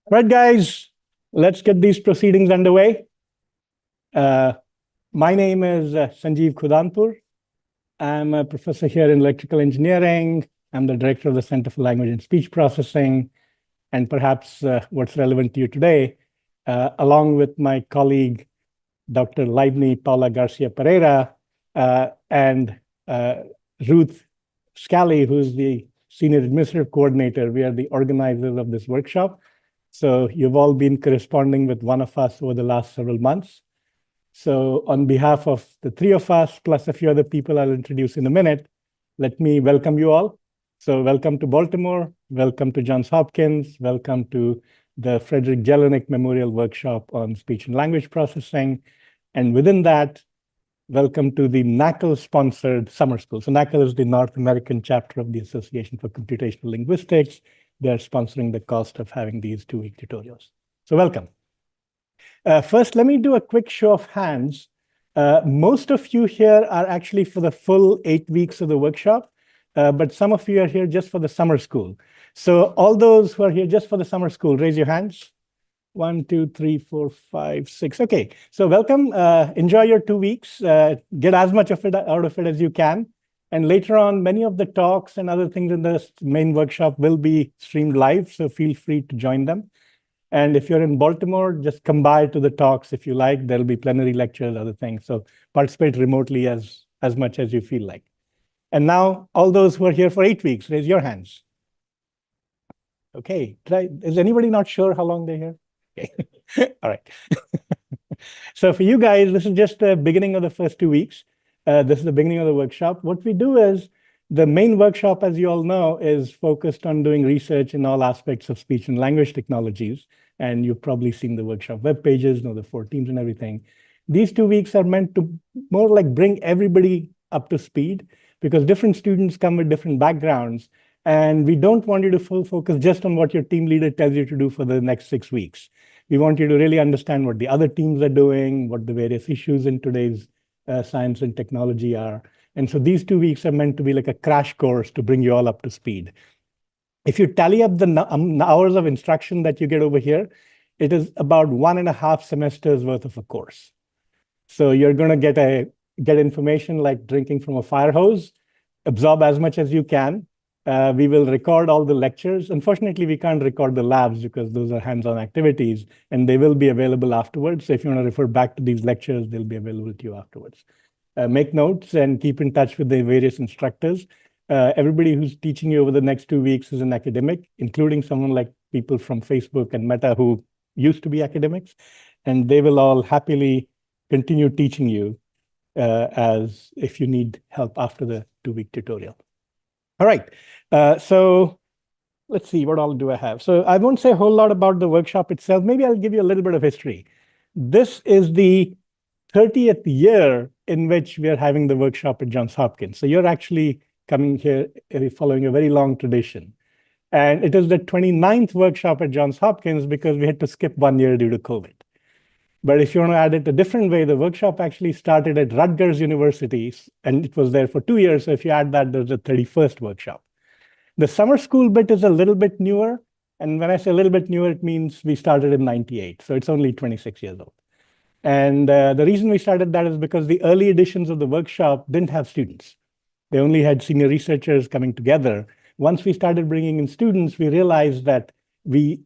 Right, guys, let's get these proceedings underway. My name is Sanjeev Khudanpur. I'm a professor here in electrical engineering. I'm the director of the Center for Language and Speech Processing. And perhaps what's relevant to you today, along with my colleague, Dr. Livni Paula Garcia Pereira, and Ruth Scally, who's the Senior Administrative Coordinator, we are the organizers of this workshop. So you've all been corresponding with one of us over the last several months. So on behalf of the three of us, plus a few other people I'll introduce in a minute, let me welcome you all. So welcome to Baltimore, welcome to Johns Hopkins, welcome to the Frederick Jelinek Memorial Workshop on Speech and Language Processing. And within that, welcome to the NACL-sponsored summer school. So NACL is the North American chapter of the Association for Computational Linguistics. They're sponsoring the cost of having these 2-week tutorials. So welcome. First, let me do a quick show of hands. Most of you here are actually for the full 8 weeks of the workshop, but some of you are here just for the summer school. So all those who are here just for the summer school, raise your hands. 1, 2, 3, 4, 5, 6. Okay, so welcome. Enjoy your 2 weeks. Get as much of it out of it as you can. And later on, many of the talks and other things in the main workshop will be streamed live, so feel free to join them. And if you're in Baltimore, just come by to the talks if you like. There'll be plenary lectures, other things. So participate remotely as much as you feel like. And now, all those who are here for 8 weeks, raise your hands. Okay, is anybody not sure how long they're here? Okay, all right. So for you guys, this is just the beginning of the first 2 weeks. This is the beginning of the workshop. What we do is, the main workshop, as you all know, is focused on doing research in all aspects of speech and language technologies. And you've probably seen the workshop web pages, know the 4 teams and everything. These 2 weeks are meant to more like bring everybody up to speed, because different students come with different backgrounds. And we don't want you to full focus just on what your team leader tells you to do for the next 6 weeks. We want you to really understand what the other teams are doing, what the various issues in today's science and technology are. And so these 2 weeks are meant to be like a crash course to bring you all up to speed. If you tally up the hours of instruction that you get over here, it is about 1.5 semesters worth of a course. So you're going to get information like drinking from a fire hose, absorb as much as you can. We will record all the lectures. Unfortunately, we can't record the labs because those are hands-on activities, and they will be available afterwards. So if you want to refer back to these lectures, they'll be available to you afterwards. Make notes and keep in touch with the various instructors. Everybody who's teaching you over the next 2 weeks is an academic, including someone like people from Facebook and Meta who used to be academics, and they will all happily continue teaching you as if you need help after the 2-week tutorial. All right, so let's see, what all do I have? So I won't say a whole lot about the workshop itself. Maybe I'll give you a little bit of history. This is the 30th year in which we are having the workshop at Johns Hopkins. So you're actually coming here following a very long tradition. And it is the 29th workshop at Johns Hopkins because we had to skip 1 year due to COVID. But if you want to add it a different way, the workshop actually started at Rutgers University, and it was there for 2 years. So if you add that, there's the 31st workshop. The summer school bit is a little bit newer. And when I say a little bit newer, it means we started in 98. So it's only 26 years old. And the reason we started that is because the early editions of the workshop didn't have students. They only had senior researchers coming together. Once we started bringing in students, we realized that the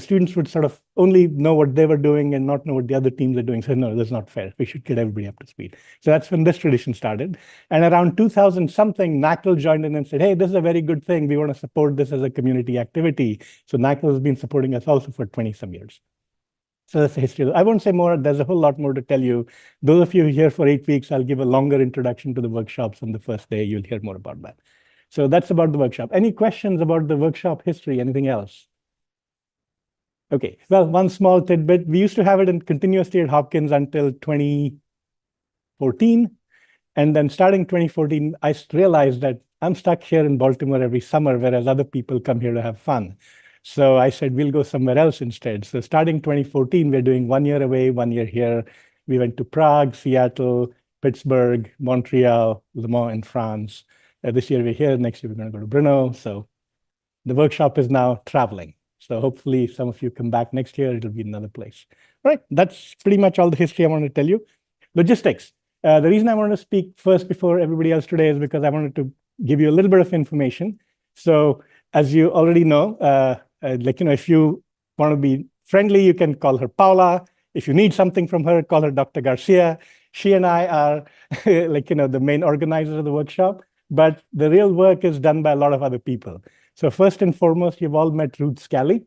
students would sort of only know what they were doing and not know what the other teams are doing. So no, that's not fair. We should get everybody up to speed. So that's when this tradition started. And around 2000 something, NACL joined in and said, hey, this is a very good thing. We want to support this as a community activity. So NACL has been supporting us also for 20 some years. So that's the history. I won't say more. There's a whole lot more to tell you. Those of you here for 8 weeks, I'll give a longer introduction to the workshops on the first day. You'll hear more about that. So that's about the workshop. Any questions about the workshop history? Anything else? Okay, well, one small tidbit. We used to have it in continuously at Hopkins until 2014. And then starting 2014, I realized that I'm stuck here in Baltimore every summer, whereas other people come here to have fun. So I said, we'll go somewhere else instead. So starting 2014, we're doing 1 year away, 1 year here. We went to Prague, Seattle, Pittsburgh, Montreal, Le Mans in France. This year we're here. Next year we're going to go to Brno. So the workshop is now traveling. So hopefully some of you come back next year, it'll be another place. Right, that's pretty much all the history I want to tell you. Logistics. The reason I wanted to speak first before everybody else today is because I wanted to give you a little bit of information. So as you already know, if you want to be friendly, you can call her Paula. If you need something from her, call her Dr. Garcia. She and I are the main organizers of the workshop, but the real work is done by a lot of other people. So first and foremost, you've all met Ruth Scally.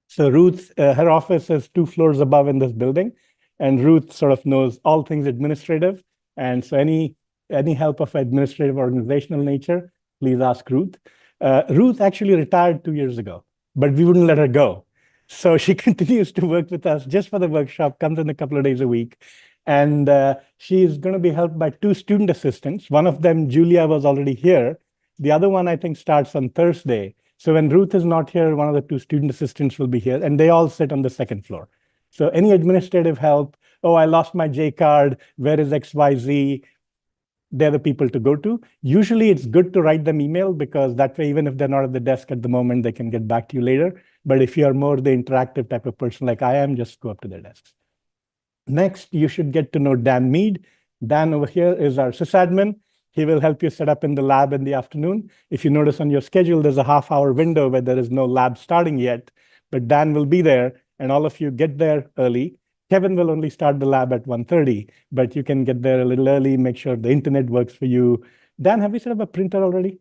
So Ruth, her office is 2 floors above in this building, and Ruth sort of knows all things administrative. And so any help of administrative organizational nature, please ask Ruth. Ruth actually retired 2 years ago, but we wouldn't let her go. So she continues to work with us just for the workshop, comes in a couple of days a week. And she's going to be helped by 2 student assistants. One of them, Julia, was already here. The other one, I think, starts on Thursday. So when Ruth is not here, one of the 2 student assistants will be here, and they all sit on the 2nd floor. So any administrative help, oh, I lost my J card, where is XYZ? They're the people to go to. Usually it's good to write them email, because that way, even if they're not at the desk at the moment, they can get back to you later. But if you are more the interactive type of person like I am, just go up to their desks. Next, you should get to know Dan Mead. Dan over here is our sysadmin. He will help you set up in the lab in the afternoon. If you notice on your schedule, there's a half-hour window where there is no lab starting yet, but Dan will be there, and all of you get there early. Kevin will only start the lab at 1:30, but you can get there a little early, make sure the internet works for you. Dan, have you set up a printer already?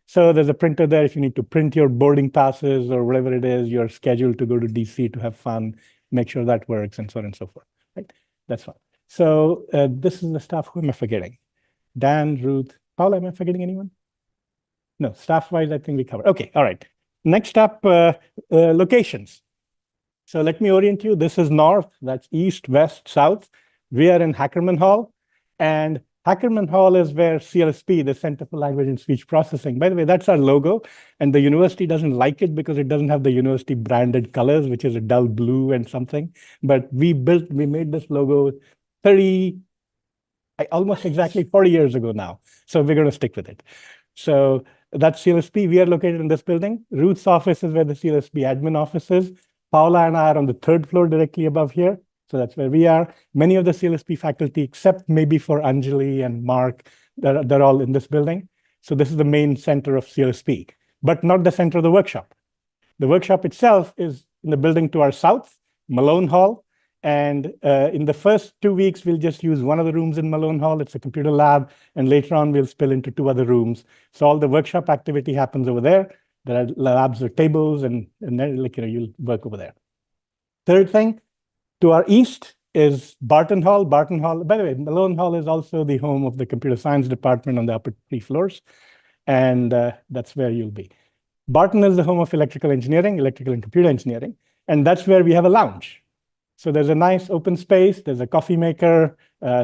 So there's a printer there if you need to print your boarding passes or whatever it is, you're scheduled to go to DC to have fun, make sure that works, and so on and so forth. Right? That's fine. So this is the staff. Who am I forgetting? Dan, Ruth, Paula, am I forgetting anyone? No, staff-wise, I think we covered. Okay, all right. Next up, locations. So let me orient you. This is north, that's east, west, south. We are in Hackerman Hall, and Hackerman Hall is where CLSP, the Center for Language and Speech Processing, by the way, that's our logo, and the university doesn't like it because it doesn't have the university branded colors, which is a dull blue and something. But we made this logo almost exactly 40 years ago now. So we're going to stick with it. So that's CLSP. We are located in this building. Ruth's office is where the CLSP admin office is. Paula and I are on the 3rd floor directly above here. So that's where we are. Many of the CLSP faculty, except maybe for Anjali and Mark, they're all in this building. So this is the main center of CLSP, but not the center of the workshop. The workshop itself is in the building to our south, Malone Hall. And in the first 2 weeks, we'll just use one of the rooms in Malone Hall. It's a computer lab. And later on, we'll spill into 2 other rooms. So all the workshop activity happens over there. There are labs or tables, and then you'll work over there. Third thing, to our east is Barton Hall. Barton Hall, by the way, Malone Hall is also the home of the computer science department on the upper 3 floors. And that's where you'll be. Barton is the home of electrical engineering, electrical and computer engineering. And that's where we have a lounge. So there's a nice open space. There's a coffee maker,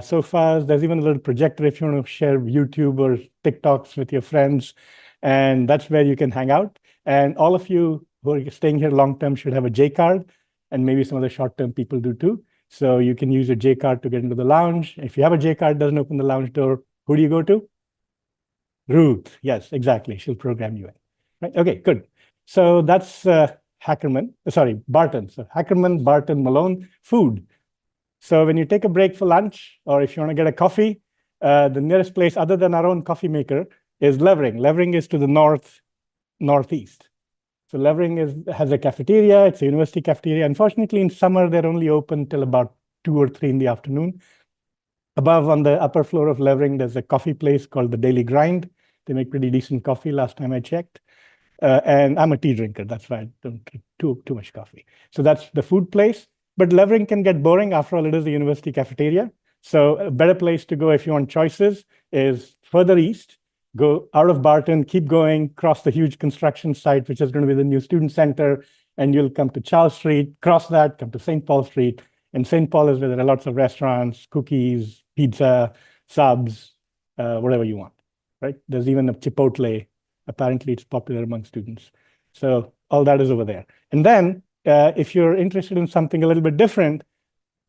sofas. There's even a little projector if you want to share YouTube or TikToks with your friends. And that's where you can hang out. And all of you who are staying here long-term should have a J card. And maybe some of the short-term people do too. So you can use your J card to get into the lounge. If you have a J card, doesn't open the lounge door, who do you go to? Ruth. Yes, exactly. She'll program you in. Right? Okay, good. So that's Barton. So Hackerman, Barton, Malone, food. So when you take a break for lunch, or if you want to get a coffee, the nearest place other than our own coffee maker is Levering. Levering is to the northeast. So Levering has a cafeteria. It's a university cafeteria. Unfortunately, in summer, they're only open till about 2 or 3 in the afternoon. Above on the upper floor of Levering, there's a coffee place called the Daily Grind. They make pretty decent coffee last time I checked. And I'm a tea drinker. That's why I don't drink too much coffee. So that's the food place. But Levering can get boring. After all, it is a university cafeteria. So a better place to go if you want choices is further east. Go out of Barton, keep going, cross the huge construction site, which is going to be the new student center, and you'll come to Charles Street, cross that, come to St. Paul Street. And St. Paul is where there are lots of restaurants, cookies, pizza, subs, whatever you want, right? There's even a Chipotle. Apparently, it's popular among students. So all that is over there. And then if you're interested in something a little bit different,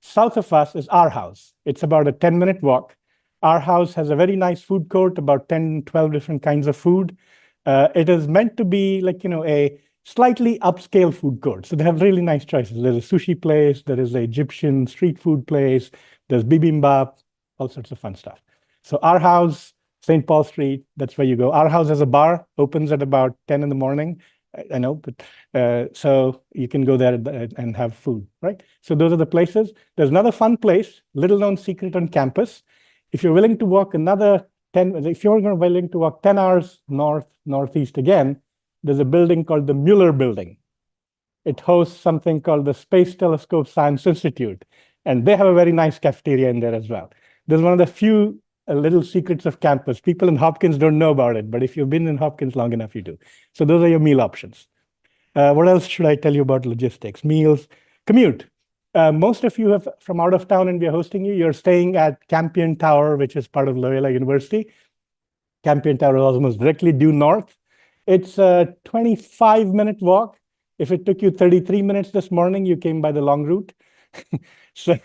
south of us is our house. It's about a 10-minute walk. Our house has a very nice food court, about 10, 12 different kinds of food. It is meant to be like, a slightly upscale food court. So they have really nice choices. There's a sushi place, there is an Egyptian street food place, there's bibimbap, all sorts of fun stuff. So our house, St. Paul Street, that's where you go. Our house has a bar, opens at about 10 in the morning. I know, but so you can go there and have food, right? So those are the places. There's another fun place, little known secret on campus. If you're willing to walk another 10, if you're willing to walk 10 hours northeast again, there's a building called the Mueller Building. It hosts something called the Space Telescope Science Institute, and they have a very nice cafeteria in there as well. There's one of the few little secrets of campus. People in Hopkins don't know about it, but if you've been in Hopkins long enough, you do. So those are your meal options. What else should I tell you about logistics? Meals, commute. Most of you have from out of town and we are hosting you. You're staying at Campion Tower, which is part of Loyola University. Campion Tower is almost directly due north. It's a 25-minute walk. If it took you 33 minutes this morning, you came by the long route. So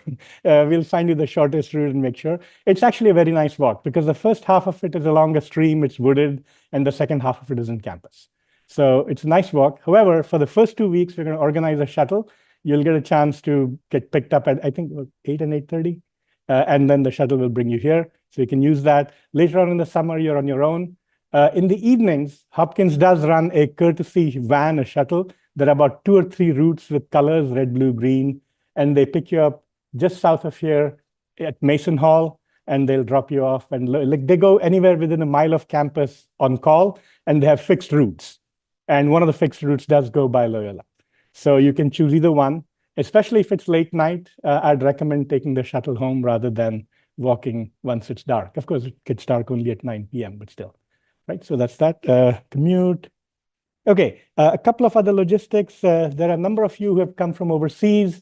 we'll find you the shortest route and make sure. It's actually a very nice walk because the first half of it is along a stream, it's wooded, and the second half of it is in campus. So it's a nice walk. However, for the first 2 weeks, we're going to organize a shuttle. You'll get a chance to get picked up at, I think, 8 and 8:30. And then the shuttle will bring you here. So you can use that. Later on in the summer, you're on your own. In the evenings, Hopkins does run a courtesy van, a shuttle. There are about 2 or 3 routes with colors, red, blue, green. And they pick you up just south of here at Mason Hall, and they'll drop you off. And like they go anywhere within a mile of campus on call, and they have fixed routes. And one of the fixed routes does go by Loyola. So you can choose either one, especially if it's late night. I'd recommend taking the shuttle home rather than walking once it's dark. Of course, it gets dark only at 9 p.m., but still, right? So that's that. Commute. Okay, a couple of other logistics. There are a number of you who have come from overseas.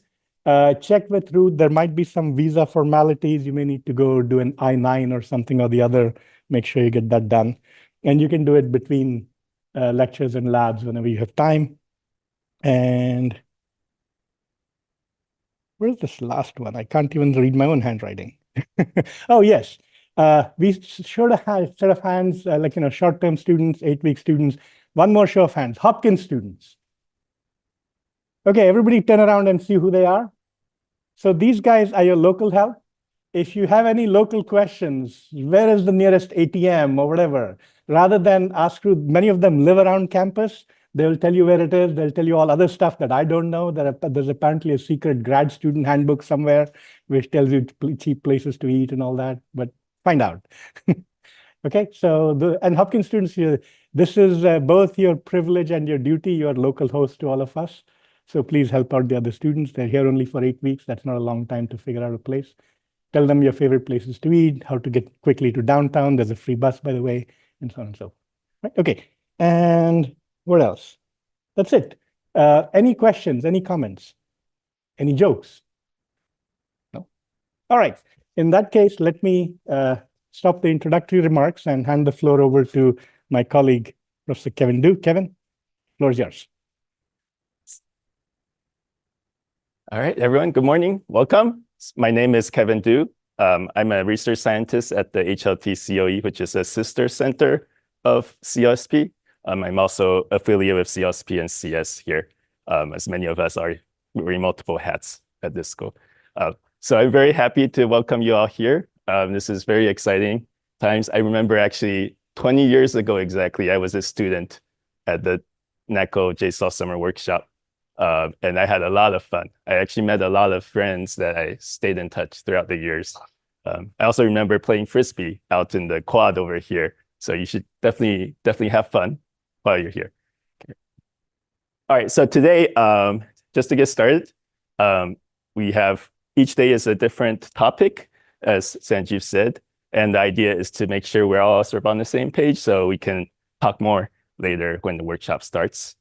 Check with Ruth. There might be some visa formalities. You may need to go do an I-9 or something or the other. Make sure you get that done. And you can do it between lectures and labs whenever you have time. And where's this last one? I can't even read my own handwriting. Oh, yes. We showed a set of hands, short-term students, 8-week students. One more show of hands, Hopkins students. Okay, everybody turn around and see who they are. So these guys are your local help. If you have any local questions, where is the nearest ATM or whatever, rather than ask you, many of them live around campus. They'll tell you where it is. They'll tell you all other stuff that I don't know. There's apparently a secret grad student handbook somewhere which tells you cheap places to eat and all that, but find out. Okay, so and Hopkins students, this is both your privilege and your duty. You are local host to all of us. So please help out the other students. They're here only for 8 weeks. That's not a long time to figure out a place. Tell them your favorite places to eat, how to get quickly to downtown. There's a free bus, by the way, and so on and so forth. Right? Okay, and what else? That's it. Any questions, any comments, any jokes? No? All right. In that case, let me stop the introductory remarks and hand the floor over to my colleague, Professor Kevin Du. Kevin, floor is yours. All right, everyone, good morning. Welcome. My name is Kevin Du. I'm a research scientist at the HLT COE, which is a sister center of CLSP. I'm also affiliated with CLSP and CS here, as many of us are wearing multiple hats at this school. So I'm very happy to welcome you all here. This is very exciting times. I remember actually 20 years ago exactly, I was a student at the NACO JSALT summer workshop. And I had a lot of fun. I actually met a lot of friends that I stayed in touch throughout the years. I also remember playing Frisbee out in the quad over here. So you should definitely have fun while you're here. Okay. All right, so today, just to get started, we have each day is a different topic, as Sanjeev said. And the idea is to make sure we're all sort of on the same page so we can talk more later when the workshop starts.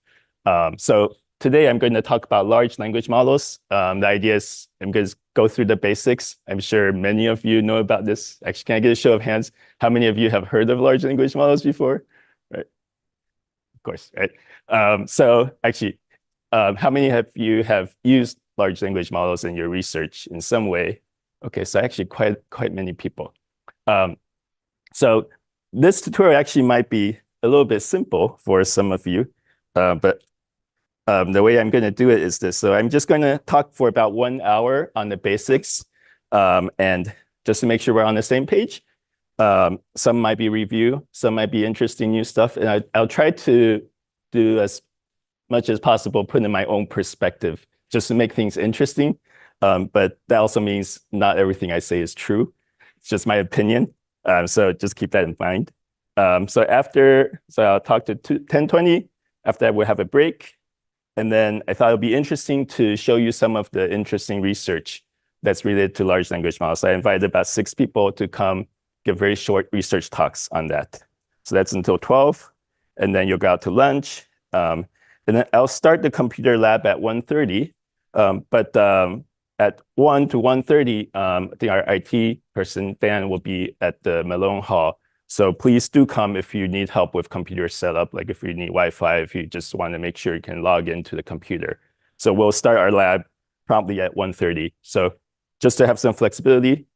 So today, I'm going to talk about large language models. The idea is I'm going to go through the basics. I'm sure many of you know about this. Actually, can I get a show of hands? How many of you have heard of large language models before? Right? Of course, right? So actually, how many of you have used large language models in your research in some way? Okay, so actually quite many people. So this tutorial actually might be a little bit simple for some of you, but the way I'm going to do it is this. So I'm just going to talk for about 1 hour on the basics, and just to make sure we're on the same page. Some might be review, some might be interesting new stuff, and I'll try to do as much as possible, put in my own perspective, just to make things interesting. But that also means not everything I say is true. It's just my opinion. So just keep that in mind. So I'll talk to 10:20. After that, we'll have a break. And then I thought it would be interesting to show you some of the interesting research that's related to large language models. So I invited about 6 people to come give very short research talks on that. So that's until 12. And then you'll go out to lunch. And then I'll start the computer lab at 1:30. But at 1 to 1:30, I think our IT person, Dan, will be at the Malone Hall. So please do come if you need help with computer setup, like if you need Wi-Fi, if you just want to make sure you can log into the computer. So we'll start our lab promptly at 1:30. So just to have some flexibility,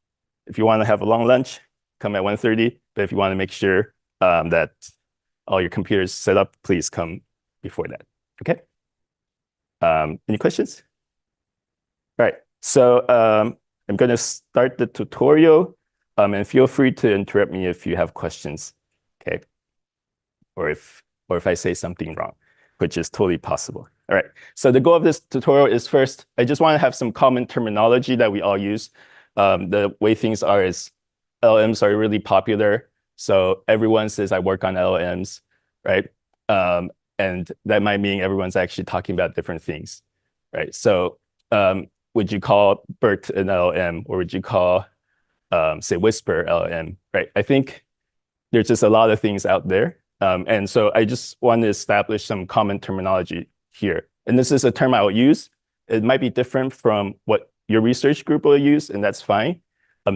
if you want to have a long lunch, come at 1:30. But if you want to make sure that all your computers set up, please come before that. Okay? Any questions? All right. So I'm going to start the tutorial. And feel free to interrupt me if you have questions, okay? Or if I say something wrong, which is totally possible. All right, so the goal of this tutorial is first, I just want to have some common terminology that we all use. The way things are is LLMs are really popular. So everyone says I work on LLMs, right? And that might mean everyone's actually talking about different things, right? So would you call BERT an LLM, or would you call say Whisper LLM, right? I think there's just a lot of things out there. And so I just want to establish some common terminology here. And this is a term I will use. It might be different from what your research group will use, and that's fine.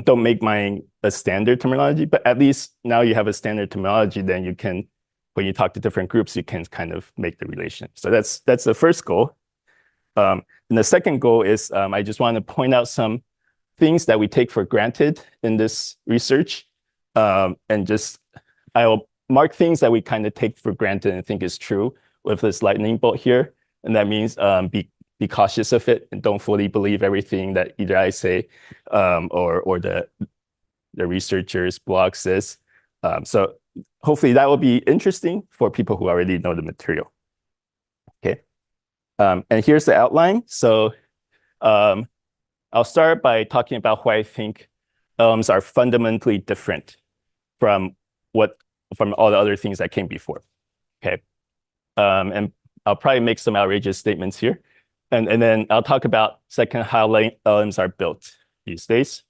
Don't make mine a standard terminology, but at least now you have a standard terminology, then you can, when you talk to different groups, you can kind of make the relation. So that's the first goal. And the second goal is I just want to point out some things that we take for granted in this research, and just I'll mark things that we kind of take for granted and think is true with this lightning bolt here. And that means be cautious of it and don't fully believe everything that either I say or the researcher's blog says. So hopefully that will be interesting for people who already know the material. Okay, and here's the outline. So I'll start by talking about why I think LLMs are fundamentally different from all the other things that came before. Okay, and I'll probably make some outrageous statements here, and then I'll talk about second how LLMs are built these days.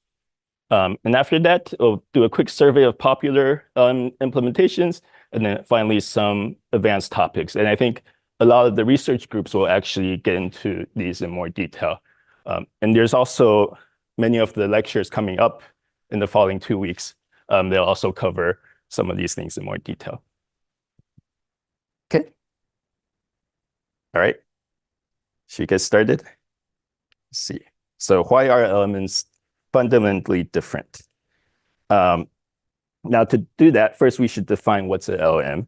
And after that, we'll do a quick survey of popular implementations, and then finally some advanced topics. And I think a lot of the research groups will actually get into these in more detail. And there's also many of the lectures coming up in the following 2 weeks. They'll also cover some of these things in more detail. Okay. All right. Should we get started? Let's see. So why are elements fundamentally different? Now, to do that, first we should define what's an LLM.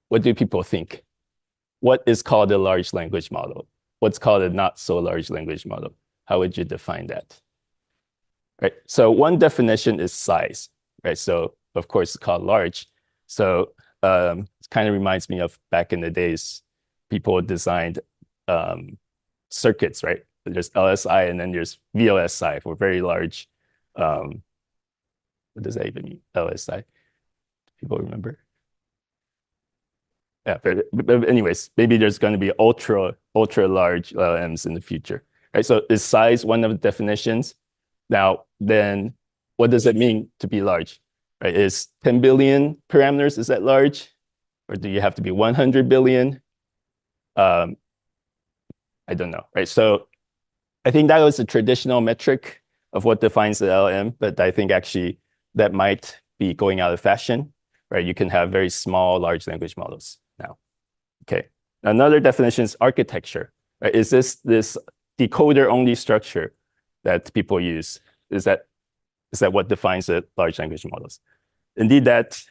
What do people think? What is called a large language model? What's called a not so large language model? How would you define that? Right. So one definition is size, right? So of course it's called large. So it kind of reminds me of back in the days, people designed circuits, right? There's LSI and then there's VLSI for very large. What does that even mean? LSI? People remember? Yeah, but anyways, maybe there's going to be ultra large LLMs in the future, right? So is size one of the definitions? Now, then what does it mean to be large, right? Is 10 billion parameters, is that large? Or do you have to be 100 billion? I don't know, right? So I think that was a traditional metric of what defines the LLM, but I think actually that might be going out of fashion, right? You can have very small large language models now. Okay, another definition is architecture, right? Is this decoder-only structure that people use? Is that what defines the large language models? Indeed, that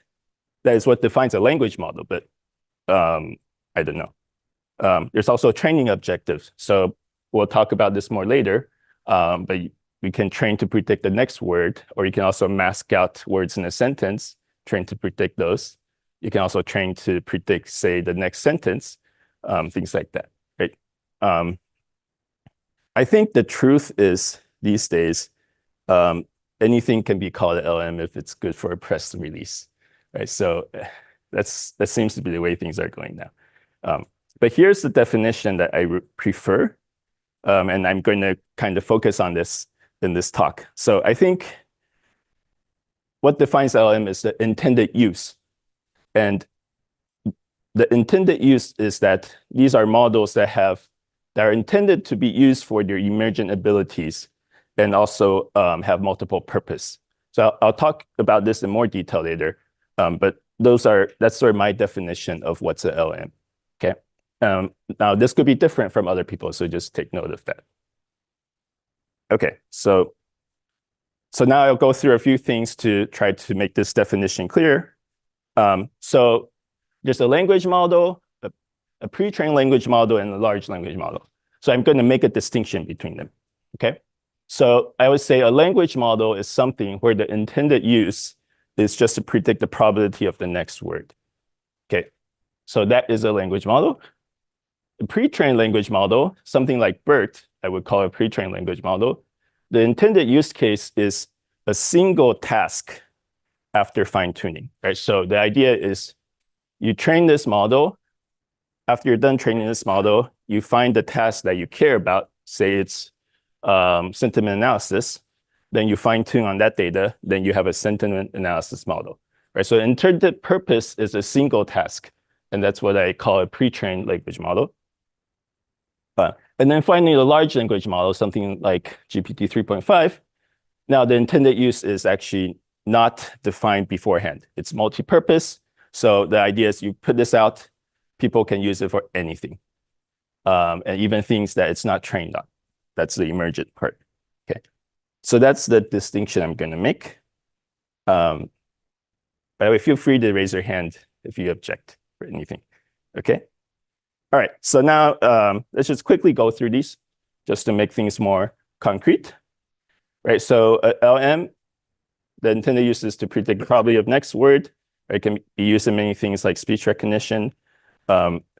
is what defines a language model, but I I don't know. There's also training objectives. So we'll talk about this more later, but we can train to predict the next word, or you can also mask out words in a sentence, train to predict those. You can also train to predict, say, the next sentence, things like that, right? I think the truth is these days, anything can be called an LM if it's good for a press release, right? So that seems to be the way things are going now. But here's the definition that I prefer, and I'm going to kind of focus on this in this talk. So I think what defines LM is the intended use. And the intended use is that these are models that are intended to be used for their emergent abilities and also have multiple purpose. So I'll talk about this in more detail later, but that's sort of my definition of what's an LM, okay? Now, this could be different from other people, so just take note of that. Okay, so now I'll go through a few things to try to make this definition clear. So there's a language model, a pre-trained language model, and a large language model. So I'm going to make a distinction between them, okay? So I would say a language model is something where the intended use is just to predict the probability of the next word, okay? So that is a language model. A pre-trained language model, something like BERT, I would call a pre-trained language model. The intended use case is a single task after fine-tuning, right? So the idea is you train this model. After you're done training this model, you find the task that you care about, say it's sentiment analysis, then you fine-tune on that data, then you have a sentiment analysis model, right? So intended purpose is a single task, and that's what I call a pre-trained language model. And then finally, the large language model, something like GPT 3.5. Now, the intended use is actually not defined beforehand. It's multi-purpose. So the idea is you put this out, people can use it for anything, and even things that it's not trained on. That's the emergent part, okay? So that's the distinction I'm going to make. By the way, feel free to raise your hand if you object or anything, okay? All right, so now let's just quickly go through these just to make things more concrete, right? So LM, the intended use is to predict the probability of next word. It can be used in many things like speech recognition,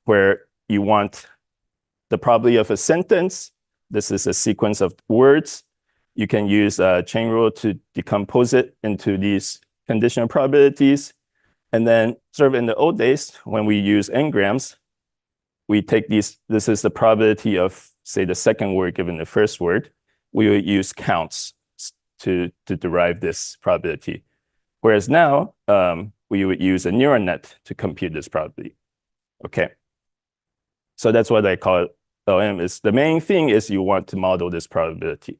where you want the probability of a sentence. This is a sequence of words. You can use a chain rule to decompose it into these conditional probabilities. And then sort of in the old days, when we use n-grams, we take these, this is the probability of, say, the second word given the first word. We would use counts to derive this probability. Whereas now, we would use a neural net to compute this probability, okay? So that's what I call it. LM is the main thing is you want to model this probability,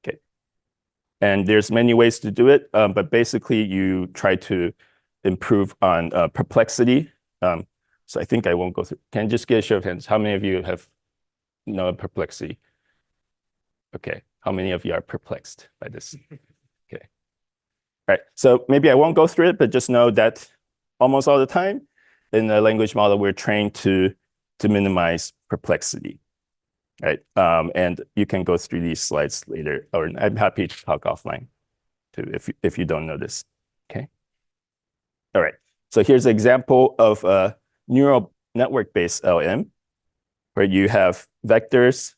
okay? And there's many ways to do it, but basically you try to improve on perplexity. So I think I won't go through. Can I just get a show of hands? How many of you know perplexity? Okay, how many of you are perplexed by this? Okay. All right, so maybe I won't go through it, but just know that almost all the time in the language model, we're trained to minimize perplexity, right? And you can go through these slides later, or I'm happy to talk offline too if you don't know this, okay? All right, so here's an example of a neural network-based LM, where you have vectors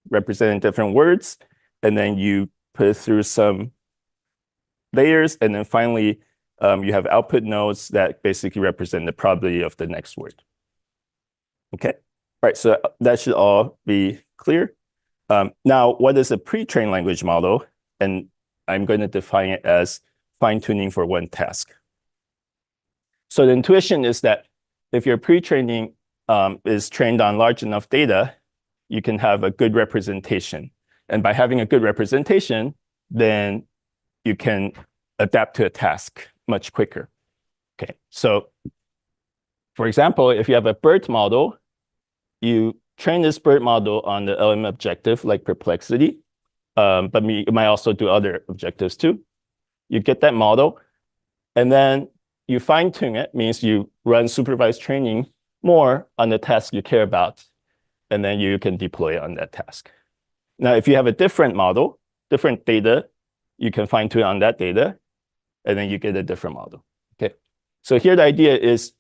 representing different words, and then you put it through some layers, and then finally, you have output nodes that basically represent the probability of the next word. Okay, all right, so that should all be clear. Now, what is a pre-trained language model? And I'm going to define it as fine-tuning for one task. So the intuition is that if your pre-training is trained on large enough data, you can have a good representation. And by having a good representation, then you can adapt to a task much quicker. Okay, so for example, if you have a BERT model, you train this BERT model on the LM objective like perplexity, but you might also do other objectives too. You get that model, and then you fine-tune it, means you run supervised training more on the task you care about, and then you can deploy it on that task. Now, if you have a different model, different data, you can fine tune on that data, and then you get a different model. Okay. So here the idea is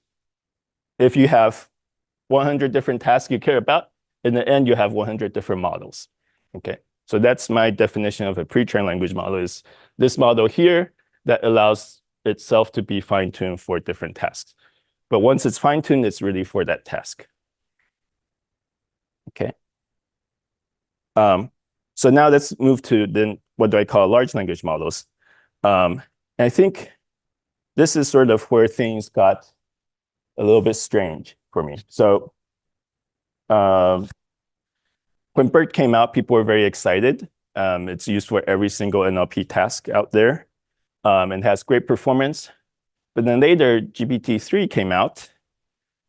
if you have 100 different tasks you care about, in the end, you have 100 different models. Okay. So that's my definition of a pre-trained language model is this model here that allows itself to be fine-tuned for different tasks. But once it's fine-tuned, it's really for that task. Okay. So now let's move to then what do I call large language models? And I think this is sort of where things got a little bit strange for me. So when BERT came out, people were very excited. It's used for every single NLP task out there and has great performance. But then later, GPT-3 came out,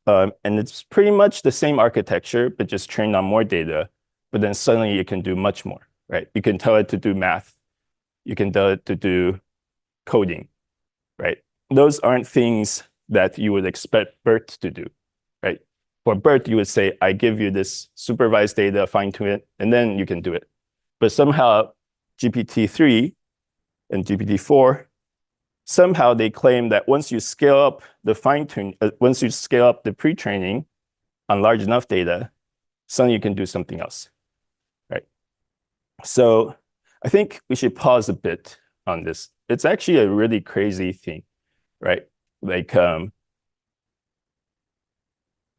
and it's pretty much the same architecture, but just trained on more data. But then suddenly it can do much more, right? You can tell it to do math. You can tell it to do coding, right? Those aren't things that you would expect BERT to do, right? For BERT, you would say, I give you this supervised data, fine-tune it, and then you can do it. But somehow GPT-3 and GPT-4, somehow they claim that once you scale up the fine-tune, once you scale up the pre-training on large enough data, suddenly you can do something else, right? So I think we should pause a bit on this. It's actually a really crazy thing, right? Like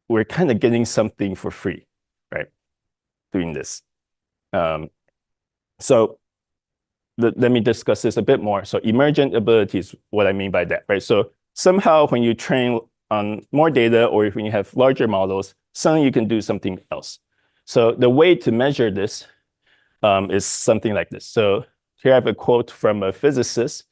we're kind of getting something for free, right? Doing this. So let me discuss this a bit more. So emergent ability is what I mean by that, right? So somehow when you train on more data or when you have larger models, suddenly you can do something else. So the way to measure this is something like this. So here I have a quote from a physicist.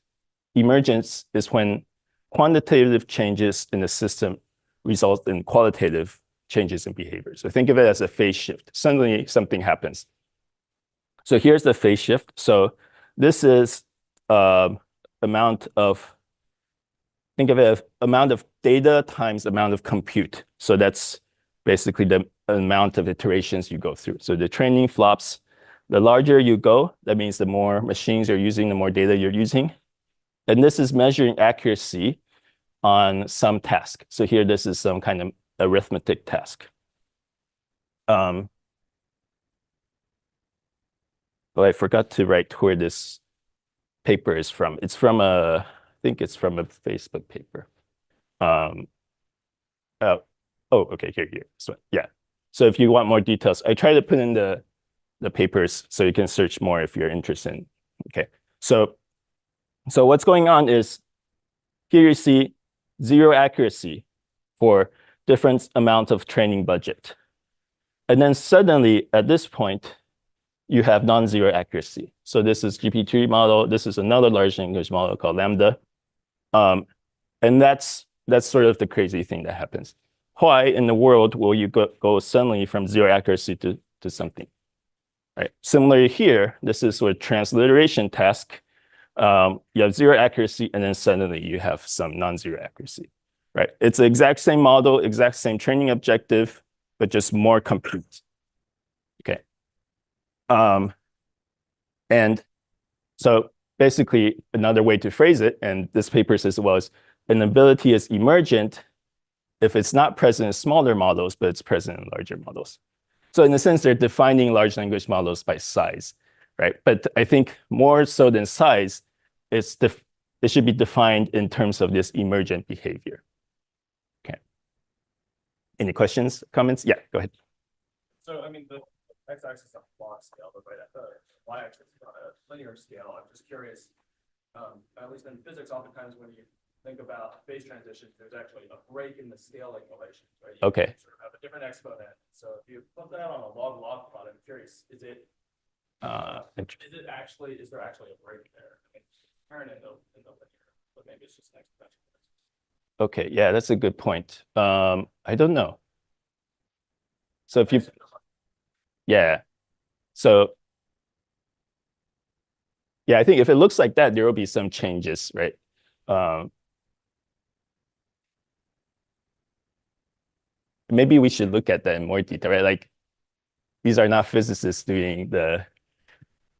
Emergence is when quantitative changes in the system result in qualitative changes in behavior. So think of it as a phase shift. Suddenly something happens. So here's the phase shift. So this is amount of, think of it as amount of data times amount of compute. So that's basically the amount of iterations you go through. So the training flops, the larger you go, that means the more machines you're using, the more data you're using. And this is measuring accuracy on some task. So here, this is some kind of arithmetic task. But I forgot to write where this paper is from. It's from I think it's from a Facebook paper. Okay, here. So yeah. So if you want more details, I try to put in the papers so you can search more if you're interested. Okay. So what's going on is here you see zero accuracy for different amount of training budget. And then suddenly at this point, you have non-zero accuracy. So this is GPT-3 model. This is another large language model called Lambda. And that's sort of the crazy thing that happens. Why in the world will you go suddenly from zero accuracy to something? Right. Similarly here, this is a transliteration task. You have zero accuracy, and then suddenly you have some non-zero accuracy. Right. It's the exact same model, exact same training objective, but just more compute. Okay. And so basically another way to phrase it, and this paper says, well, is an ability is emergent if it's not present in smaller models, but it's present in larger models. So in a sense, they're defining large language models by size, right? But I think more so than size, it should be defined in terms of this emergent behavior. Okay. Any questions, comments? Yeah, go ahead. So, I mean, the x-axis is a plot scale, but right at the y-axis is on a linear scale. I'm just curious, at least in physics, oftentimes when you think about phase transitions, there's actually a break in the scaling relations, right? You Okay. sort of have a different exponent. So if you put that on a log-log plot, I'm curious, is there actually a break there? I mean, turn in the linear, but maybe it's just an exponential. Okay, yeah, that's a good point. I don't know. So if you, yeah, so yeah, I think if it looks like that, there will be some changes, right? maybe we should look at that in more detail, right? Like these are not physicists doing the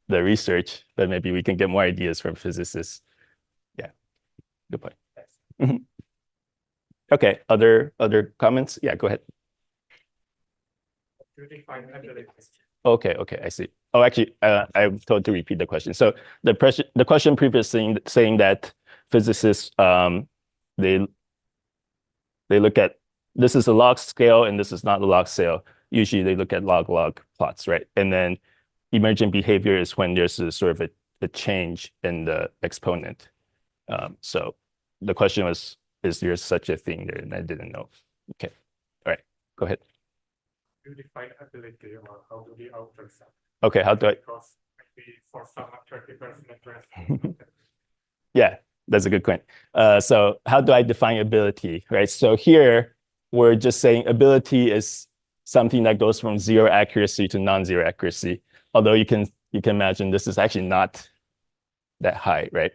research, but maybe we can get more ideas from physicists. Yeah, good point. Mhm. Okay, other comments? Yeah, go ahead. Okay, I see. Oh, actually, I'm told to repeat the question. So the question previously saying that physicists they look at this is a log scale and this is not a log scale. Usually they look at log plots, right? And then emergent behavior is when there's a sort of a change in the exponent. So the question was, is there such a thing there? And I didn't know. Okay, all right, go ahead. You define ability or how do we alter that? Okay, how do I? Because maybe for some 30% address. Yeah, that's a good point. So how do I define ability, right? So here we're just saying ability is something that goes from 0 accuracy to non-zero accuracy. Although you can imagine this is actually not that high, right?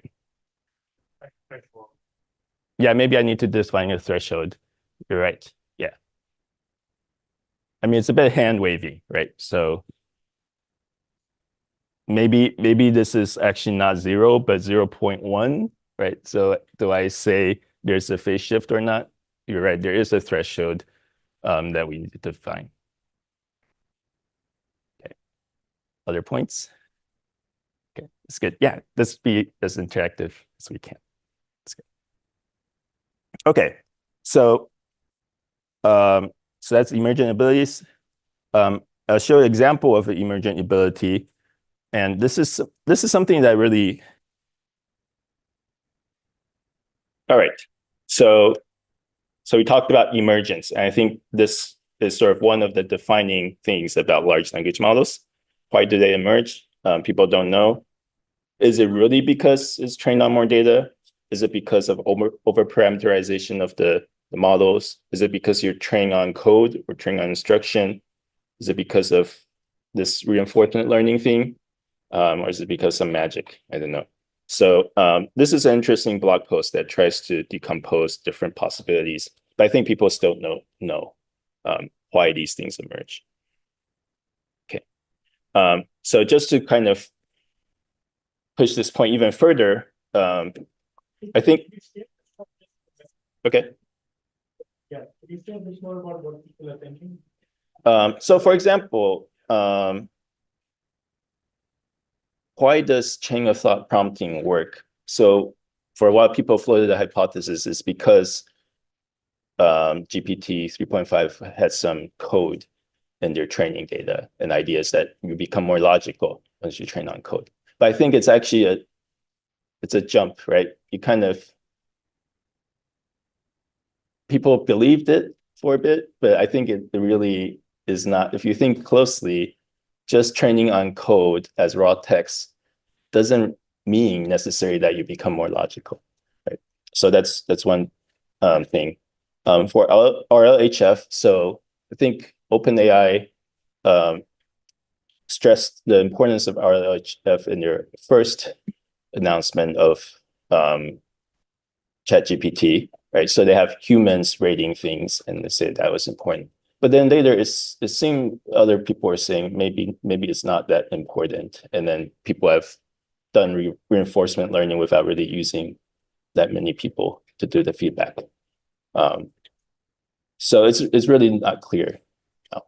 Yeah, maybe I need to define a threshold. You're right. Yeah. I mean, it's a bit hand wavy, right? So maybe this is actually not 0, but 0.1, right? So do I say there's a phase shift or not? You're right. There is a threshold that we need to define. Okay. Other points? Okay, it's good. Yeah, let's be as interactive as we can. That's good. Okay, so that's emergent abilities. I'll show an example of an emergent ability, and this is something that really. All right, so we talked about emergence, and I think this is sort of one of the defining things about large language models. Why do they emerge? People don't know. Is it really because it's trained on more data? Is it because of over parameterization of the models? Is it because you're training on code or training on instruction? Is it because of this reinforcement learning thing? Or is it because some magic? I don't know. So this is an interesting blog post that tries to decompose different possibilities, but I think people still don't know why these things emerge. Okay. So just to kind of push this point even further, I think. Okay. Yeah, can you say a bit more about what people are thinking? So for example, why does chain of thought prompting work? So for a while, people floated the hypothesis is because GPT 3.5 has some code in their training data and ideas that you become more logical once you train on code. But I think it's actually it's a jump, right? You kind of, people believed it for a bit, but I think it really is not. If you think closely, just training on code as raw text doesn't mean necessarily that you become more logical, right? So that's one thing. For RLHF, so I think OpenAI stressed the importance of RLHF in their first announcement of ChatGPT, right? So they have humans rating things, and they say that was important. But then later, it seemed other people were saying maybe it's not that important, and then people have done reinforcement learning without really using that many people to do the feedback. So it's really not clear. Oh,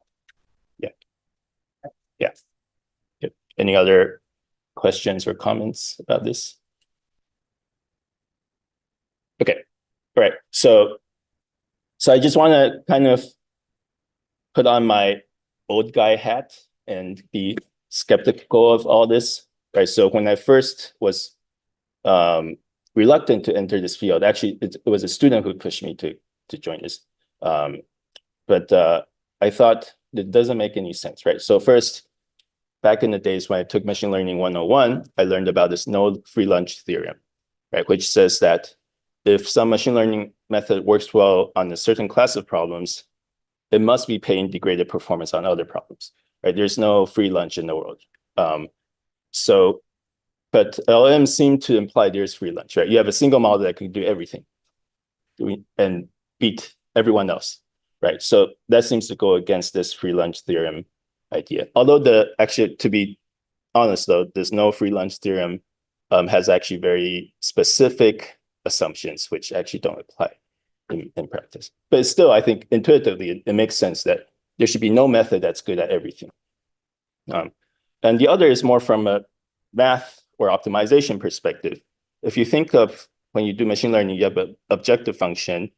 yeah. Any other questions or comments about this? Okay, all right. So I just want to kind of put on my old guy hat and be skeptical of all this, right? So when I first was reluctant to enter this field, actually, it was a student who pushed me to join this. But I thought it doesn't make any sense, right? So first, back in the days when I took Machine Learning 101, I learned about this no free lunch theorem, right? Which says that if some machine learning method works well on a certain class of problems, it must be paying degraded performance on other problems, right? There's no free lunch in the world. But LLMs seem to imply there's free lunch, right? You have a single model that can do everything and beat everyone else. right? So that seems to go against this free lunch theorem idea. Although actually, to be honest though, there's no free lunch theorem has actually very specific assumptions which actually don't apply in practice. But still, I think intuitively, it makes sense that there should be no method that's good at everything. And the other is more from a math or optimization perspective. If you think of when you do machine learning, you have an objective function,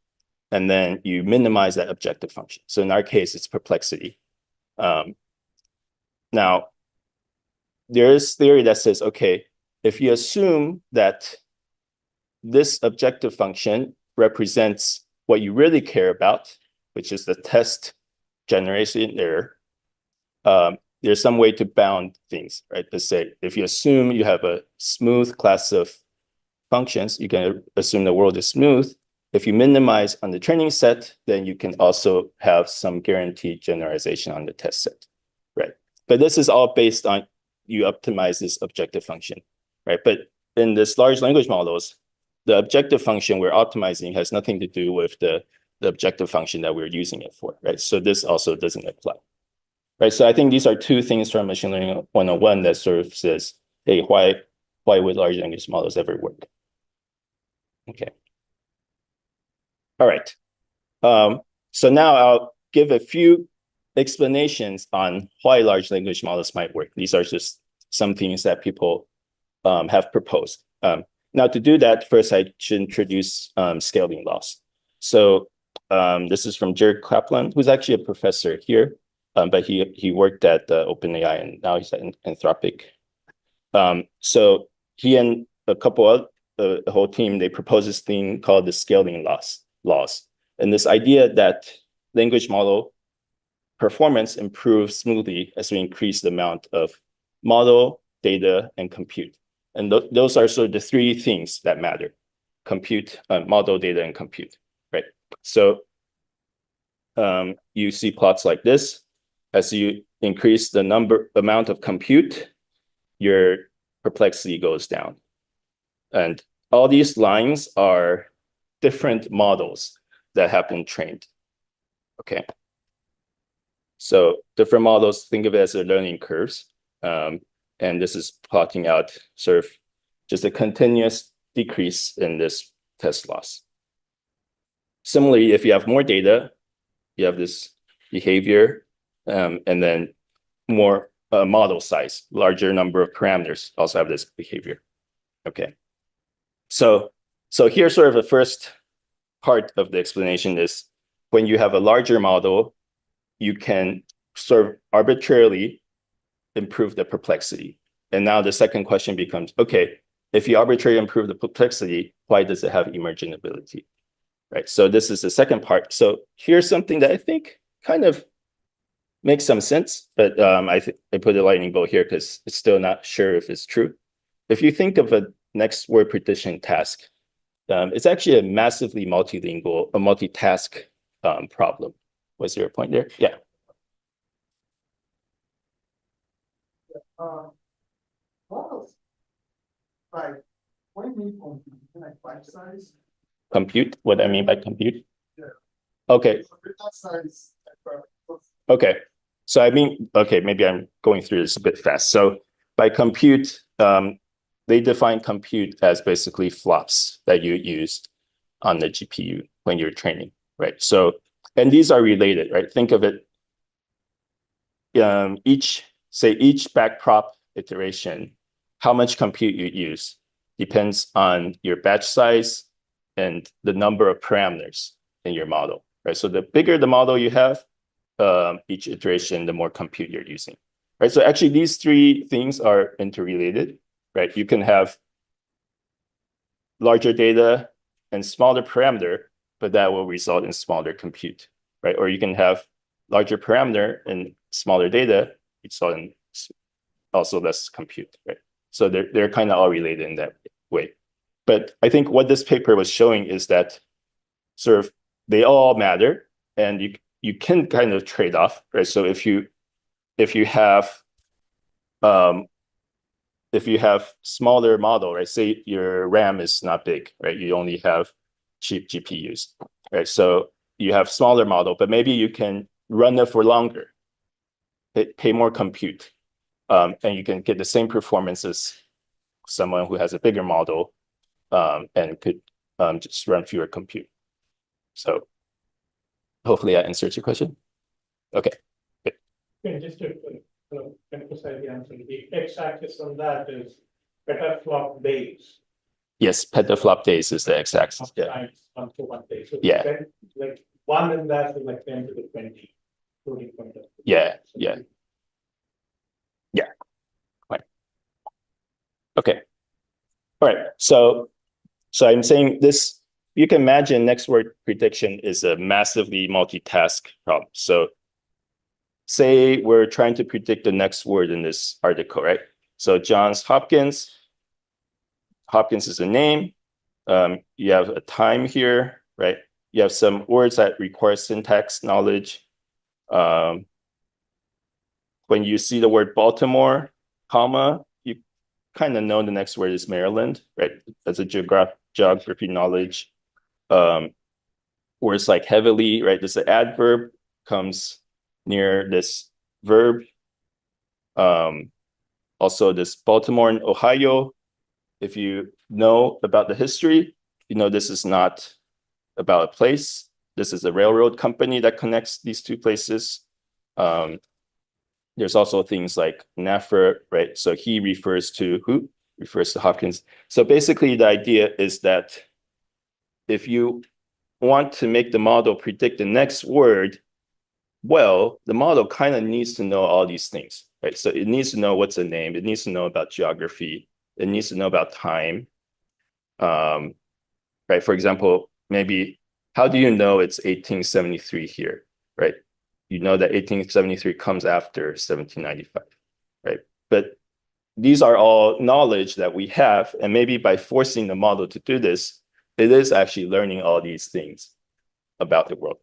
and then you minimize that objective function. So in our case, it's perplexity. Now, there is theory that says, okay, if you assume that this objective function represents what you really care about, which is the test generation error, there's some way to bound things, right? To say, if you assume you have a smooth class of functions, you can assume the world is smooth. If you minimize on the training set, then you can also have some guaranteed generalization on the test set, right? But this is all based on you optimize this objective function, right? But in this large language models, the objective function we're optimizing has nothing to do with the objective function that we're using it for, right? So this also doesn't apply, right? So I think these are two things from machine learning 101 that sort of says, hey, why would large language models ever work? Okay. All right. So now I'll give a few explanations on why large language models might work. These are just some things that people have proposed. Now, to do that, first I should introduce scaling laws. So this is from Jared Kaplan, who's actually a professor here, but he worked at OpenAI and now he's at Anthropic. So he and a couple of the whole team, they proposed this thing called the scaling laws. And this idea that language model performance improves smoothly as we increase the amount of model, data, and compute. And those are sort of the three things that matter: compute, model, data, and compute, right? So you see plots like this. As you increase the amount of compute, your perplexity goes down. And all these lines are different models that have been trained, okay? So different models, think of it as their learning curves. And this is plotting out sort of just a continuous decrease in this test loss. Similarly, if you have more data, you have this behavior, and then more model size, larger number of parameters also have this behavior. Okay. So here's sort of the first part of the explanation is when you have a larger model, you can sort of arbitrarily improve the perplexity. And now the second question becomes, okay, if you arbitrarily improve the perplexity, why does it have emergent ability? Right. So this is the second part. So here's something that I think kind of makes some sense, but I put a lightning bolt here because it's still not sure if it's true. If you think of a next word prediction task, it's actually a massively multitask problem. Was there a point there? Yeah. Models, like, what do you mean compute? Like batch size? Compute? What I mean by compute? Yeah. Okay. So batch size. Okay. So I mean, okay, maybe I'm going through this a bit fast. So by compute, they define compute as basically flops that you use on the GPU when you're training, right? So, and these are related, right? Think of it, each backprop iteration, how much compute you use depends on your batch size and the number of parameters in your model, right? So the bigger the model you have, each iteration, the more compute you're using, right? So actually these three things are interrelated, right? You can have larger data and smaller parameter, but that will result in smaller compute, right? Or you can have larger parameter and smaller data, result in also less compute, right? So they're kind of all related in that way. But I think what this paper was showing is that sort of they all matter, and you can kind of trade off, right? So if you have smaller model, right? Say your RAM is not big, right? You only have cheap GPUs, right? So you have smaller model, but maybe you can run it for longer, pay more compute, and you can get the same performance as someone who has a bigger model, and could just run fewer compute. So hopefully that answers your question. Okay. Yeah, just to emphasize the answer, the x-axis on that is petaflop days. Yes, petaflop days is the x-axis. Yeah. Times 1 to 1 day. So Yeah. 10, like 1 in that is like 10 to the 20. Floating point of view. Yeah. Yeah. Yeah. Right. Okay. All right. So I'm saying this, you can imagine next word prediction is a massively multitask problem. So say we're trying to predict the next word in this article, right? So Johns Hopkins is a name. You have a time here, right? You have some words that require syntax knowledge. When you see the word Baltimore, comma, you kind of know the next word is Maryland, right? That's a geography knowledge. Words like heavily, right? This adverb comes near this verb. Also this Baltimore in Ohio, if you know about the history, you know this is not about a place. This is a railroad company that connects these two places. There's also things like NAFRA, right? So he refers to who? Refers to Hopkins. So basically the idea is that if you want to make the model predict the next word, well, the model kind of needs to know all these things, right? So it needs to know what's a name. It needs to know about geography. It needs to know about time. Right? For example, maybe how do you know it's 1873 here, right? You know that 1873 comes after 1795, right? But these are all knowledge that we have, and maybe by forcing the model to do this, it is actually learning all these things about the world.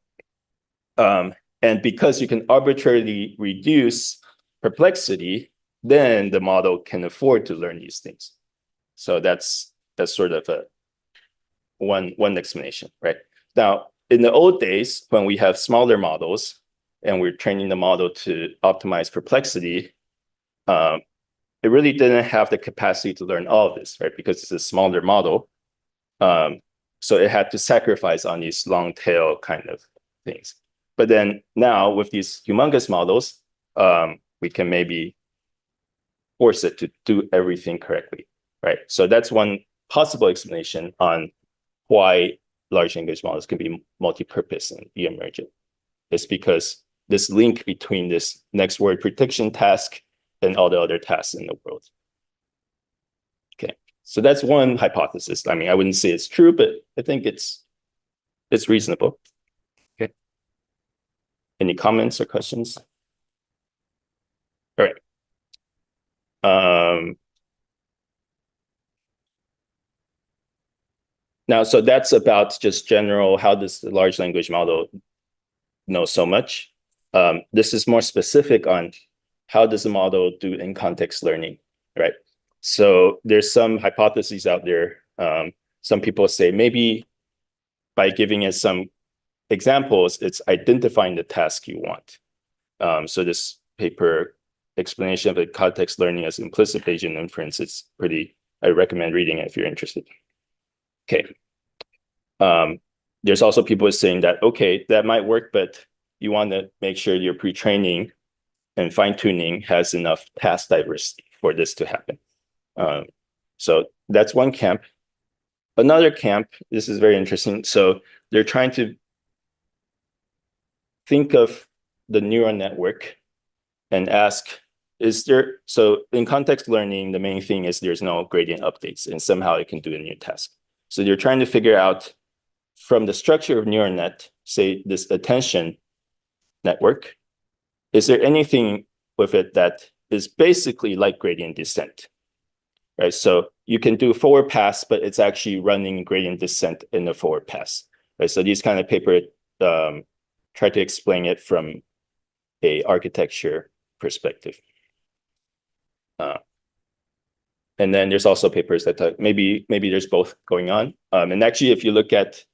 And because you can arbitrarily reduce perplexity, then the model can afford to learn these things. So that's sort of a one explanation, right? Now, in the old days, when we have smaller models and we're training the model to optimize perplexity, it really didn't have the capacity to learn all of this, right? Because it's a smaller model. So it had to sacrifice on these long tail kind of things. But then now with these humongous models, we can maybe force it to do everything correctly, right? So that's one possible explanation on why large language models can be multi-purpose and be emergent. It's because this link between this next word prediction task and all the other tasks in the world. Okay, so that's one hypothesis. I mean, I wouldn't say it's true, but I think it's reasonable. Okay. Any comments or questions? All right. Now, so that's about just general, how does the large language model know so much? This is more specific on how does the model do in context learning, right? So there's some hypotheses out there. Some people say maybe by giving it some examples, it's identifying the task you want. So this paper explanation of the context learning as implicit Bayesian inference is I recommend reading it if you're interested. Okay. There's also people saying that, okay, that might work, but you want to make sure your pre-training and fine-tuning has enough task diversity for this to happen. So that's one camp. Another camp, this is very interesting. So they're trying to think of the neural network and ask, so in context learning, the main thing is there's no gradient updates and somehow it can do a new task. So they're trying to figure out from the structure of neural net, say this attention network, is there anything with it that is basically like gradient descent, right? So you can do forward pass, but it's actually running gradient descent in the forward pass, right? So these kind of paper try to explain it from a architecture perspective. And then there's also papers that talk, maybe there's both going on. And actually, if you look at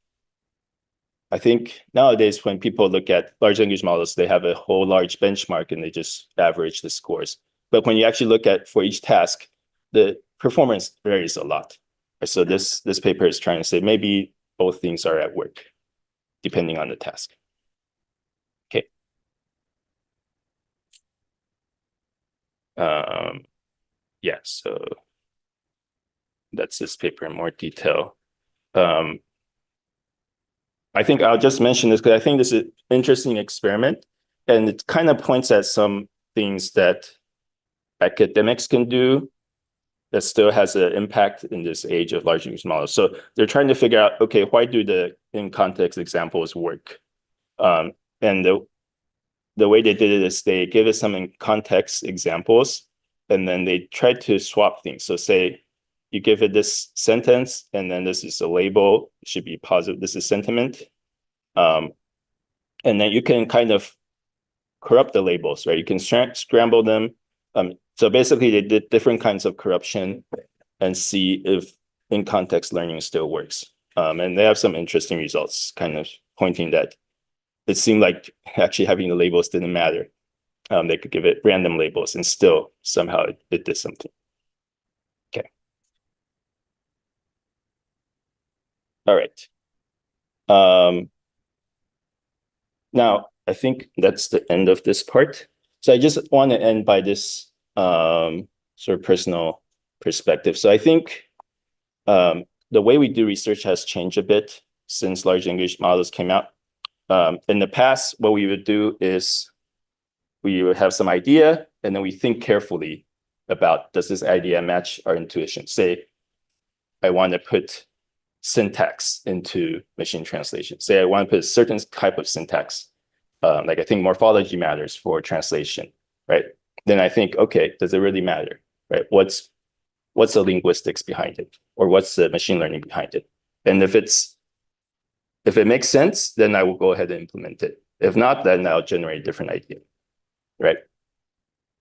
I think nowadays when people look at large language models, they have a whole large benchmark and they just average the scores. But when you actually look at for each task, the performance varies a lot. So this paper is trying to say maybe both things are at work, depending on the task. Okay. Yeah, so that's this paper in more detail. I think I'll just mention this because I think this is an interesting experiment, and it kind of points at some things that academics can do that still has an impact in this age of large language models. So they're trying to figure out, okay, why do the in-context examples work? And the way they did it is they gave us some in-context examples, and then they tried to swap things. So say you give it this sentence, and then this is a label, it should be positive, this is sentiment. And then you can kind of corrupt the labels, right? You can scramble them. So basically they did different kinds of corruption and see if in-context learning still works. And they have some interesting results kind of pointing that it seemed like actually having the labels didn't matter. They could give it random labels and still somehow it did something. Okay. All right. Now, I think that's the end of this part. So I just want to end by this sort of personal perspective. So I think the way we do research has changed a bit since large language models came out. In the past, what we would do is we would have some idea, and then we think carefully about, does this idea match our intuition? Say, I want to put syntax into machine translation. Say I want to put a certain type of syntax, like I think morphology matters for translation, right? Then I think, okay, does it really matter, right? What's the linguistics behind it, or what's the machine learning behind it? And if it makes sense, then I will go ahead and implement it. If not, then I'll generate a different idea, right?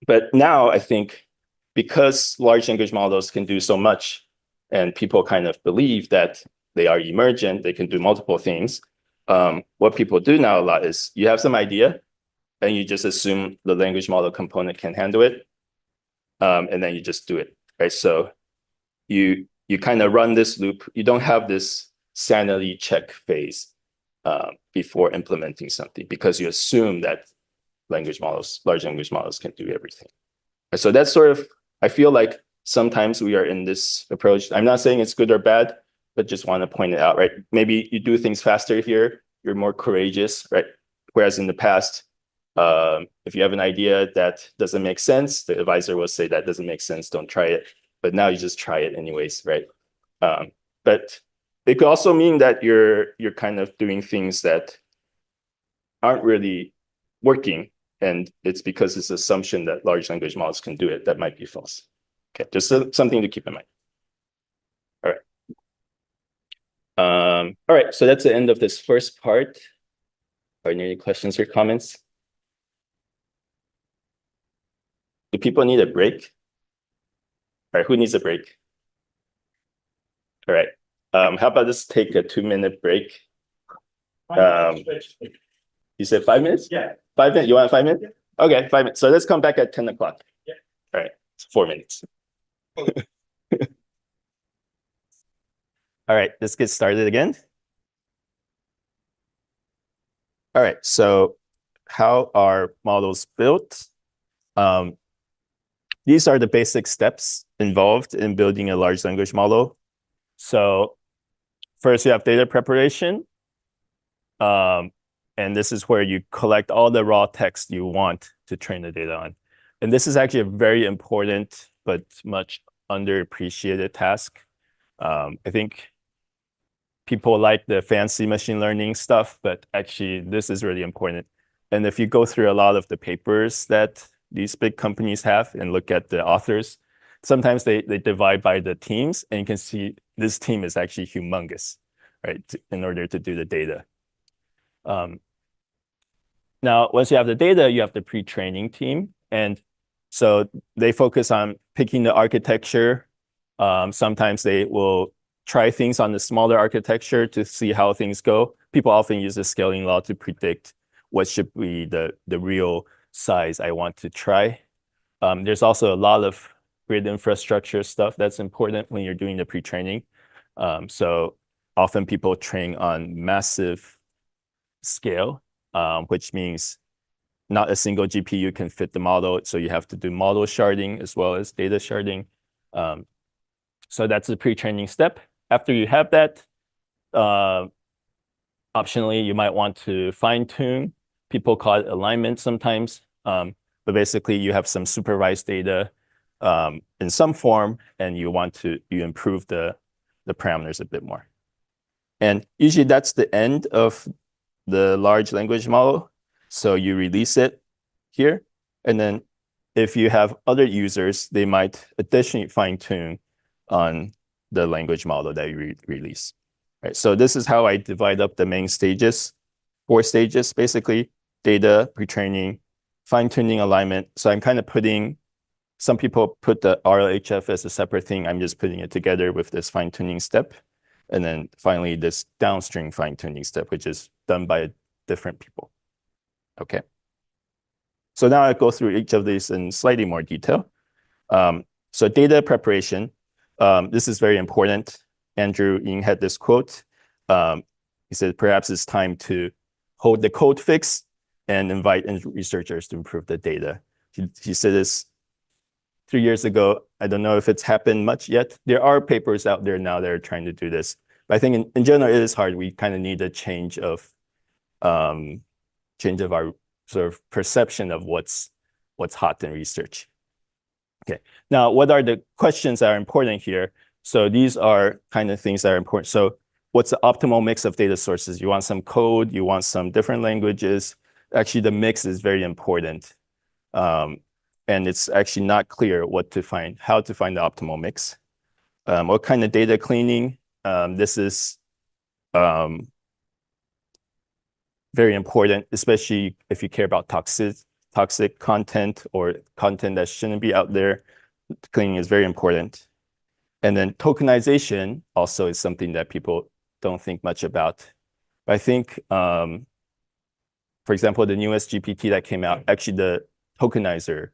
But now I think because large language models can do so much, and people kind of believe that they are emergent, they can do multiple things. What people do now a lot is you have some idea and you just assume the language model component can handle it. And then you just do it, right? So you kind of run this loop. You don't have this sanity check phase before implementing something because you assume that large language models can do everything. So that's sort of, I feel like sometimes we are in this approach. I'm not saying it's good or bad, but just want to point it out, right? Maybe you do things faster here, you're more courageous, right? Whereas in the past, if you have an idea that doesn't make sense, the advisor will say that doesn't make sense, don't try it. But now you just try it anyways, right? But it could also mean that you're kind of doing things that aren't really working, and it's because it's assumption that large language models can do it that might be false. Okay, just something to keep in mind. All right. All right, so that's the end of this first part. Are there any questions or comments? Do people need a break? All right, who needs a break? All right. How about just take a 2-minute break? You said 5 minutes? Yeah. 5 minutes? You want 5 minutes? Yeah. Okay, 5 minutes. So let's come back at 10 o'clock. Yeah. All right, it's 4 minutes. All right, let's get started again. All right, so how are models built? These are the basic steps involved in building a large language model. So first you have data preparation. And this is where you collect all the raw text you want to train the data on. And this is actually a very important but much underappreciated task. I think people like the fancy machine learning stuff, but actually this is really important. And if you go through a lot of the papers that these big companies have and look at the authors, sometimes they divide by the teams, and you can see this team is actually humongous, right, in order to do the data. Now, once you have the data, you have the pre-training team. And so they focus on picking the architecture. Sometimes they will try things on the smaller architecture to see how things go. People often use the scaling law to predict what should be the real size I want to try. There's also a lot of grid infrastructure stuff that's important when you're doing the pre-training. So often people train on massive scale, which means not a single GPU can fit the model. So you have to do model sharding as well as data sharding. So that's the pre-training step. After you have that, optionally, you might want to fine tune. People call it alignment sometimes. But basically, you have some supervised data in some form, and you improve the parameters a bit more. And usually that's the end of the large language model. So you release it here. And then if you have other users, they might additionally fine tune on the language model that you release. Right. So this is how I divide up the main stages, 4 stages, basically: data, pre-training, fine-tuning, alignment. So I'm kind of putting, some people put the RLHF as a separate thing. I'm just putting it together with this fine-tuning step. And then finally, this downstream fine-tuning step, which is done by different people. Okay. So now I'll go through each of these in slightly more detail. So data preparation, this is very important. Andrew Ng had this quote. He said, perhaps it's time to hold the code fix and invite researchers to improve the data. He said this 3 years ago. I don't know if it's happened much yet. There are papers out there now that are trying to do this. But I think in general, it is hard. We kind of need a change of our sort of perception of what's hot in research. Okay, now what are the questions that are important here? So these are kind of things that are important. So what's the optimal mix of data sources? You want some code, you want some different languages. Actually, the mix is very important. And it's actually not clear how to find the optimal mix. What kind of data cleaning? This is very important, especially if you care about toxic content or content that shouldn't be out there. Cleaning is very important. And then tokenization also is something that people don't think much about. But I think, for example, the newest GPT that came out, actually the tokenizer,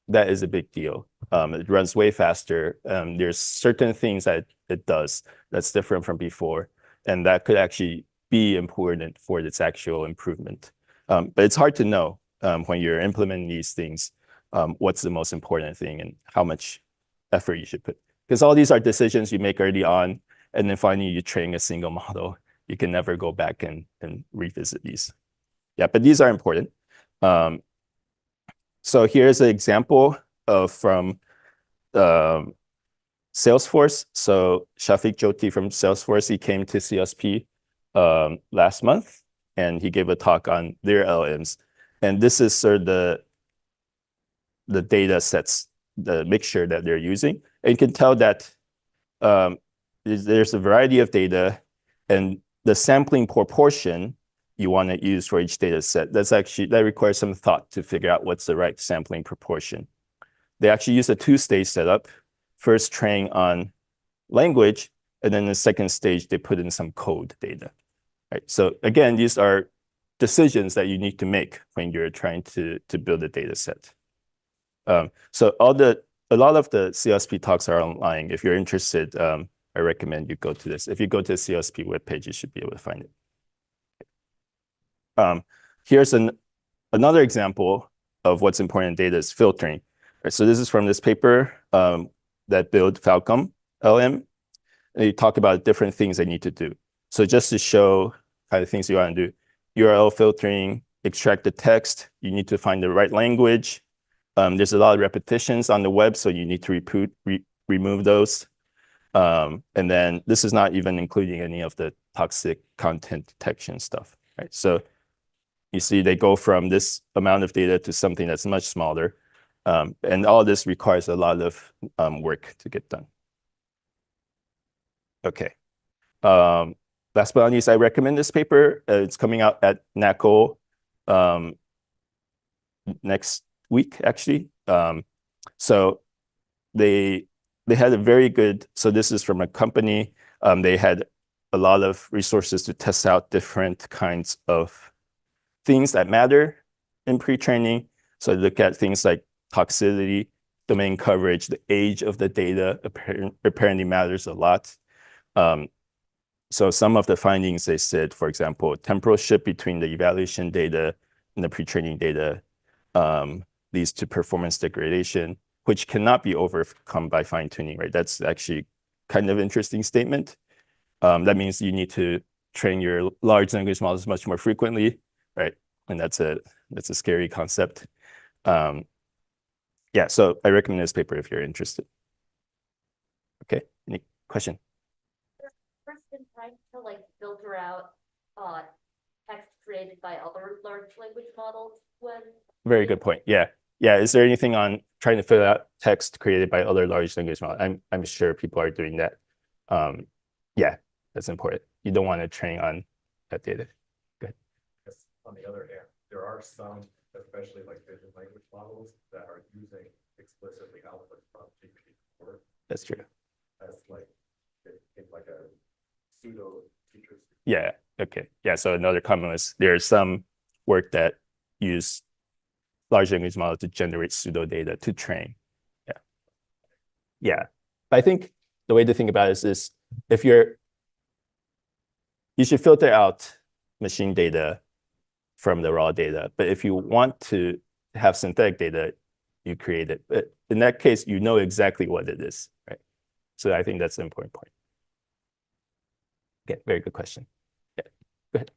that is a big deal. It runs way faster. There's certain things that it does that's different from before. And that could actually be important for its actual improvement. But it's hard to know when you're implementing these things, what's the most important thing and how much effort you should put. Because all these are decisions you make early on, and then finally you train a single model. You can never go back and revisit these. Yeah, but these are important. So here's an example from Salesforce. So Shafiq Jyoti from Salesforce, he came to CLSP last month, and he gave a talk on their LLMs. And this is sort of the data sets, the mixture that they're using. And you can tell that there's a variety of data, and the sampling proportion you want to use for each data set, that requires some thought to figure out what's the right sampling proportion. They actually use a 2-stage setup. First, train on language, and then the second stage, they put in some code data. Right? So again, these are decisions that you need to make when you're trying to build a data set. So a lot of the CLSP talks are online. If you're interested, I recommend you go to this. If you go to the CLSP webpage, you should be able to find it. Here's another example of what's important in data is filtering. Right, so this is from this paper that built Falcon LM. And you talk about different things they need to do. So just to show kind of things you want to do, URL filtering, extract the text, you need to find the right language. There's a lot of repetitions on the web, so you need to remove those. And then this is not even including any of the toxic content detection stuff, right? So you see they go from this amount of data to something that's much smaller. And all this requires a lot of work to get done. Okay. Last but not least, I recommend this paper. It's coming out at NACL next week, actually. So they had a very good, so this is from a company They had a lot of resources to test out different kinds of things that matter in pre-training. So look at things like toxicity, domain coverage, the age of the data apparently matters a lot. So some of the findings, they said, for example, temporal shift between the evaluation data and the pre-training data leads to performance degradation, which cannot be overcome by fine-tuning, right? That's actually kind of interesting statement. That means you need to train your large language models much more frequently, right? And that's a scary concept. Yeah, so I recommend this paper if you're interested. Okay, any question? First been trying to like filter out text created by other large language models when Very good point. Yeah. Yeah. Is there anything on trying to fill out text created by other large language models? I'm sure people are doing that. Yeah, that's important. You don't want to train on that data. Good. Yes, on the other hand, there are some, especially like vision language models, that are using explicitly output from GPT-4 That's true. as like a pseudo teacher. Yeah. Okay. Yeah. So another comment is there's some work that use large language model to generate pseudo data to train. Yeah. Yeah. But I think the way to think about it is if you should filter out machine data from the raw data. But if you want to have synthetic data, you create it. But in that case, you know exactly what it is, right? So I think that's the important point. Okay, very good question. Yeah, go ahead.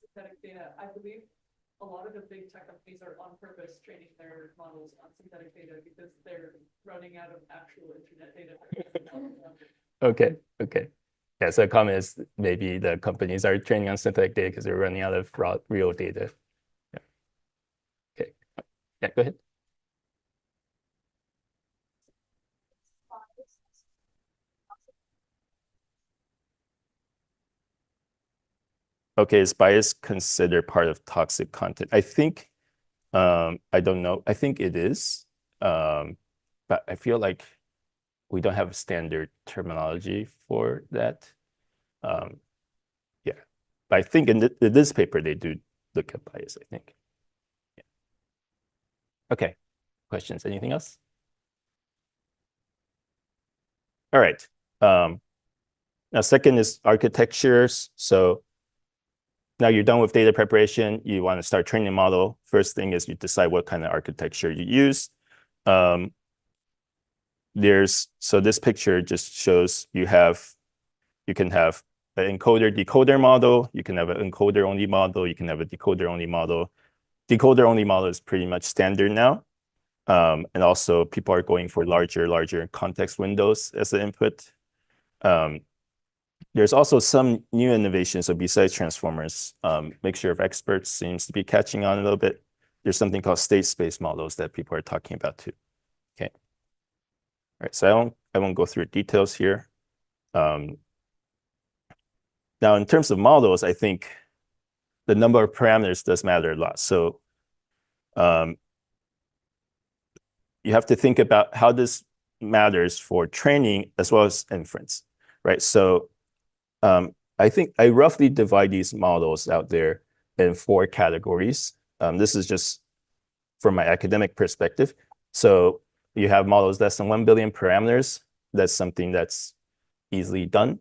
Synthetic data, I believe a lot of the big tech companies are on purpose training their models on synthetic data because they're running out of actual internet data. Okay, okay. Yeah, so the comment is maybe the companies are training on synthetic data because they're running out of real data. Yeah. Okay. Yeah, go ahead. Okay, is bias considered part of toxic content? I think, I don't know. I think it is, but I feel like we don't have a standard terminology for that. Yeah, but I think in this paper, they do look at bias, I think. Yeah. Okay, questions, anything else? All right. Now, second is architectures. So now you're done with data preparation. You want to start training a model. First thing is you decide what kind of architecture you use. So this picture just shows you can have an encoder-decoder model. You can have an encoder-only model. You can have a decoder-only model. Decoder-only model is pretty much standard now. And also people are going for larger context windows as the input. There's also some new innovations. So besides transformers, mixture of experts seems to be catching on a little bit. There's something called state space models that people are talking about too. Okay. All right. So I won't go through details here. Now, in terms of models, I think the number of parameters does matter a lot. So you have to think about how this matters for training as well as inference, right? So I think I roughly divide these models out there in 4 categories. This is just from my academic perspective. So you have models less than 1 billion parameters. That's something that's easily done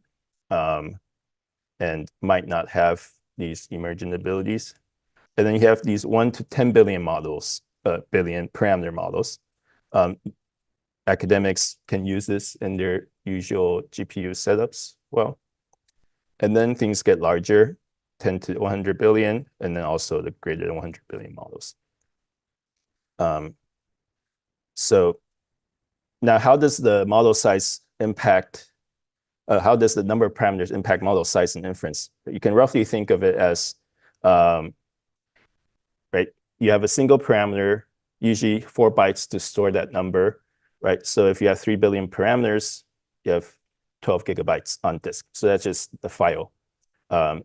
and might not have these emergent abilities. And then you have these 1 to 10 billion models, billion parameter models. Academics can use this in their usual GPU setups well. And then things get larger, 10 to 100 billion, and then also the greater than 100 billion models. So now how does the model size impact, how does the number of parameters impact model size and inference? You can roughly think of it as, right, you have a single parameter, usually 4 bytes to store that number, right? So if you have 3 billion parameters, you have 12 gigabytes on disk. So that's just the file. Now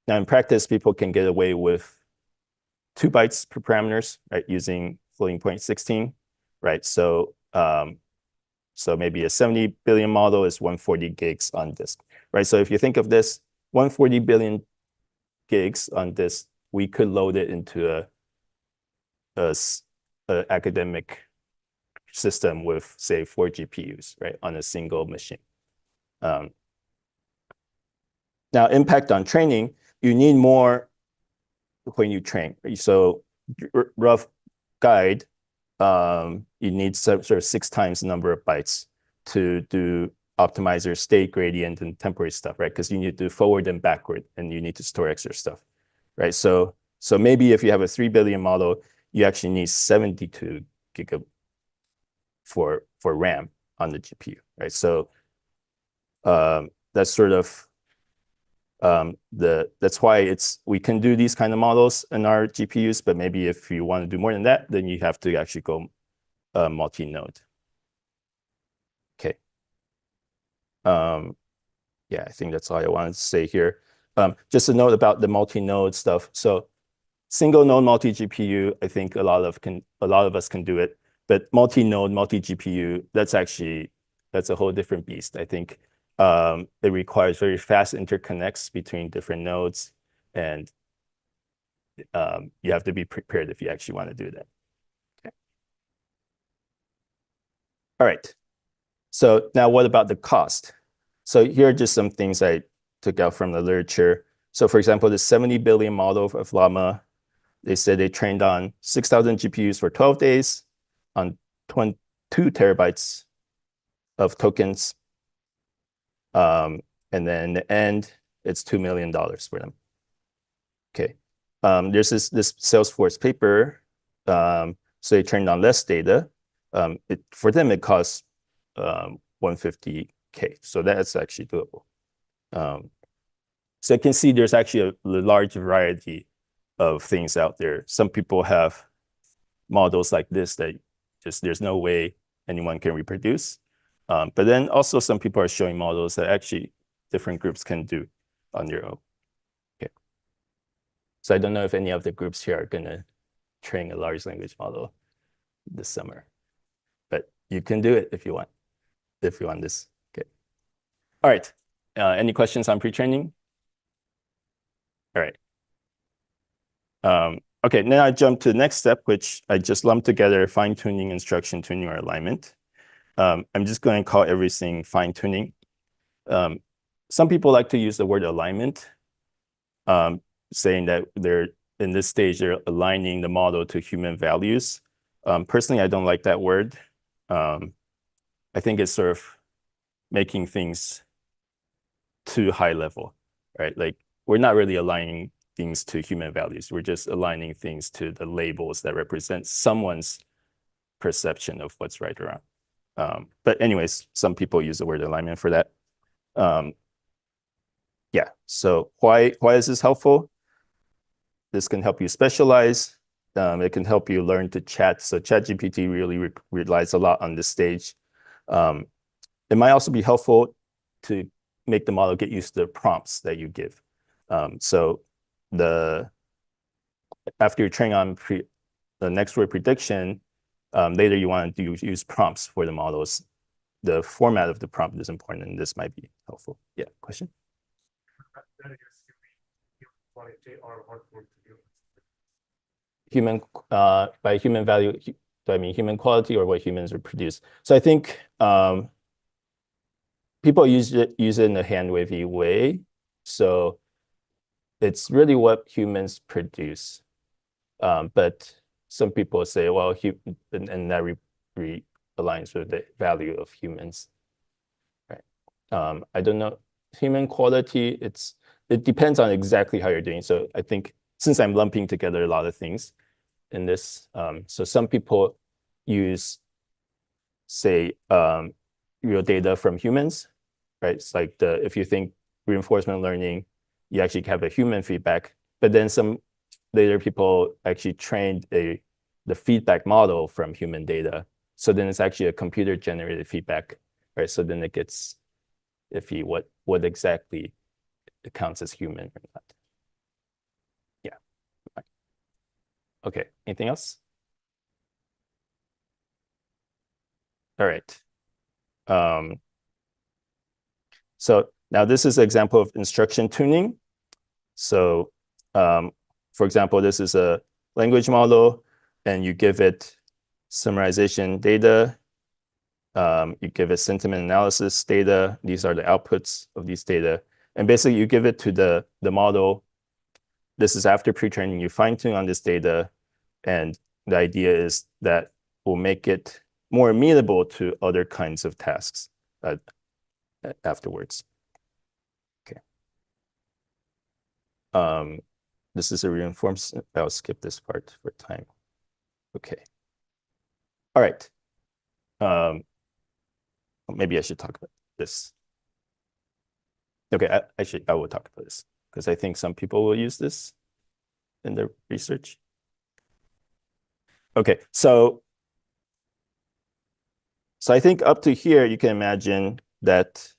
in practice, people can get away with 2 bytes per parameters, right? Using floating point 16, right? So So maybe a 70 billion model is 140 gigs on disk, right? So if you think of this, 140 billion gigs on disk, we could load it into a academic system with, say, 4 GPUs, right, on a single machine. Now, impact on training, you need more when you train. So rough guide, you need sort of 6 times the number of bytes to do optimizer state gradient and temporary stuff, right? Because you need to do forward and backward, and you need to store extra stuff, right? So maybe if you have a 3 billion model, you actually need 72 gig for RAM on the GPU, right? So that's sort of that's why we can do these kind of models in our GPUs, but maybe if you want to do more than that, then you have to actually go multi-node. Okay. Yeah, I think that's all I wanted to say here. Just a note about the multi-node stuff. So single node multi-GPU, I think a lot of us can do it, but multi-node multi-GPU, that's a whole different beast. I think it requires very fast interconnects between different nodes, and you have to be prepared if you actually want to do that. Okay. All right. So now what about the cost? So here are just some things I took out from the literature. So for example, the 70 billion model of Llama, they said they trained on 6,000 GPUs for 12 days on 22 terabytes of tokens. And then in the end, it's $2 million for them. Okay. There's this Salesforce paper. So they trained on less data. For them, it costs 150K. So that's actually doable. So you can see there's actually a large variety of things out there. Some people have models like this that just there's no way anyone can reproduce. But then also some people are showing models that actually different groups can do on their own. Okay. So I don't know if any of the groups here are gonna train a large language model this summer, but you can do it if you want this. Okay. All right. Any questions on pre-training? All right. Okay, now I jump to the next step, which I just lumped together fine-tuning, instruction tuning, or alignment. I'm just going to call everything fine-tuning. Some people like to use the word alignment, saying that in this stage, they're aligning the model to human values. Personally, I don't like that word. I think it's sort of making things too high level, right? Like we're not really aligning things to human values. We're just aligning things to the labels that represent someone's perception of what's right or wrong. But anyways, some people use the word alignment for that. Yeah, so why is this helpful? This can help you specialize. It can help you learn to chat. So ChatGPT really relies a lot on this stage. It might also be helpful to make the model get used to the prompts that you give. So after you train on the next word prediction, later you want to use prompts for the models. The format of the prompt is important, and this might be helpful. Yeah, question? Human, by human value, do I mean human quality or what humans would produce? So I think people use it in a hand-wavy way. So it's really what humans produce. But some people say, well, and that aligns with the value of humans, right? I don't know, human quality, it depends on exactly how you're doing. So I think since I'm lumping together a lot of things in this, so some people use, say, real data from humans, right? It's like if you think reinforcement learning, you actually have a human feedback, but then some later people actually trained the feedback model from human data. So then it's actually a computer generated feedback, right? So then it gets iffy what exactly counts as human or not. Yeah. Okay, anything else? All right. So now this is an example of instruction tuning. So for example, this is a language model, and you give it summarization data. You give it sentiment analysis data. These are the outputs of these data. And basically, you give it to the model. This is after pre-training. You fine-tune on this data. And the idea is that will make it more amenable to other kinds of tasks afterwards. Okay. This is a reinforcement. I'll skip this part for time. Okay. All right. Maybe I should talk about this. Okay, I will talk about this because I think some people will use this in their research. Okay, so I think up to here, you can imagine that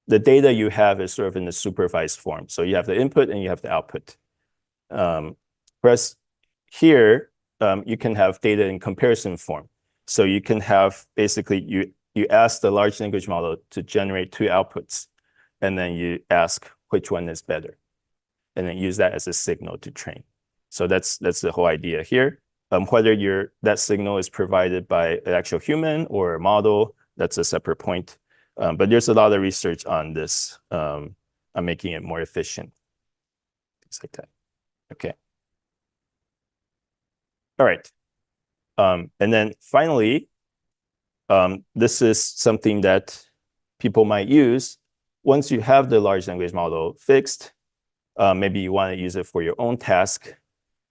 the data you have is sort of in the supervised form. So you have the input and you have the output. Whereas here, you can have data in comparison form. So you can have basically, you ask the large language model to generate two outputs, and then you ask which one is better, and then use that as a signal to train. So that's the whole idea here. Whether that signal is provided by an actual human or a model, that's a separate point. But there's a lot of research on this, on making it more efficient, things like that. Okay. All right. And then finally, this is something that people might use. Once you have the large language model fixed, maybe you want to use it for your own task.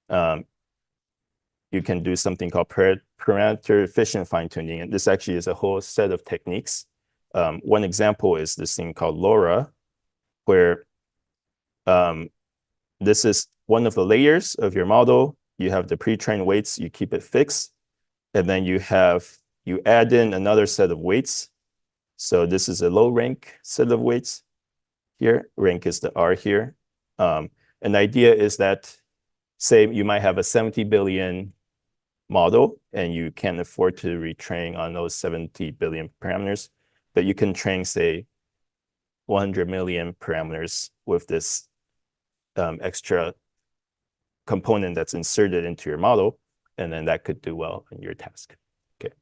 You can do something called parameter efficient fine-tuning. And this actually is a whole set of techniques. One example is this thing called LoRa, where this is one of the layers of your model. You have the pre-trained weights, you keep it fixed. And then you add in another set of weights. So this is a low rank set of weights here. Rank is the R here. And the idea is that, say you might have a 70 billion model and you can't afford to retrain on those 70 billion parameters, but you can train, say, 100 million parameters with this extra component that's inserted into your model, and then that could do well in your task. Okay,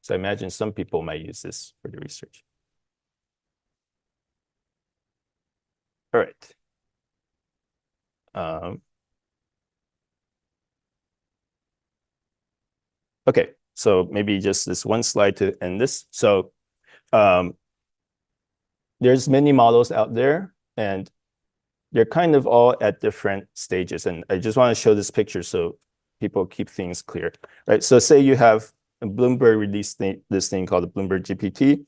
so I imagine some people might use this for the research. All right. Okay, so maybe just this one slide to end this. So there's many models out there, and they're kind of all at different stages. And I just want to show this picture so people keep things clear, right? So say you have Bloomberg released this thing called the Bloomberg GPT.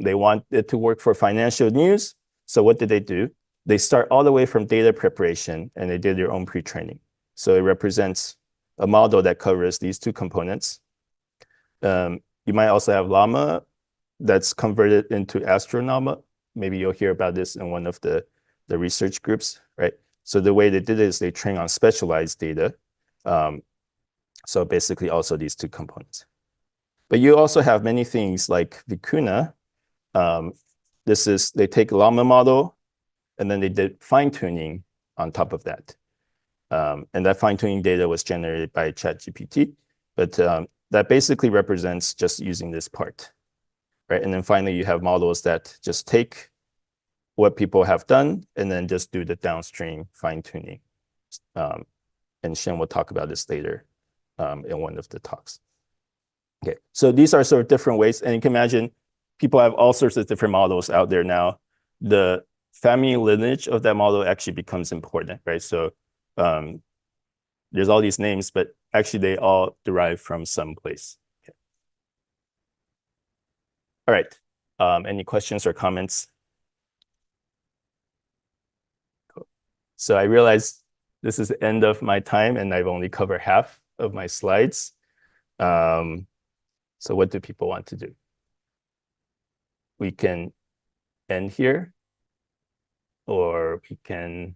They want it to work for financial news. So what did they do? They start all the way from data preparation, and they did their own pre-training. So it represents a model that covers these two components. You might also have Llama that's converted into Astronoma. Maybe you'll hear about this in one of the research groups, right? So the way they did it is they train on specialized data. So basically also these two components. But you also have many things like Vicuna. They take a Llama model, and then they did fine-tuning on top of that. And that fine-tuning data was generated by ChatGPT. But that basically represents just using this part, right? And then finally, you have models that just take what people have done and then just do the downstream fine-tuning. And Shen will talk about this later in one of the talks. Okay, so these are sort of different ways. And you can imagine people have all sorts of different models out there now. The family lineage of that model actually becomes important, right? So there's all these names, but actually they all derive from some place. Okay. All right, any questions or comments? Cool. So I realize this is the end of my time and I've only covered half of my slides. So what do people want to do? We can end here, or we can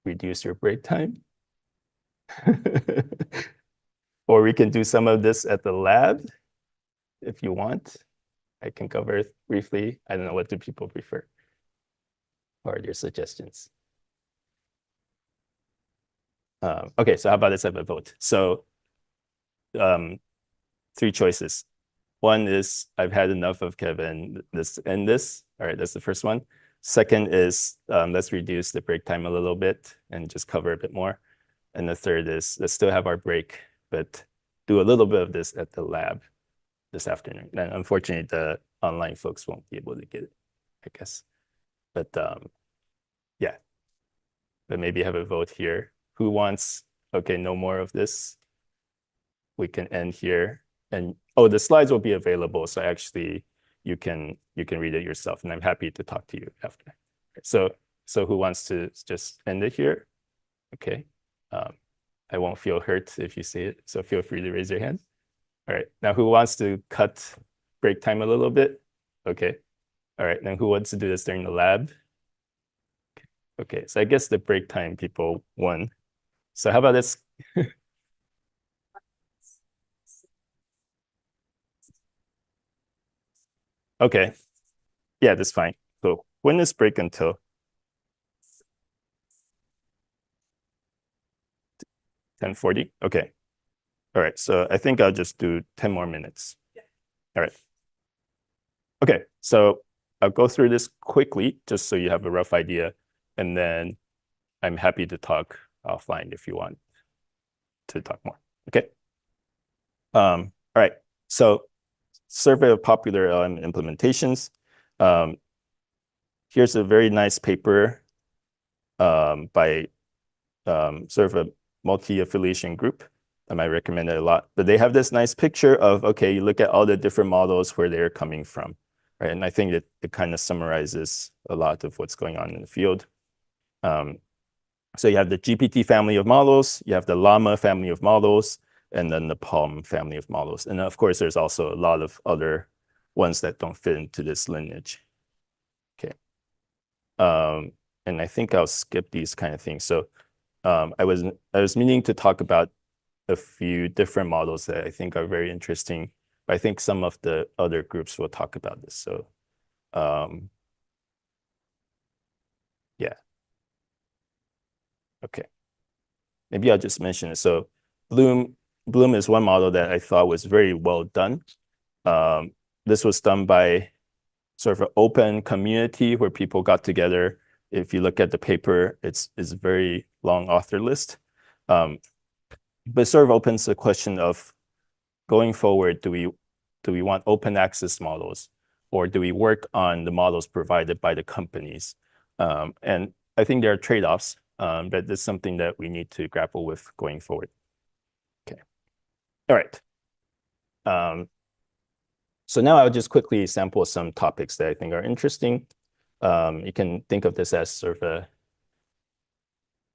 reduce your break time. or we can do some of this at the lab if you want. I can cover it briefly. I don't know, what do people prefer? What are your suggestions? Okay, so how about let's have a vote. So 3 choices. One is I've had enough of Kevin, this and this. All right, that's the first one. Second is let's reduce the break time a little bit and just cover a bit more. And the third is let's still have our break, but do a little bit of this at the lab this afternoon. And unfortunately, the online folks won't be able to get it, I guess. But yeah, but maybe have a vote here. Who wants, okay, no more of this? We can end here. And oh, the slides will be available. So actually you can read it yourself, and I'm happy to talk to you after. So who wants to just end it here? Okay. I won't feel hurt if you say it, so feel free to raise your hand. All right, now who wants to cut break time a little bit? Okay. All right, then who wants to do this during the lab? Okay, so I guess the break time people won. So how about this? Okay, yeah, that's fine. So when is break until? 10:40? Okay. All right, so I think I'll just do 10 more minutes. Yeah. All right. Okay, so I'll go through this quickly just so you have a rough idea, and then I'm happy to talk offline if you want to talk more. Okay. All right, so survey of popular LM implementations. Here's a very nice paper by sort of a multi-affiliation group. I recommend it a lot. But they have this nice picture of, okay, you look at all the different models where they're coming from, right? And I think it kind of summarizes a lot of what's going on in the field. So you have the GPT family of models, you have the Llama family of models, and then the Palm family of models. And of course, there's also a lot of other ones that don't fit into this lineage. Okay. And I think I'll skip these kind of things. So I was meaning to talk about a few different models that I think are very interesting. But I think some of the other groups will talk about this. So yeah. Okay. Maybe I'll just mention it. So Bloom is one model that I thought was very well done. This was done by sort of an open community where people got together. If you look at the paper, it's a very long author list. But it sort of opens the question of going forward, do we want open access models, or do we work on the models provided by the companies? And I think there are trade-offs, but that's something that we need to grapple with going forward. Okay. All right. So now I'll just quickly sample some topics that I think are interesting. You can think of this as sort of a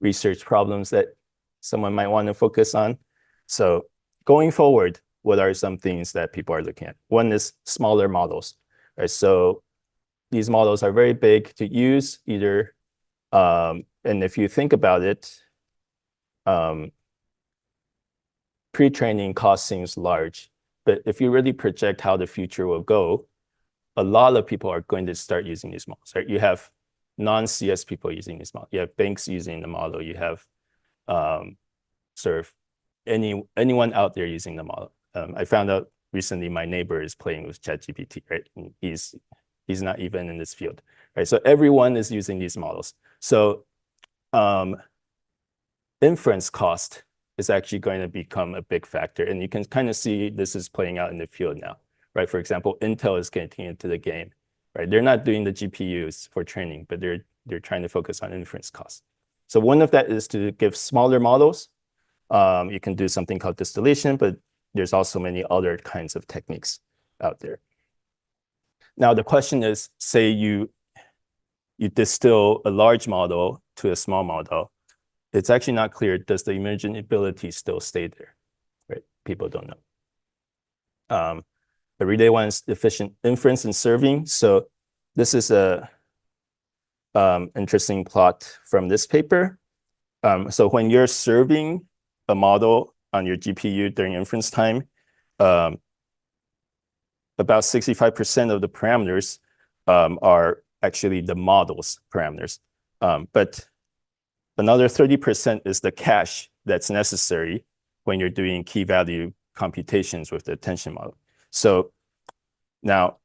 research problems that someone might want to focus on. So going forward, what are some things that people are looking at? One is smaller models, right? So these models are very big to use either, and if you think about it, pre-training cost seems large, but if you really project how the future will go, a lot of people are going to start using these models, right? You have non-CS people using these models. You have banks using the model. You have sort of anyone out there using the model. I found out recently my neighbor is playing with ChatGPT, right? And he's not even in this field, right? So everyone is using these models. So inference cost is actually going to become a big factor. And you can kind of see this is playing out in the field now, right? For example, Intel is getting into the game, right? They're not doing the GPUs for training, but they're trying to focus on inference costs. So one of that is to give smaller models. You can do something called distillation, but there's also many other kinds of techniques out there. Now, the question is, say you distill a large model to a small model. It's actually not clear, does the imaginability still stay there, right? People don't know. The relay one is efficient inference and serving. So this is a interesting plot from this paper. So when you're serving a model on your GPU during inference time, about 65% of the parameters are actually the model's parameters. But another 30% is the cache that's necessary when you're doing key value computations with the attention model. So now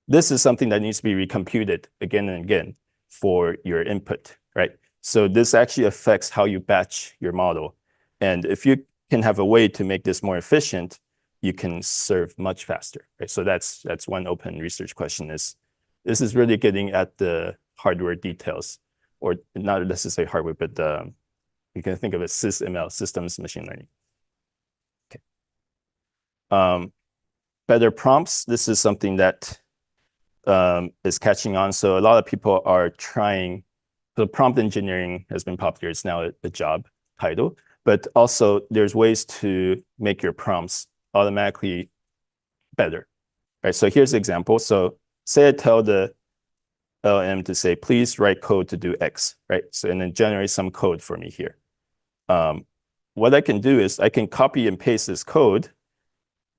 this is something that needs to be recomputed again and again for your input, right? So this actually affects how you batch your model. And if you can have a way to make this more efficient, you can serve much faster, right? So that's one open research question is, this is really getting at the hardware details, or not necessarily hardware, but you can think of it as SysML, systems machine learning. Okay. Better prompts, this is something that is catching on. So a lot of people are trying, so prompt engineering has been popular. It's now a job title, but also there's ways to make your prompts automatically better, right? So here's an example. So say I tell the LM to say, please write code to do X, right? So, and then generate some code for me here. What I can do is I can copy and paste this code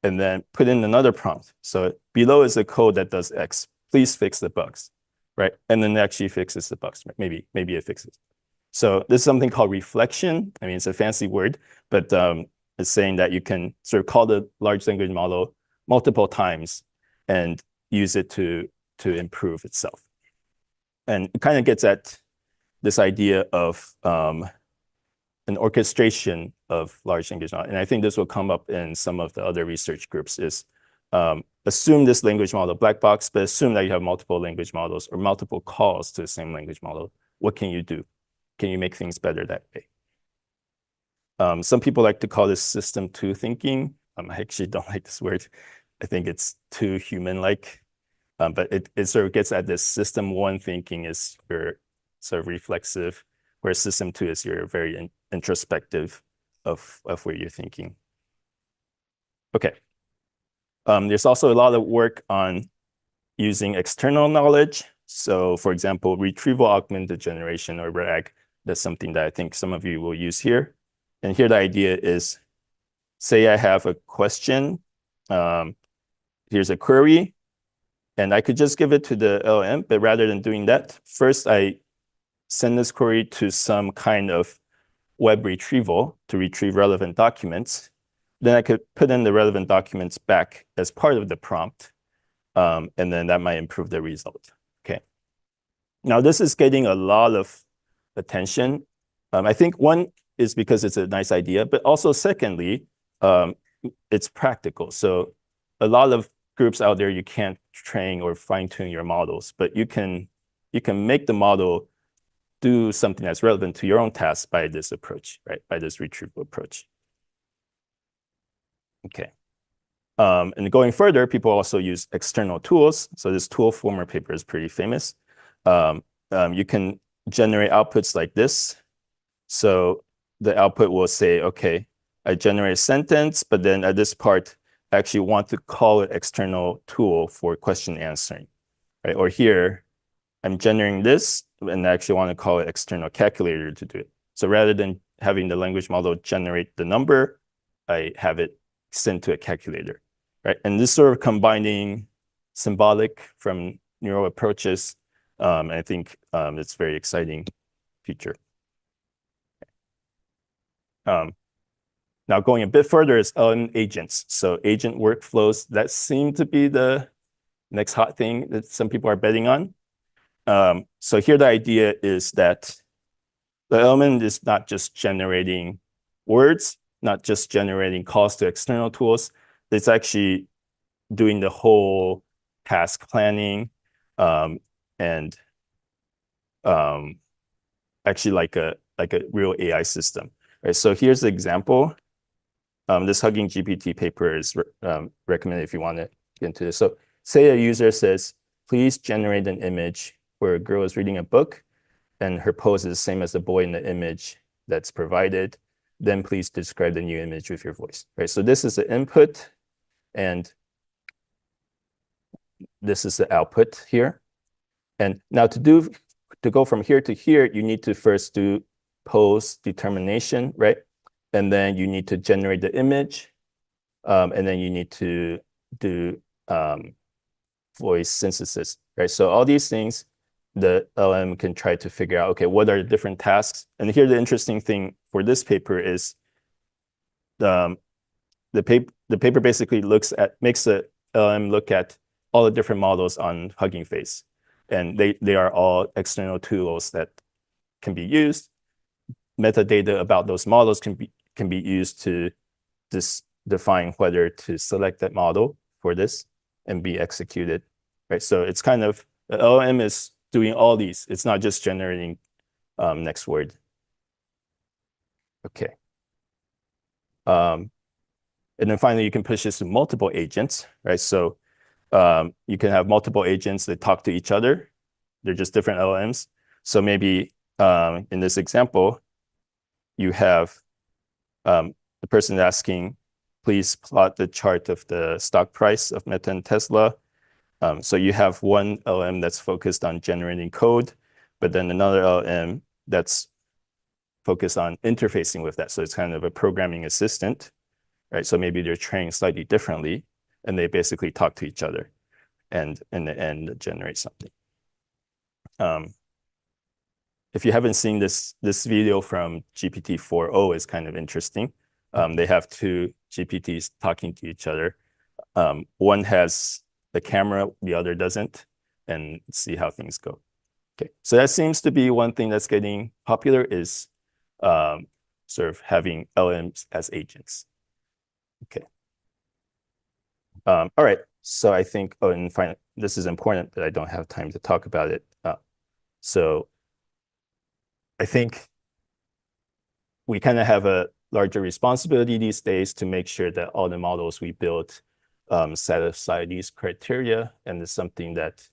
and then put in another prompt. So below is the code that does X. Please fix the bugs, right? And then it actually fixes the bugs. Maybe it fixes. So this is something called reflection. I mean, it's a fancy word, but it's saying that you can sort of call the large language model multiple times and use it to improve itself. And it kind of gets at this idea of an orchestration of large language model. And I think this will come up in some of the other research groups is assume this language model black box, but assume that you have multiple language models or multiple calls to the same language model. What can you do? Can you make things better that way? Some people like to call this system two thinking. I actually don't like this word. I think it's too human-like. But it sort of gets at this system one thinking is your sort of reflexive, whereas system two is your very introspective of where you're thinking. Okay. There's also a lot of work on using external knowledge. So for example, retrieval augmented generation or RAG, that's something that I think some of you will use here. And here the idea is, say I have a question, here's a query, and I could just give it to the LM, but rather than doing that, first I send this query to some kind of web retrieval to retrieve relevant documents. Then I could put in the relevant documents back as part of the prompt, and then that might improve the result. Okay. Now this is getting a lot of attention. I think one is because it's a nice idea, but also secondly, it's practical. So a lot of groups out there, you can't train or fine tune your models, but you can make the model do something that's relevant to your own task by this approach, right? By this retrieval approach. Okay. And going further, people also use external tools. So this tool former paper is pretty famous. You can generate outputs like this. So the output will say, okay, I generate a sentence, but then at this part, I actually want to call an external tool for question answering, right? Or here, I'm generating this, and I actually want to call it external calculator to do it. So rather than having the language model generate the number, I have it sent to a calculator, right? And this sort of combining symbolic from neural approaches, I think it's a very exciting feature. Now going a bit further is LM agents. So agent workflows, that seem to be the next hot thing that some people are betting on. So here the idea is that the element is not just generating words, not just generating calls to external tools. It's actually doing the whole task planning and actually like a real AI system. Right? So here's the example. This Hugging GPT paper is recommended if you want to get into this. So say a user says, please generate an image where a girl is reading a book and her pose is the same as the boy in the image that's provided. Then please describe the new image with your voice. Right? So this is the input and this is the output here. And now to go from here to here, you need to first do pose determination, right? and then you need to generate the image, and then you need to do voice synthesis, right? So all these things, the LM can try to figure out, okay, what are the different tasks? And here the interesting thing for this paper is the paper basically makes the LM look at all the different models on Hugging Face. And they are all external tools that can be used. Metadata about those models can be used to define whether to select that model for this and be executed, right? So it's kind of, the LM is doing all these. It's not just generating next word. Okay. And then finally, you can push this to multiple agents, right? So you can have multiple agents that talk to each other. They're just different LMs. So maybe in this example, you have the person asking, please plot the chart of the stock price of Meta and Tesla. So you have one LM that's focused on generating code, but then another LM that's focused on interfacing with that. So it's kind of a programming assistant, right? So maybe they're trained slightly differently, and they basically talk to each other and in the end generate something. If you haven't seen this video from GPT-4o, is kind of interesting. They have two GPTs talking to each other. One has the camera, the other doesn't, and see how things go. Okay, so that seems to be one thing that's getting popular, is sort of having LMs as agents. Okay. All right, so I think, oh, and finally, this is important that I don't have time to talk about it. So I think we kind of have a larger responsibility these days to make sure that all the models we build satisfy these criteria, and it's something that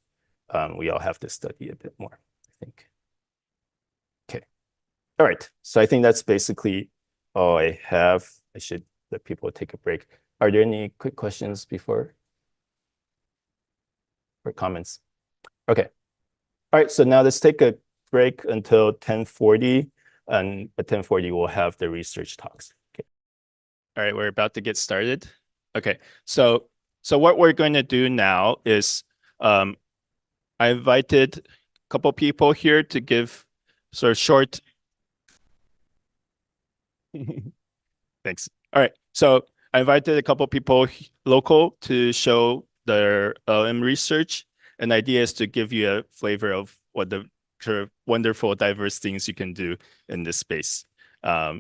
we all have to study a bit more, I think. Okay. All right, so I think that's basically all I have. I should let people take a break. Are there any quick questions before? Or comments? Okay. All right, so now let's take a break until 10:40, and at 10:40 we'll have the research talks. Okay. All right, we're about to get started. Okay, so what we're going to do now is I invited a couple people here to give sort of short. Thanks. All right, so I invited a couple people local to show their LM research. And the idea is to give you a flavor of what the sort of wonderful, diverse things you can do in this space.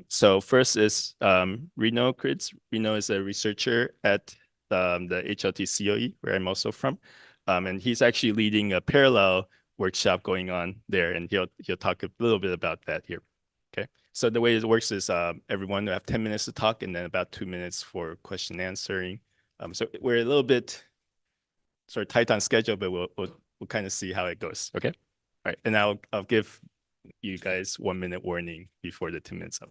So first is Reno Kritz. Reno is a researcher at the HLT COE, where I'm also from. And he's actually leading a parallel workshop going on there, and he'll talk a little bit about that here. Okay, so the way it works is everyone will have 10 minutes to talk, and then about 2 minutes for question answering. So we're a little bit sort of tight on schedule, but we'll kind of see how it goes. Okay, all right, and I'll give you guys 1 minute warning before the 2 minutes up.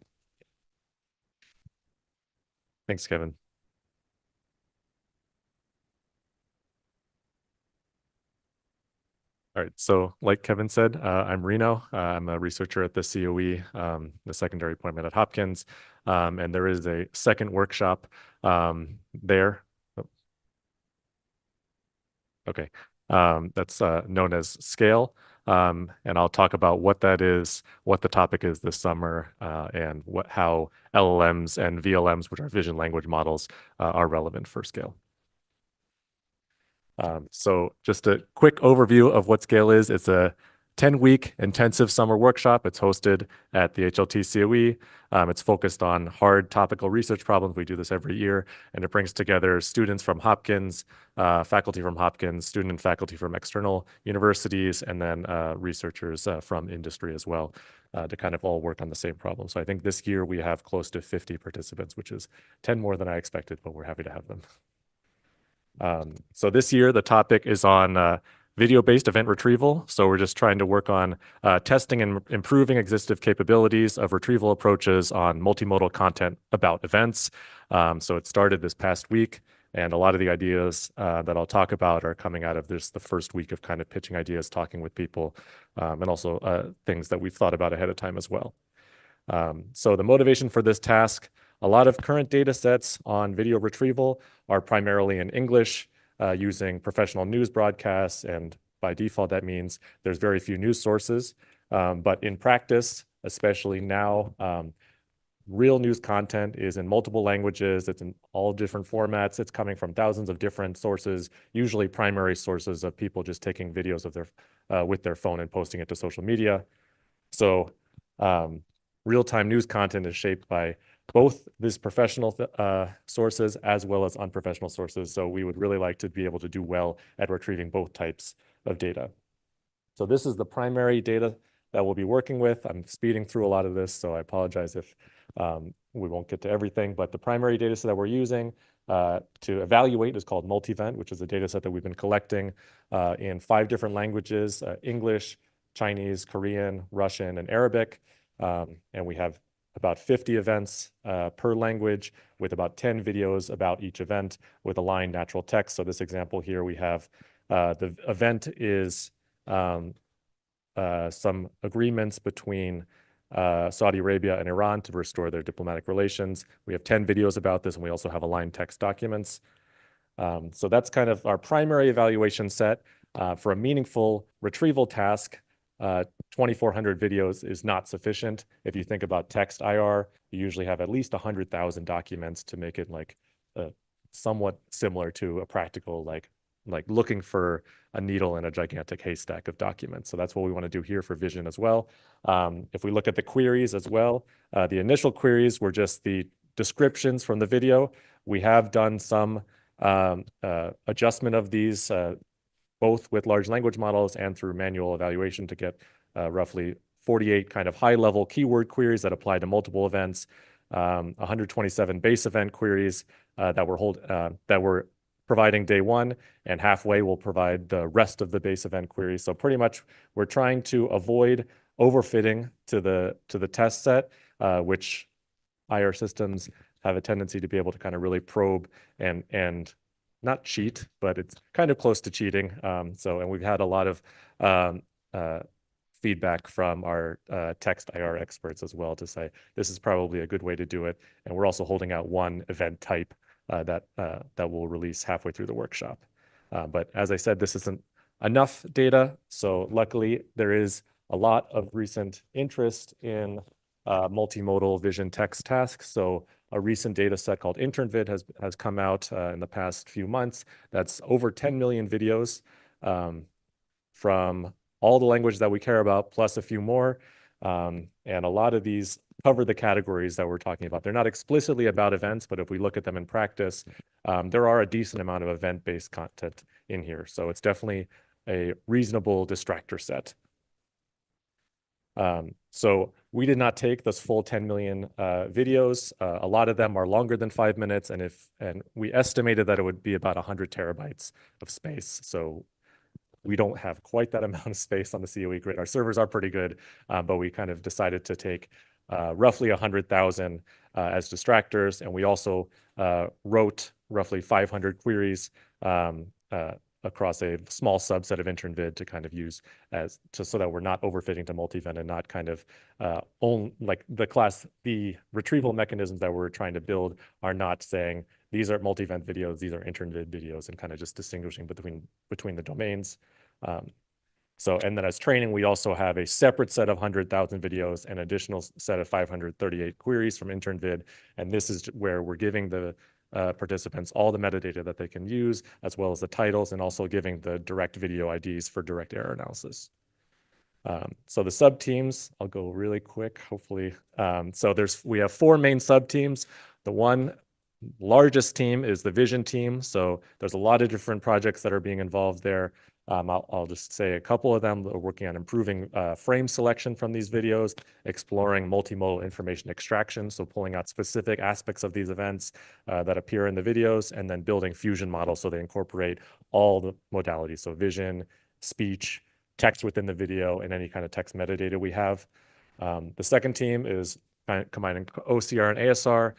Thanks, Kevin. All right, so like Kevin said, I'm Reno. I'm a researcher at the COE, the secondary appointment at Hopkins, and there is a second workshop there. Okay, that's known as SCALE, and I'll talk about what that is, what the topic is this summer, and how LLMs and VLMs, which are vision language models, are relevant for SCALE. So just a quick overview of what SCALE is. It's a 10-week intensive summer workshop. It's hosted at the HLT COE. It's focused on hard topical research problems. We do this every year, and it brings together students from Hopkins, faculty from Hopkins, student and faculty from external universities, and then researchers from industry as well, to kind of all work on the same problem. So I think this year we have close to 50 participants, which is 10 more than I expected, but we're happy to have them. So this year the topic is on video-based event retrieval. So we're just trying to work on testing and improving existing capabilities of retrieval approaches on multimodal content about events. So it started this past week, and a lot of the ideas that I'll talk about are coming out of the first week of kind of pitching ideas, talking with people, and also things that we've thought about ahead of time as well. So the motivation for this task, a lot of current data sets on video retrieval are primarily in English, using professional news broadcasts, and by default, that means there's very few news sources. But in practice, especially now, real news content is in multiple languages. It's in all different formats. It's coming from thousands of different sources, usually primary sources of people just taking videos of their with their phone and posting it to social media. So real-time news content is shaped by both these professional sources as well as unprofessional sources. So we would really like to be able to do well at retrieving both types of data. So this is the primary data that we'll be working with. I'm speeding through a lot of this, so I apologize if we won't get to everything, but the primary data set that we're using to evaluate is called Multivent, which is a data set that we've been collecting in 5 different languages, English, Chinese, Korean, Russian, and Arabic. And we have about 50 events per language with about 10 videos about each event with aligned natural text. So this example here, we have the event is some agreements between Saudi Arabia and Iran to restore their diplomatic relations. We have 10 videos about this, and we also have aligned text documents. So that's kind of our primary evaluation set. For a meaningful retrieval task, 2,400 videos is not sufficient. If you think about text IR, you usually have at least 100,000 documents to make it like somewhat similar to a practical, like looking for a needle in a gigantic haystack of documents. So that's what we want to do here for vision as well. If we look at the queries as well, the initial queries were just the descriptions from the video. We have done some adjustment of these, both with large language models and through manual evaluation to get roughly 48 kind of high-level keyword queries that apply to multiple events, 127 base event queries that we're providing day 1, and halfway we'll provide the rest of the base event queries. So pretty much we're trying to avoid overfitting to the test set, which IR systems have a tendency to be able to kind of really probe and not cheat, but it's kind of close to cheating. And we've had a lot of feedback from our text IR experts as well to say this is probably a good way to do it. And we're also holding out one event type that we'll release halfway through the workshop. But as I said, this isn't enough data. So luckily, there is a lot of recent interest in multimodal vision text tasks. So a recent data set called InternVid has come out in the past few months. That's over 10 million videos from all the languages that we care about, plus a few more. And a lot of these cover the categories that we're talking about. They're not explicitly about events, but if we look at them in practice, there are a decent amount of event-based content in here. So it's definitely a reasonable distractor set. So we did not take this full 10 million videos. A lot of them are longer than 5 minutes, and we estimated that it would be about 100 terabytes of space. So we don't have quite that amount of space on the COE grid. Our servers are pretty good, but we kind of decided to take roughly 100,000 as distractors, and we also wrote roughly 500 queries across a small subset of InternVid to kind of use so that we're not overfitting to multivent and not kind of like the retrieval mechanisms that we're trying to build are not saying these are multivent videos, these are InternVid videos, and kind of just distinguishing between the domains. And then as training, we also have a separate set of 100,000 videos, an additional set of 538 queries from InternVid. And this is where we're giving the participants all the metadata that they can use, as well as the titles, and also giving the direct video IDs for direct error analysis. So the sub-teams, I'll go really quick, hopefully. We have 4 main sub-teams. The one largest team is the vision team. So there's a lot of different projects that are being involved there. I'll just say a couple of them. We're working on improving frame selection from these videos, exploring multimodal information extraction, so pulling out specific aspects of these events that appear in the videos, and then building fusion models so they incorporate all the modalities, so vision, speech, text within the video, and any kind of text metadata we have. The second team is combining OCR and ASR.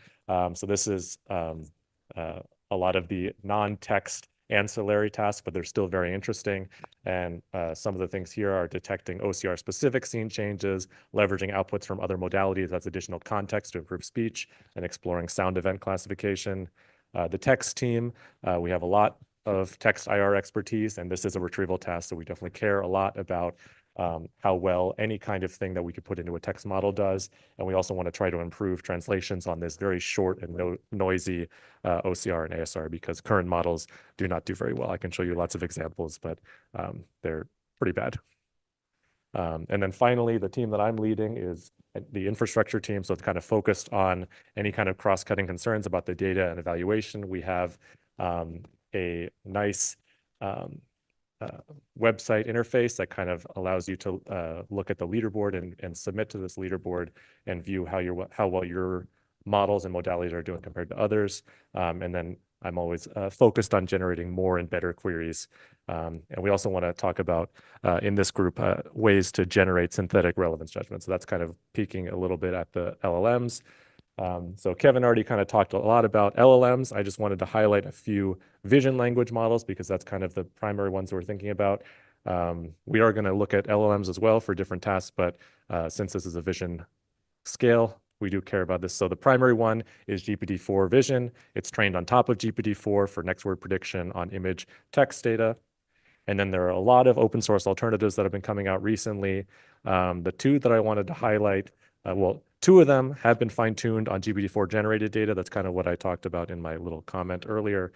So this is a lot of the non-text ancillary tasks, but they're still very interesting. And some of the things here are detecting OCR-specific scene changes, leveraging outputs from other modalities as additional context to improve speech, and exploring sound event classification. The text team, we have a lot of text IR expertise, and this is a retrieval task, so we definitely care a lot about how well any kind of thing that we could put into a text model does. And we also want to try to improve translations on this very short and noisy OCR and ASR, because current models do not do very well. I can show you lots of examples, but they're pretty bad. And then finally, the team that I'm leading is the infrastructure team. So it's kind of focused on any kind of cross-cutting concerns about the data and evaluation. We have a nice website interface that kind of allows you to look at the leaderboard and submit to this leaderboard and view how well your models and modalities are doing compared to others. And then I'm always focused on generating more and better queries. And we also want to talk about, in this group, ways to generate synthetic relevance judgments. So that's kind of peeking a little bit at the LLMs. So Kevin already kind of talked a lot about LLMs. I just wanted to highlight a few vision language models because that's kind of the primary ones we're thinking about. We are going to look at LLMs as well for different tasks, but since this is a vision scale, we do care about this. So the primary one is GPT-4 Vision. It's trained on top of GPT-4 for next word prediction on image text data. And then there are a lot of open source alternatives that have been coming out recently. The two that I wanted to highlight, two of them have been fine-tuned on GPT-4 generated data. That's kind of what I talked about in my little comment earlier.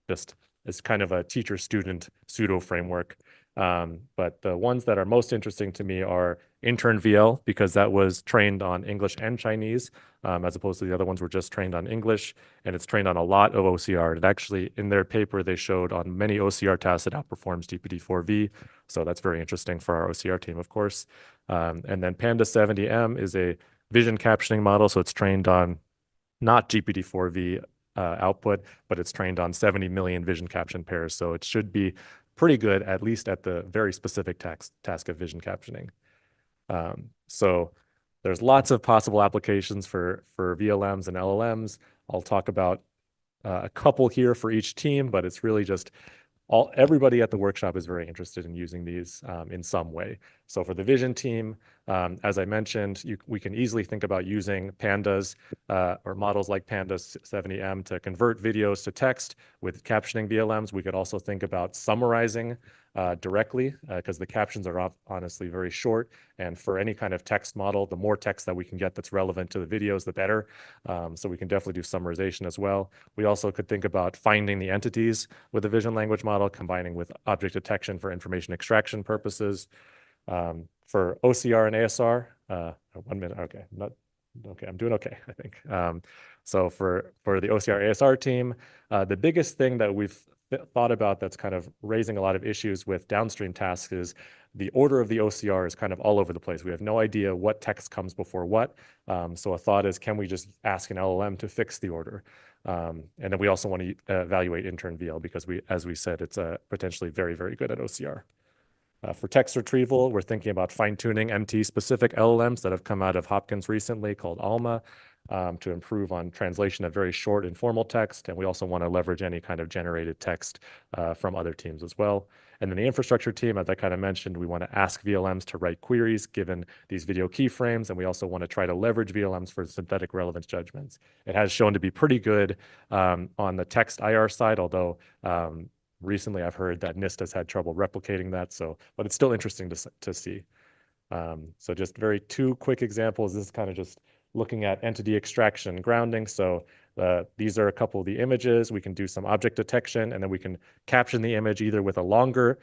Just as kind of a teacher-student pseudo framework. But the ones that are most interesting to me are Intern VL, because that was trained on English and Chinese, as opposed to the other ones were just trained on English, and it's trained on a lot of OCR. It actually, in their paper, they showed on many OCR tasks it outperforms GPT-4V, so that's very interesting for our OCR team, of course. And then Panda 70M is a vision captioning model, so it's trained on not GPT-4V output, but it's trained on 70 million vision caption pairs, so it should be pretty good, at least at the very specific task of vision captioning. So there's lots of possible applications for VLMs and LLMs. I'll talk about a couple here for each team, but it's really just everybody at the workshop is very interested in using these in some way. So for the vision team, as I mentioned, we can easily think about using pandas or models like Pandas 70M to convert videos to text with captioning VLMs. We could also think about summarizing directly because the captions are honestly very short. And for any kind of text model, the more text that we can get that's relevant to the videos, the better. So we can definitely do summarization as well. We also could think about finding the entities with a vision language model, combining with object detection for information extraction purposes. For OCR and ASR, 1 minute, okay, okay, I'm doing okay, I think. So for the OCR ASR team, the biggest thing that we've thought about that's kind of raising a lot of issues with downstream tasks is the order of the OCR is kind of all over the place. We have no idea what text comes before what. So a thought is, can we just ask an LLM to fix the order? And then we also want to evaluate intern VL because as we said, it's potentially very, very good at OCR. For text retrieval, we're thinking about fine-tuning MT-specific LLMs that have come out of Hopkins recently called ALMA to improve on translation of very short informal text. And we also want to leverage any kind of generated text from other teams as well. And then the infrastructure team, as I kind of mentioned, we want to ask VLMs to write queries given these video keyframes. And we also want to try to leverage VLMs for synthetic relevance judgments. It has shown to be pretty good on the text IR side, although recently, I've heard that NIST has had trouble replicating that, but it's still interesting to see. So just two quick examples. This is kind of just looking at entity extraction and grounding. So these are a couple of the images. We can do some object detection, and then we can caption the image either with a longer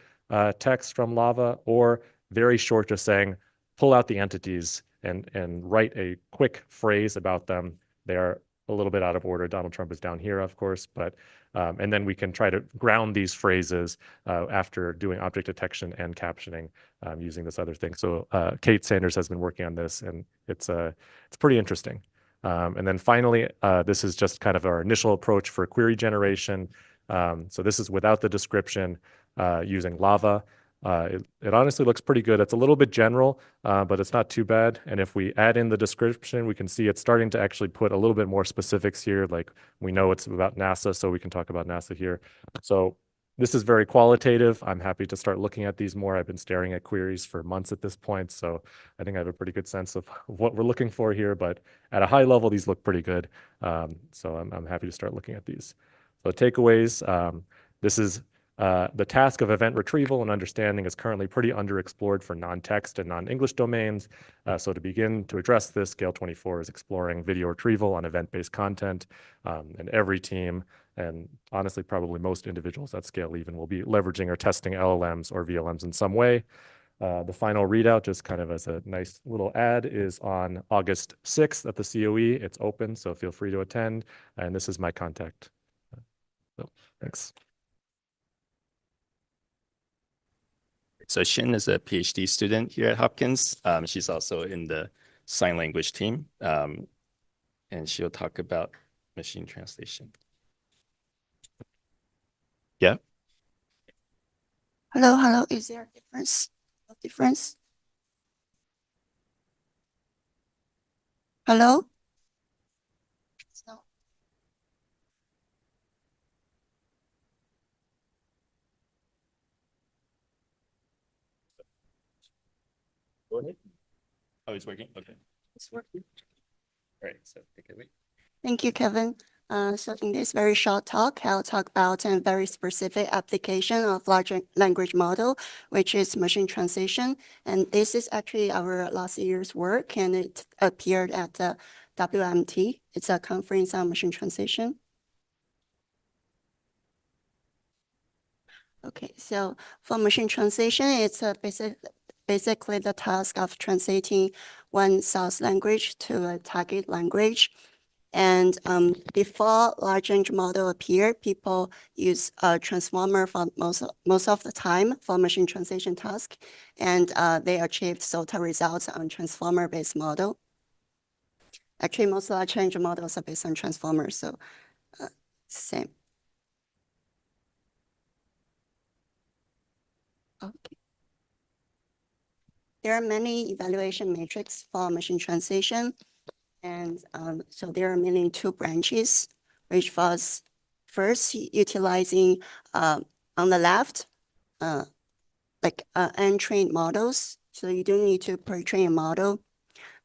text from Lava or very short, just saying, pull out the entities and write a quick phrase about them. They are a little bit out of order. Donald Trump is down here, of course, but and then we can try to ground these phrases after doing object detection and captioning using this other thing. So Kate Sanders has been working on this, and it's pretty interesting. And then finally, this is just kind of our initial approach for query generation. So this is without the description using Lava. It honestly looks pretty good. It's a little bit general, but it's not too bad. And if we add in the description, we can see it's starting to actually put a little bit more specifics here. Like we know it's about NASA, so we can talk about NASA here. So this is very qualitative. I'm happy to start looking at these more. I've been staring at queries for months at this point, so I think I have a pretty good sense of what we're looking for here. But at a high level, these look pretty good. So I'm happy to start looking at these. So takeaways, this is the task of event retrieval and understanding is currently pretty underexplored for non-text and non-English domains. So to begin to address this, Scale 24 is exploring video retrieval on event-based content, and every team, and honestly, probably most individuals at Scale even, will be leveraging or testing LLMs or VLMs in some way. The final readout, just kind of as a nice little ad, is on August 6th at the COE. It's open, so feel free to attend. And this is my contact. So, thanks. So Shin is a PhD student here at Hopkins. She's also in the sign language team, and she'll talk about machine translation. Yeah. Hello, hello. Is there a difference? No difference? Hello? No. Go ahead. Oh, it's working? Okay. It's working. All right, so take it away. Thank you, Kevin. So in this very short talk, I'll talk about a very specific application of large language model, which is machine translation. And this is actually our last year's work, and it appeared at the WMT. It's a conference on machine translation. Okay, so for machine translation, it's a basically the task of translating one source language to a target language. And before large language model appeared, people use a transformer for most of the time for machine translation task, and they achieved SOTA results on transformer-based model. Actually, most large language models are based on transformers, so same. Okay. There are many evaluation metrics for machine translation. And so there are mainly two branches, which was first utilizing on the left, like untrained models. So you don't need to pre-train a model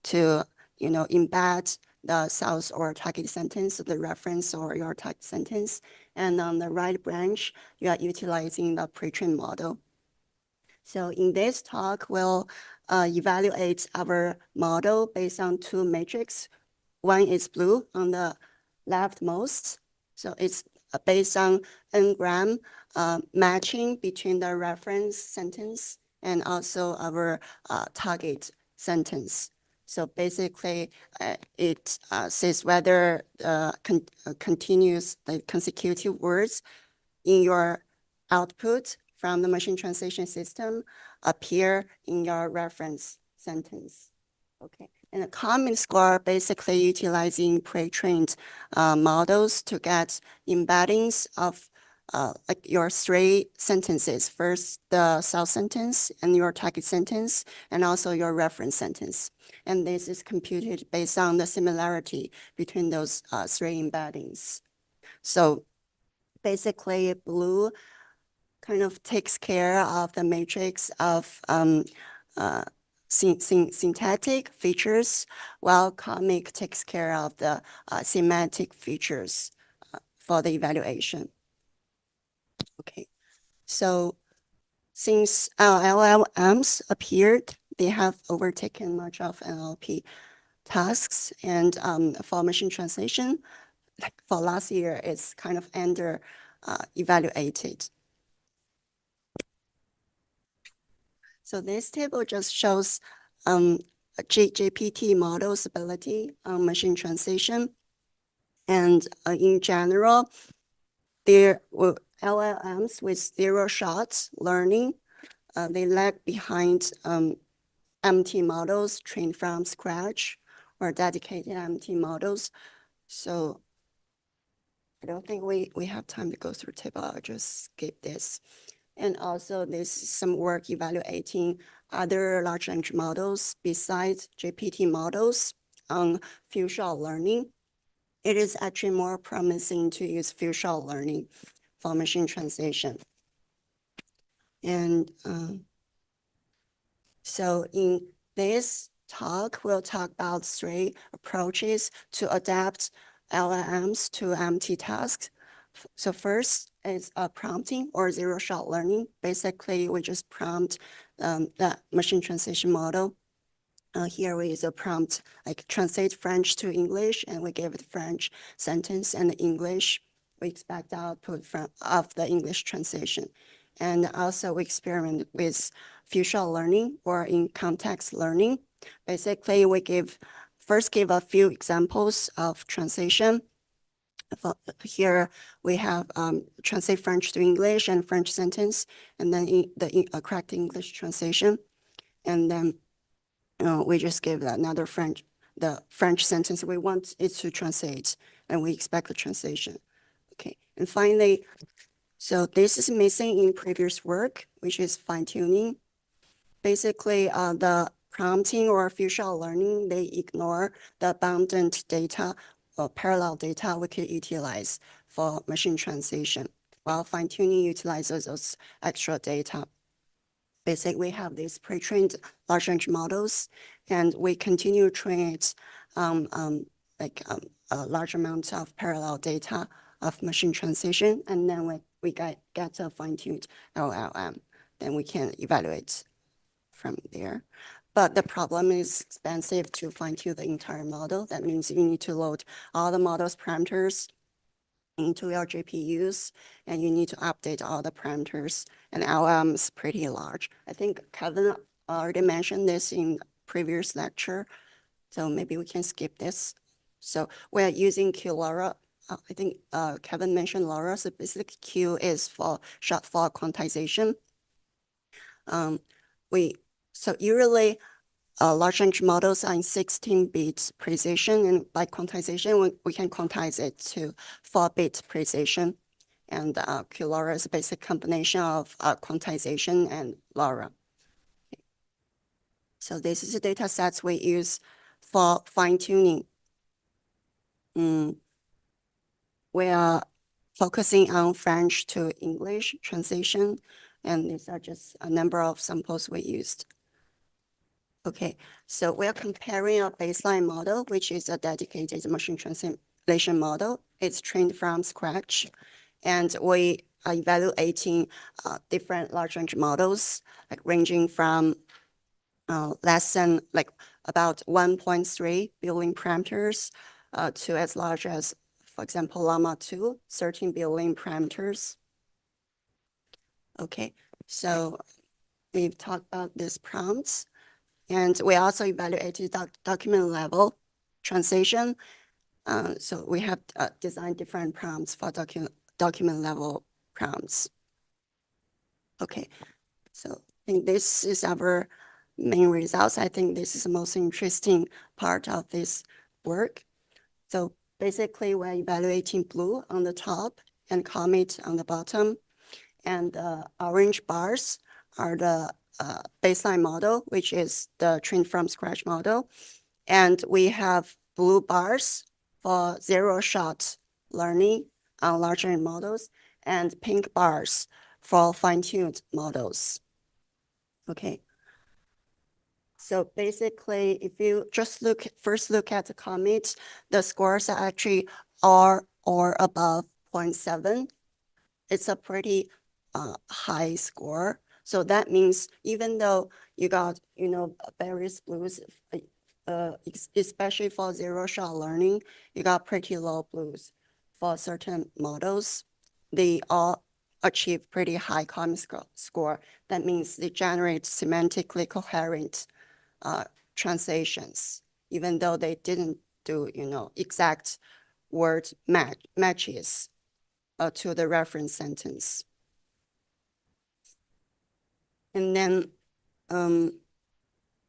to, embed the source or target sentence, the reference or your target sentence. And on the right branch, you are utilizing the pre-trained model. So in this talk, we'll evaluate our model based on two metrics. One is blue on the leftmost. So it's based on n-gram matching between the reference sentence and also our target sentence. So basically, it says whether continuous, the consecutive words in your output from the machine translation system appear in your reference sentence. Okay, and a common score basically utilizing pre-trained models to get embeddings of like your three sentences. First, the source sentence and your target sentence, and also your reference sentence. And this is computed based on the similarity between those three embeddings. So basically, blue kind of takes care of the matrix of syntactic features, while comic takes care of the semantic features for the evaluation. Okay, so since LLMs appeared, they have overtaken much of NLP tasks, and for machine translation, like for last year, it's kind of under evaluated. So this table just shows GPT model stability on machine translation. And in general, there were LLMs with zero-shot learning. They lag behind MT models trained from scratch or dedicated MT models. So I don't think we have time to go through table. I'll just skip this. And also there's some work evaluating other large language models besides GPT models on few-shot learning. It is actually more promising to use few-shot learning for machine translation. And so in this talk, we'll talk about 3 approaches to adapt LLMs to MT tasks. So first is prompting or zero-shot learning. Basically, we just prompt the machine translation model. Here we use a prompt like translate French to English, and we give it French sentence and English. We expect output of the English translation. And also we experiment with few-shot learning or in context learning. Basically, we first give a few examples of translation. Here we have translate French to English and French sentence, and then the correct English translation. And then we just give another the French sentence we want it to translate, and we expect the translation. Okay, and finally, so this is missing in previous work, which is fine-tuning. Basically, the prompting or few-shot learning, they ignore the abundant data or parallel data we could utilize for machine translation, while fine-tuning utilizes those extra data. Basically, we have these pre-trained large language models, and we continue to train it a large amount of parallel data of machine translation, and then we get a fine-tuned LLM. Then we can evaluate from there. But the problem is expensive to fine-tune the entire model. That means you need to load all the model's parameters into your GPUs, and you need to update all the parameters, and LLM is pretty large. I think Kevin already mentioned this in previous lecture, so maybe we can skip this. So we're using QLoRa. I think Kevin mentioned LoRa, so basically Q is for short for quantization. So usually large language models are in 16-bit precision, and by quantization, we can quantize it to 4-bit precision. And QLoRa is a basic combination of quantization and LoRa. So this is the data sets we use for fine-tuning. We are focusing on French to English translation, and these are just a number of samples we used. Okay, so we're comparing a baseline model, which is a dedicated machine translation model. It's trained from scratch, and we are evaluating different large language models, like ranging from less than about 1.3 billion parameters to as large as, for example, Llama 2, 13 billion parameters. Okay, so we've talked about these prompts. And we also evaluated document level translation. So we have designed different prompts for document level prompts. Okay, so I think this is our main results. I think this is the most interesting part of this work. So basically, we're evaluating blue on the top and comet on the bottom. And the orange bars are the baseline model, which is the trained from scratch model. And we have blue bars for zero-shot learning on large language models and pink bars for fine-tuned models. Okay. So basically, if you just first look at the comet, the scores are actually R or above 0.7. It's a pretty high score. So that means even though you got, various blues, especially for zero-shot learning, you got pretty low blues for certain models. They all achieve pretty high comet score. That means they generate semantically coherent translations, even though they didn't do, exact word matches to the reference sentence. And then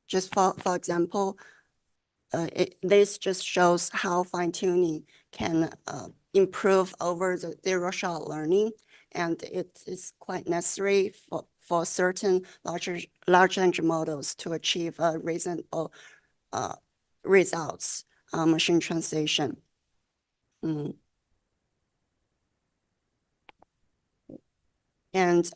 just for example, this just shows how fine-tuning can improve over the zero-shot learning. and it is quite necessary for certain large language models to achieve reasonable results on machine translation. And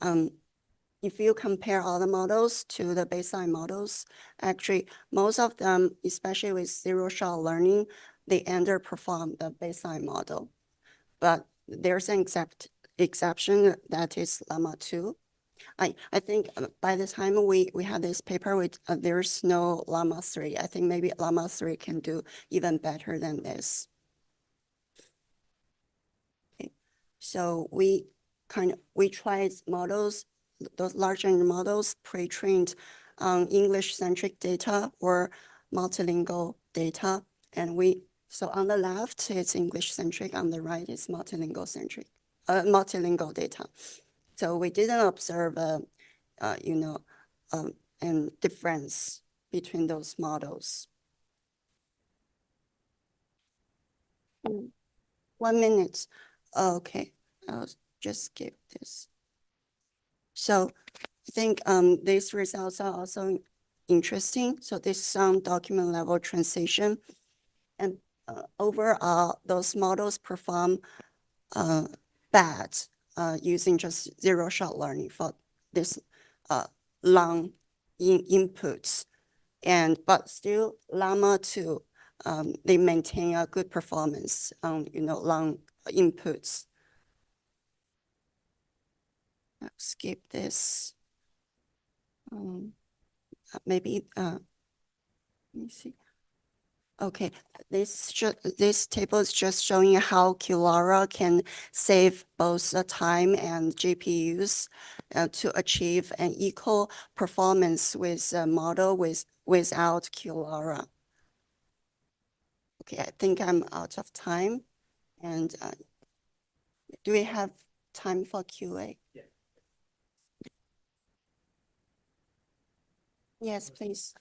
if you compare all the models to the baseline models, actually, most of them, especially with zero-shot learning, they underperform the baseline model. But there's an exception, that is Llama 2. I think by the time we had this paper, there's no Llama 3. I think maybe Llama 3 can do even better than this. Okay. So we tried models, those large language models pre-trained on English-centric data or multilingual data. And so on the left, it's English-centric, on the right is multilingual-centric, multilingual data. So we didn't observe a difference between those models. 1 minute. Okay, I'll just skip this. So I think these results are also interesting. So this is some document level translation. And overall, those models perform bad using just zero-shot learning for this long inputs. But still, Llama 2, they maintain a good performance on long inputs. I'll skip this. Maybe let me see. Okay, this table is just showing how QLoRa can save both the time and GPUs to achieve an equal performance with a model without QLoRa. Okay, I think I'm out of time. And do we have time for QA? Yeah. Yes, please.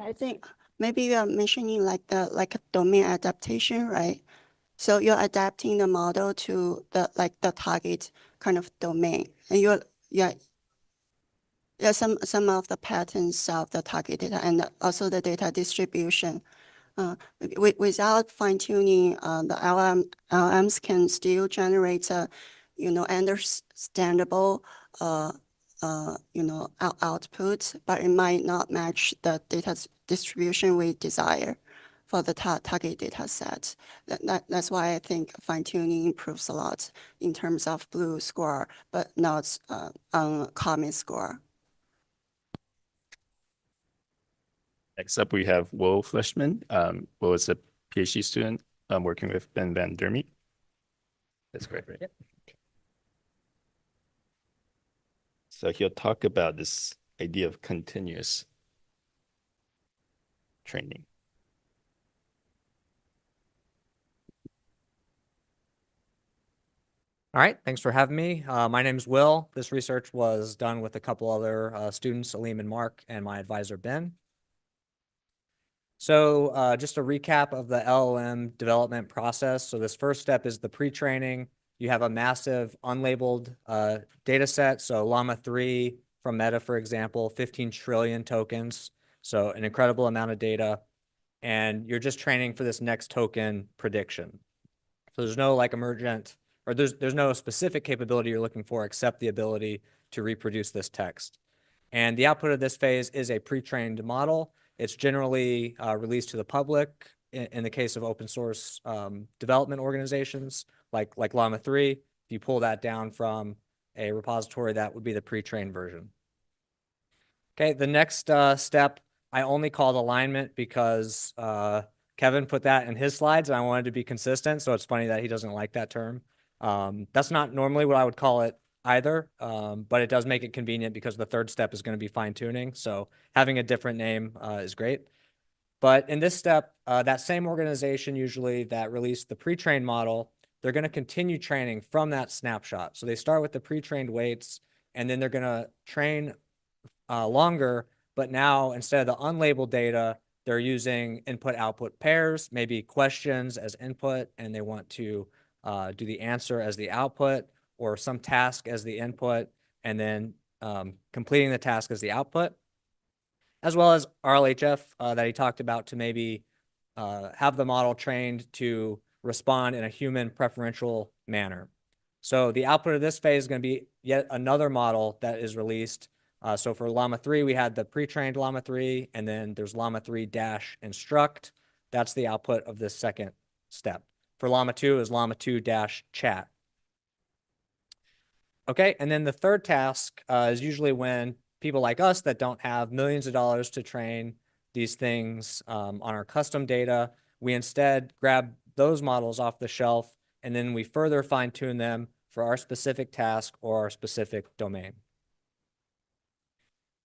I think maybe you are mentioning like a domain adaptation, right? So you're adapting the model to the target kind of domain, and some of the patterns of the target data and also the data distribution. Without fine tuning, the LMs can still generate understandable output, but it might not match the data distribution we desire for the target data set. That's why I think fine tuning improves a lot in terms of blue score, but not on common score. Next up, we have Will Fleshman. Will is a PhD student working with Ben van der Meet. That's correct, right? Yep. Okay. So he'll talk about this idea of continuous training. All right, thanks for having me. My name is Will. This research was done with a couple other students, Aleem and Mark, and my advisor, Ben. So just a recap of the LLM development process. So this first step is the pre-training. You have a massive unlabeled data set. So Llama 3 from Meta, for example, 15 trillion tokens. So an incredible amount of data. And you're just training for this next token prediction. So there's no like emergent, or there's no specific capability you're looking for except the ability to reproduce this text. And the output of this phase is a pre-trained model. It's generally released to the public in the case of open source development organizations like Llama 3. If you pull that down from a repository, that would be the pre-trained version. Okay, the next step, I only called alignment because Kevin put that in his slides and I wanted to be consistent. So it's funny that he doesn't like that term. That's not normally what I would call it either, but it does make it convenient because the third step is going to be fine tuning. So having a different name is great. But in this step, that same organization usually that released the pre-trained model, they're going to continue training from that snapshot. So they start with the pre-trained weights, and then they're going to train longer, but now instead of the unlabeled data, they're using input-output pairs, maybe questions as input, and they want to do the answer as the output, or some task as the input, and then completing the task as the output, as well as RLHF that he talked about to maybe have the model trained to respond in a human preferential manner. So the output of this phase is going to be yet another model that is released. So for Llama 3, we had the pre-trained Llama 3, and then there's Llama 3-instruct. That's the output of this second step. For Llama 2 is Llama 2-chat. Okay, and then the third task is usually when people like us that don't have millions of dollars to train these things on our custom data, we instead grab those models off the shelf, and then we further fine tune them for our specific task or our specific domain.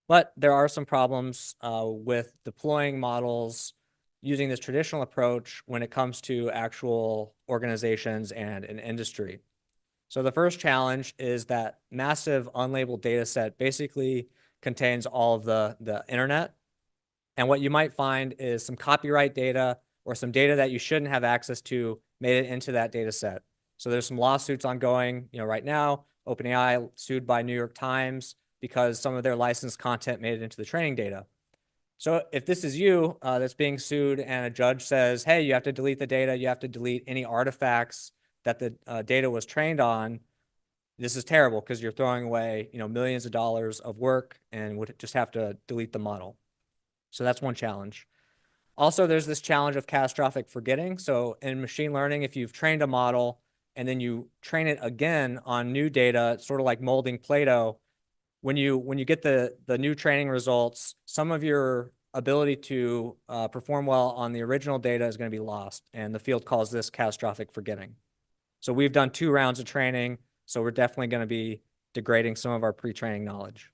But there are some problems with deploying models using this traditional approach when it comes to actual organizations and an industry. So the first challenge is that massive unlabeled data set basically contains all of the internet. And what you might find is some copyright data or some data that you shouldn't have access to made it into that data set. So there's some lawsuits ongoing, right now. OpenAI sued by New York Times because some of their licensed content made it into the training data. So if this is you that's being sued and a judge says, hey, you have to delete the data, you have to delete any artifacts that the data was trained on, this is terrible because you're throwing away, millions of dollars of work and would just have to delete the model. So that's one challenge. Also, there's this challenge of catastrophic forgetting. So in machine learning, if you've trained a model and then you train it again on new data, it's sort of like molding Play-Doh. When you get the new training results, some of your ability to perform well on the original data is going to be lost. And the field calls this catastrophic forgetting. So we've done 2 rounds of training, so we're definitely going to be degrading some of our pre-training knowledge.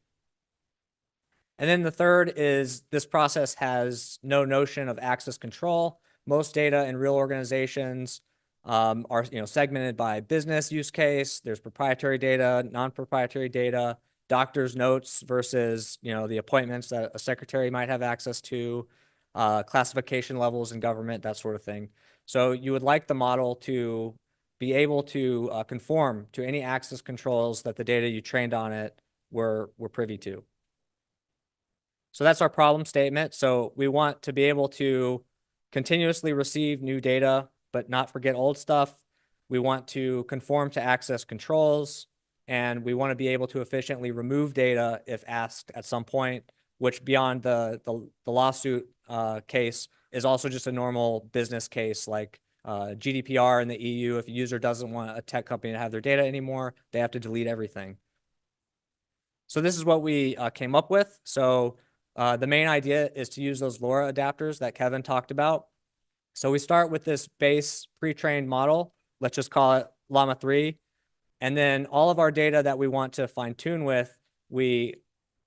And then the third is this process has no notion of access control. Most data in real organizations are segmented by business use case. There's proprietary data, non-proprietary data, doctor's notes versus the appointments that a secretary might have access to, classification levels in government, that sort of thing. So you would like the model to be able to conform to any access controls that the data you trained on it were privy to. So that's our problem statement. So we want to be able to continuously receive new data, but not forget old stuff. We want to conform to access controls, and we want to be able to efficiently remove data if asked at some point, which beyond the lawsuit case is also just a normal business case like GDPR in the EU. If a user doesn't want a tech company to have their data anymore, they have to delete everything. So this is what we came up with. So the main idea is to use those LoRa adapters that Kevin talked about. So we start with this base pre-trained model. Let's just call it Llama 3. And then all of our data that we want to fine tune with, we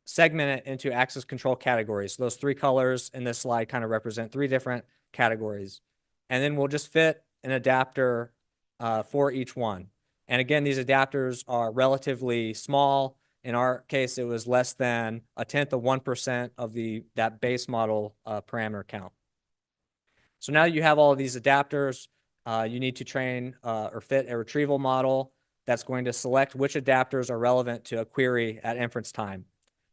segment it into access control categories. So those 3 colors in this slide kind of represent 3 different categories. And then we'll just fit an adapter for each one. And again, these adapters are relatively small. In our case, it was less than 1/10 of 1% of that base model parameter count. So now that you have all of these adapters, you need to train or fit a retrieval model that's going to select which adapters are relevant to a query at inference time.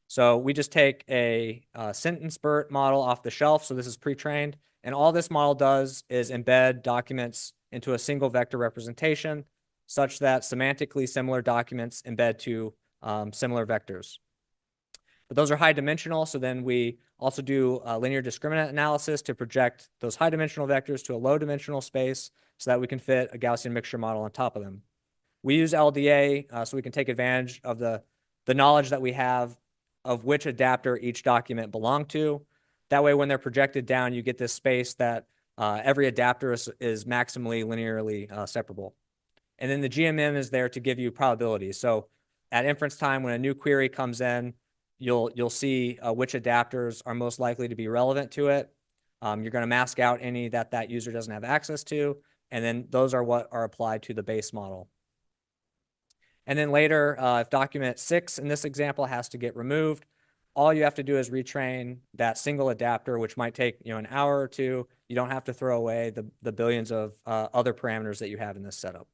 So we just take a sentence BERT model off the shelf. So this is pre-trained. And all this model does is embed documents into a single vector representation such that semantically similar documents embed to similar vectors. But those are high dimensional. So then we also do linear discriminant analysis to project those high dimensional vectors to a low dimensional space so that we can fit a Gaussian mixture model on top of them. We use LDA so we can take advantage of the knowledge that we have of which adapter each document belonged to. That way, when they're projected down, you get this space that every adapter is maximally linearly separable. And then the GMM is there to give you probabilities. So at inference time, when a new query comes in, you'll see which adapters are most likely to be relevant to it. You're going to mask out any that user doesn't have access to, and then those are what are applied to the base model. And then later, if document 6 in this example has to get removed, all you have to do is retrain that single adapter, which might take an hour or two. You don't have to throw away the billions of other parameters that you have in this setup.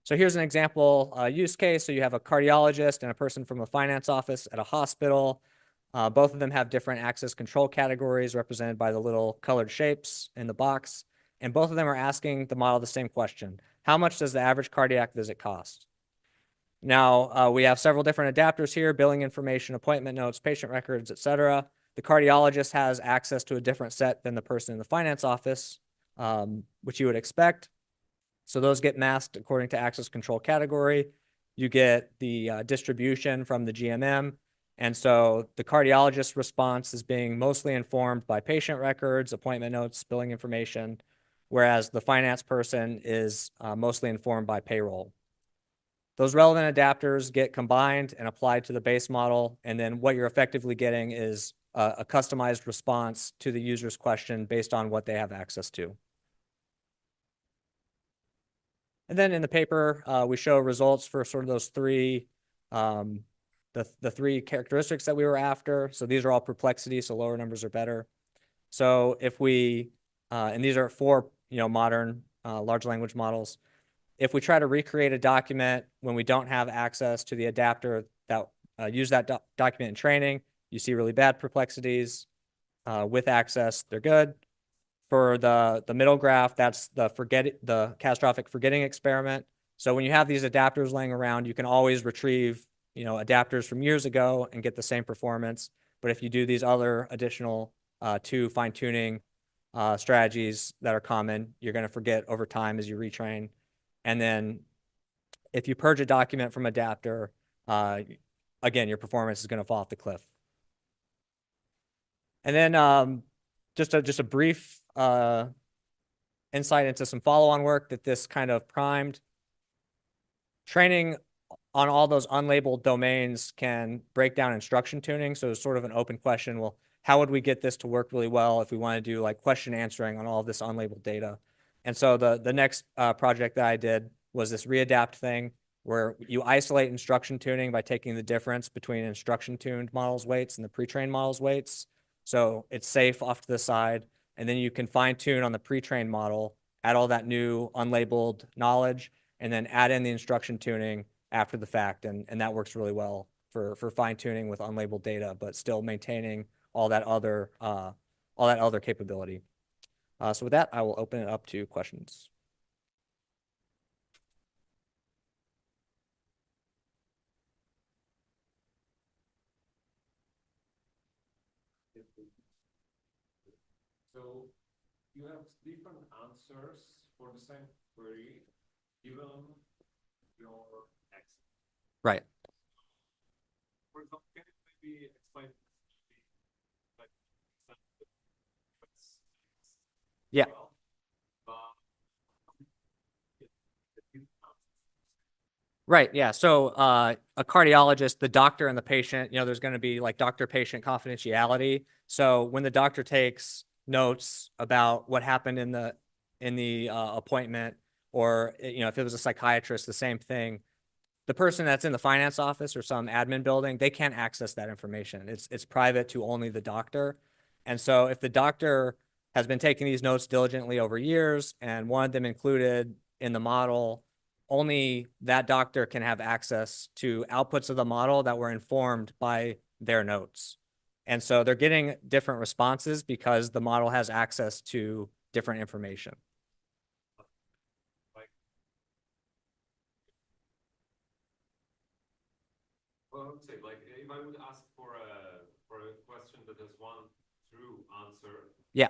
So here's an example use case. So you have a cardiologist and a person from a finance office at a hospital. Both of them have different access control categories represented by the little colored shapes in the box. And both of them are asking the model the same question. How much does the average cardiac visit cost? Now, we have several different adapters here: billing information, appointment notes, patient records, etc. The cardiologist has access to a different set than the person in the finance office, which you would expect. So those get masked according to access control category. You get the distribution from the GMM. And so the cardiologist's response is being mostly informed by patient records, appointment notes, billing information, whereas the finance person is mostly informed by payroll. Those relevant adapters get combined and applied to the base model, and then what you're effectively getting is a customized response to the user's question based on what they have access to. And then in the paper, we show results for sort of those three, the three characteristics that we were after. So these are all perplexity, so lower numbers are better. So if we, and these are 4 modern large language models. If we try to recreate a document when we don't have access to the adapter that use that document in training, you see really bad perplexities. With access, they're good. For the middle graph, that's the catastrophic forgetting experiment. So when you have these adapters laying around, you can always retrieve adapters from years ago and get the same performance. But if you do these other additional 2 fine-tuning strategies that are common, you're going to forget over time as you retrain. And then if you purge a document from adapter, again, your performance is going to fall off the cliff. And then just a brief insight into some follow-on work that this kind of primed. Training on all those unlabeled domains can break down instruction tuning. So it's sort of an open question. Well, how would we get this to work really well if we want to do like question answering on all of this unlabeled data? And so the next project that I did was this readapt thing, where you isolate instruction tuning by taking the difference between instruction tuned models weights and the pre-trained models weights. So it's safe off to the side. And then you can fine tune on the pre-trained model, add all that new unlabeled knowledge, and then add in the instruction tuning after the fact. And that works really well for fine tuning with unlabeled data, but still maintaining all that other capability. So with that, I will open it up to questions. So you have different answers for the same query given your access. Right. For example, can you maybe explain like Yeah. Right. Yeah. So a cardiologist, the doctor and the patient, there's going to be like doctor-patient confidentiality. So when the doctor takes notes about what happened in the appointment, or if it was a psychiatrist, the same thing. The person that's in the finance office or some admin building, they can't access that information. It's private to only the doctor. And so if the doctor has been taking these notes diligently over years and wanted them included in the model, only that doctor can have access to outputs of the model that were informed by their notes. And so they're getting different responses because the model has access to different information. Well, I would say, like, if I would ask for a question that has one true answer, yeah,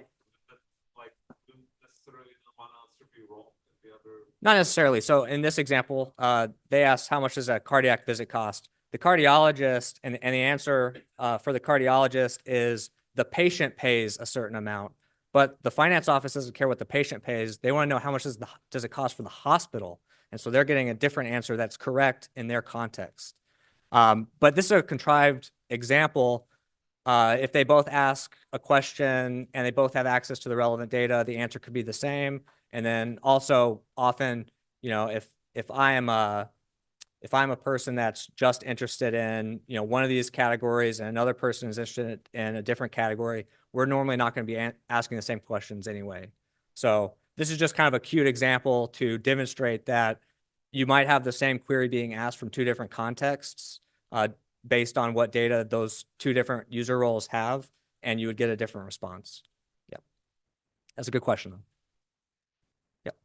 that, like, wouldn't necessarily the one answer be wrong and the other? Not necessarily. So in this example, they asked how much does a cardiac visit cost? The cardiologist, and the answer for the cardiologist is the patient pays a certain amount, but the finance office doesn't care what the patient pays. They want to know how much does it cost for the hospital And so they're getting a different answer that's correct in their context. But this is a contrived example. If they both ask a question and they both have access to the relevant data, the answer could be the same. And then also often, if I'm a person that's just interested in, one of these categories and another person is interested in a different category, we're normally not going to be asking the same questions anyway. So this is just kind of a cute example to demonstrate that you might have the same query being asked from two different contexts based on what data those two different user roles have, and you would get a different response. Yep. That's a good question, though. Yep.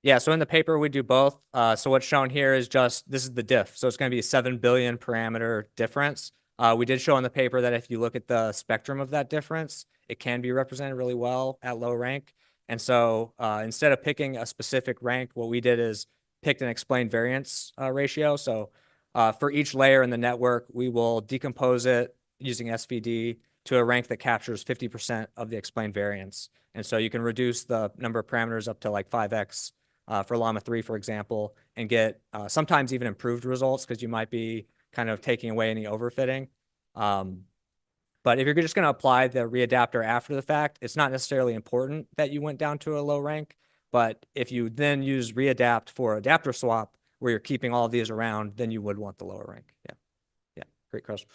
Yeah, so in the paper, we do both. So what's shown here is just, this is the diff. So it's going to be a 7 billion parameter difference. We did show in the paper that if you look at the spectrum of that difference, it can be represented really well at low rank. And so instead of picking a specific rank, what we did is picked an explained variance ratio. So for each layer in the network, we will decompose it using SVD to a rank that captures 50% of the explained variance. And so you can reduce the number of parameters up to like 5x for Llama 3, for example, and get sometimes even improved results because you might be kind of taking away any overfitting. But if you're just going to apply the readapter after the fact, it's not necessarily important that you went down to a low rank. But if you then use readapt for adapter swap, where you're keeping all of these around, then you would want the lower rank. Yeah. Yeah. Great question.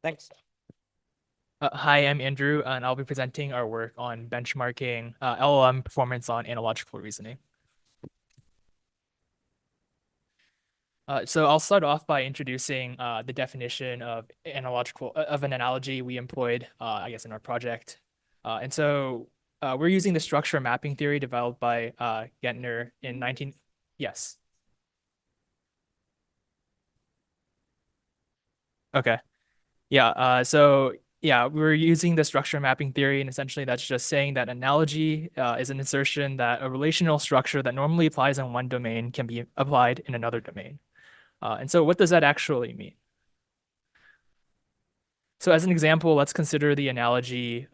Thanks. Hi, I'm Andrew, and I'll be presenting our work on benchmarking LLM performance on analogical reasoning. So I'll start off by introducing the definition of an analogy we employed, I guess, in our project. And so we're using the structure mapping theory developed by Gentner in Yes. Okay. Yeah. So yeah, we're using the structure mapping theory, and essentially that's just saying that analogy is an assertion that a relational structure that normally applies in one domain can be applied in another domain. And so what does that actually mean? So as an example, let's consider the analogy,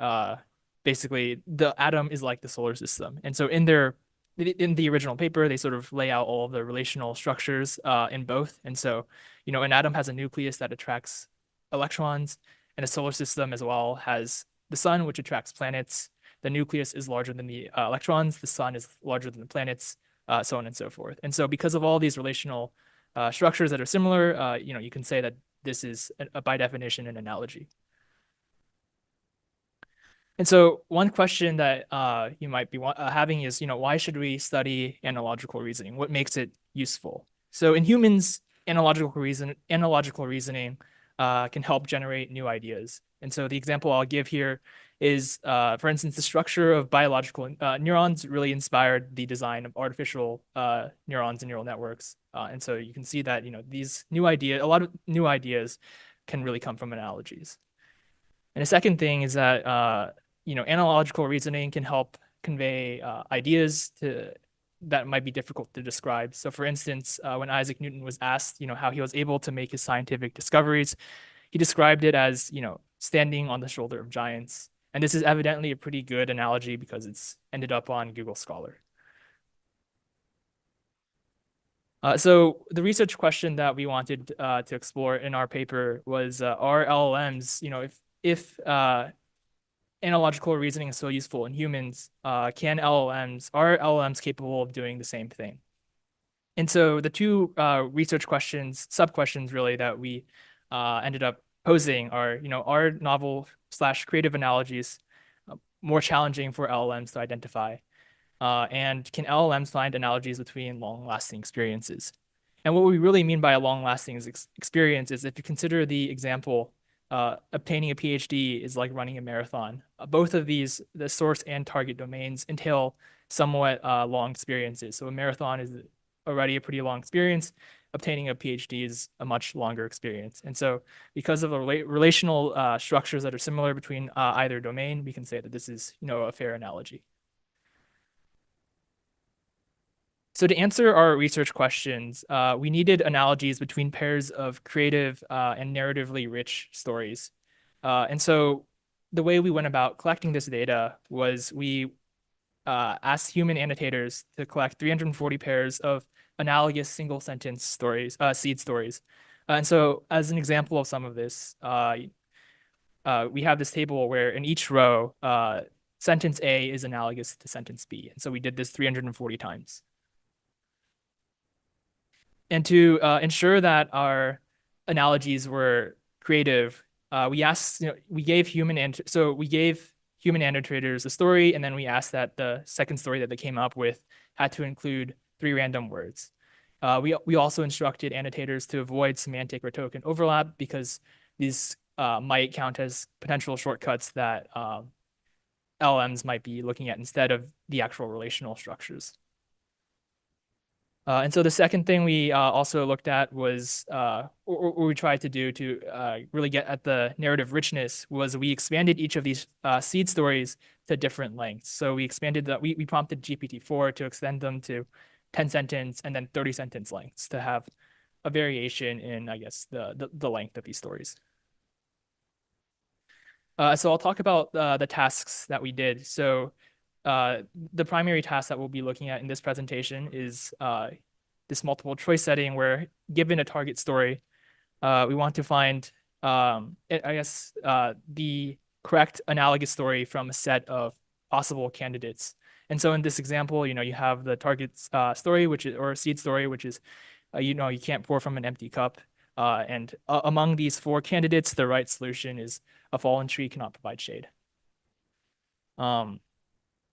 basically the atom is like the solar system. And so in the original paper, they sort of lay out all the relational structures in both. And so, an atom has a nucleus that attracts electrons, and a solar system as well has the sun, which attracts planets. The nucleus is larger than the electrons, the sun is larger than the planets, so on and so forth. And so because of all these relational structures that are similar, you can say that this is by definition an analogy. And so one question that you might be having is, why should we study analogical reasoning? What makes it useful? So in humans, analogical reasoning can help generate new ideas. And so the example I'll give here is, for instance, the structure of biological neurons really inspired the design of artificial neurons and neural networks. And so you can see that, a lot of new ideas can really come from analogies. And the second thing is that, analogical reasoning can help convey ideas that might be difficult to describe. So for instance, when Isaac Newton was asked, how he was able to make his scientific discoveries, he described it as, standing on the shoulder of giants. And this is evidently a pretty good analogy because it's ended up on Google Scholar. So the research question that we wanted to explore in our paper was, are LLMs, if analogical reasoning is so useful in humans, are LLMs capable of doing the same thing? And so the two research questions, sub-questions really, that we ended up posing are, are novel/creative analogies more challenging for LLMs to identify? And can LLMs find analogies between long-lasting experiences? And what we really mean by a long-lasting experience is if you consider the example, obtaining a PhD is like running a marathon. Both of these, the source and target domains, entail somewhat long experiences. So a marathon is already a pretty long experience. Obtaining a PhD is a much longer experience. And so because of the relational structures that are similar between either domain, we can say that this is, a fair analogy. So to answer our research questions, we needed analogies between pairs of creative and narratively rich stories. And so the way we went about collecting this data was we asked human annotators to collect 340 pairs of analogous single sentence stories, seed stories. And so as an example of some of this, we have this table where in each row, sentence A is analogous to sentence B. And so we did this 340 times. And to ensure that our analogies were creative, we asked, we gave human annotators a story, and then we asked that the second story that they came up with had to include 3 random words. We also instructed annotators to avoid semantic or token overlap because these might count as potential shortcuts that LLMs might be looking at instead of the actual relational structures. And so the second thing we also looked at was, or we tried to do to really get at the narrative richness, was we expanded each of these seed stories to different lengths. So we expanded that, we prompted GPT-4 to extend them to 10 sentence and then 30 sentence lengths to have a variation in, I guess, the length of these stories. So I'll talk about the tasks that we did. So the primary task that we'll be looking at in this presentation is this multiple choice setting where, given a target story, we want to find, the correct analogous story from a set of possible candidates. And so in this example, you have the target story, which is, or seed story, which is, you can't pour from an empty cup. And among these 4 candidates, the right solution is a fallen tree cannot provide shade.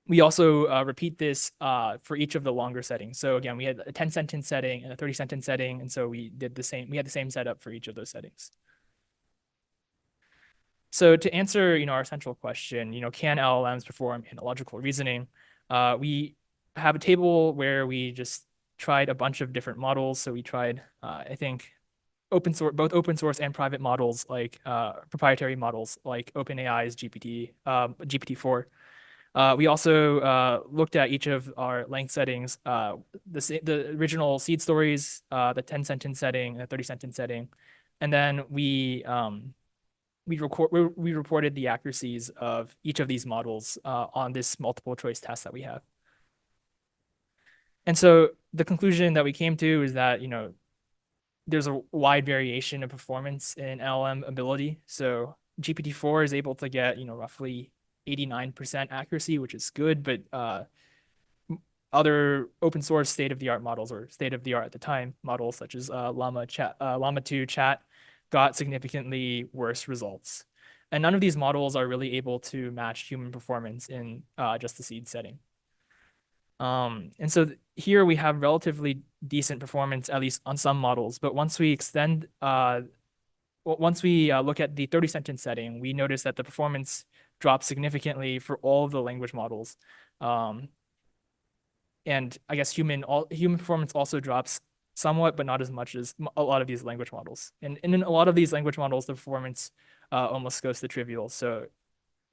We also repeat this for each of the longer settings. So again, we had a 10 sentence setting and a 30 sentence setting. And so we did the same, we had the same setup for each of those settings. So to answer, our central question, can LLMs perform analogical reasoning? We have a table where we just tried a bunch of different models. So we tried, I think, both open source and private models, like proprietary models like OpenAI's GPT-4. We also looked at each of our length settings, the original seed stories, the 10 sentence setting, the 30 sentence setting, and then we reported the accuracies of each of these models on this multiple choice test that we have. And so the conclusion that we came to is that, there's a wide variation of performance in LLM ability. So GPT-4 is able to get, roughly 89% accuracy, which is good, but other open source state-of-the-art models, or state-of-the-art at the time models, such as Llama 2 chat, got significantly worse results. And none of these models are really able to match human performance in just the seed setting. And so here we have relatively decent performance, at least on some models. But once we extend, once we look at the 30 sentence setting, we notice that the performance drops significantly for all of the language models. And I guess human performance also drops somewhat, but not as much as a lot of these language models. And in a lot of these language models, the performance almost goes to trivial. So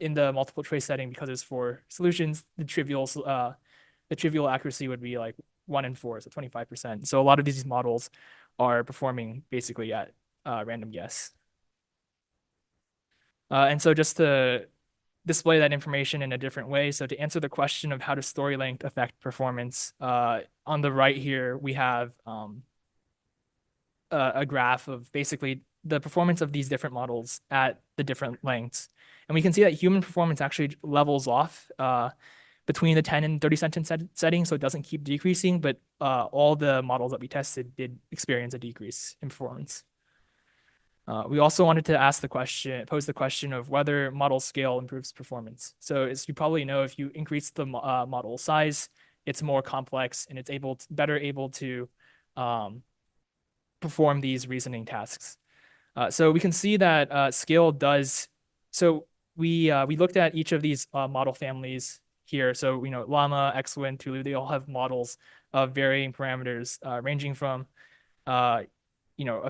in the multiple choice setting, because there's 4 solutions, the trivial accuracy would be like 1 in 4, so 25%. So a lot of these models are performing basically at random guess. And so just to display that information in a different way, so to answer the question of how does story length affect performance, on the right here, we have a graph of basically the performance of these different models at the different lengths. And we can see that human performance actually levels off between the 10 and 30 sentence setting, so it doesn't keep decreasing, but all the models that we tested did experience a decrease in performance. We also wanted to pose the question of whether model scale improves performance. So as you probably know, if you increase the model size, it's more complex and it's better able to perform these reasoning tasks. So we can see that scale does. So we looked at each of these model families here. So Llama, X1, Tulu, they all have models of varying parameters ranging from a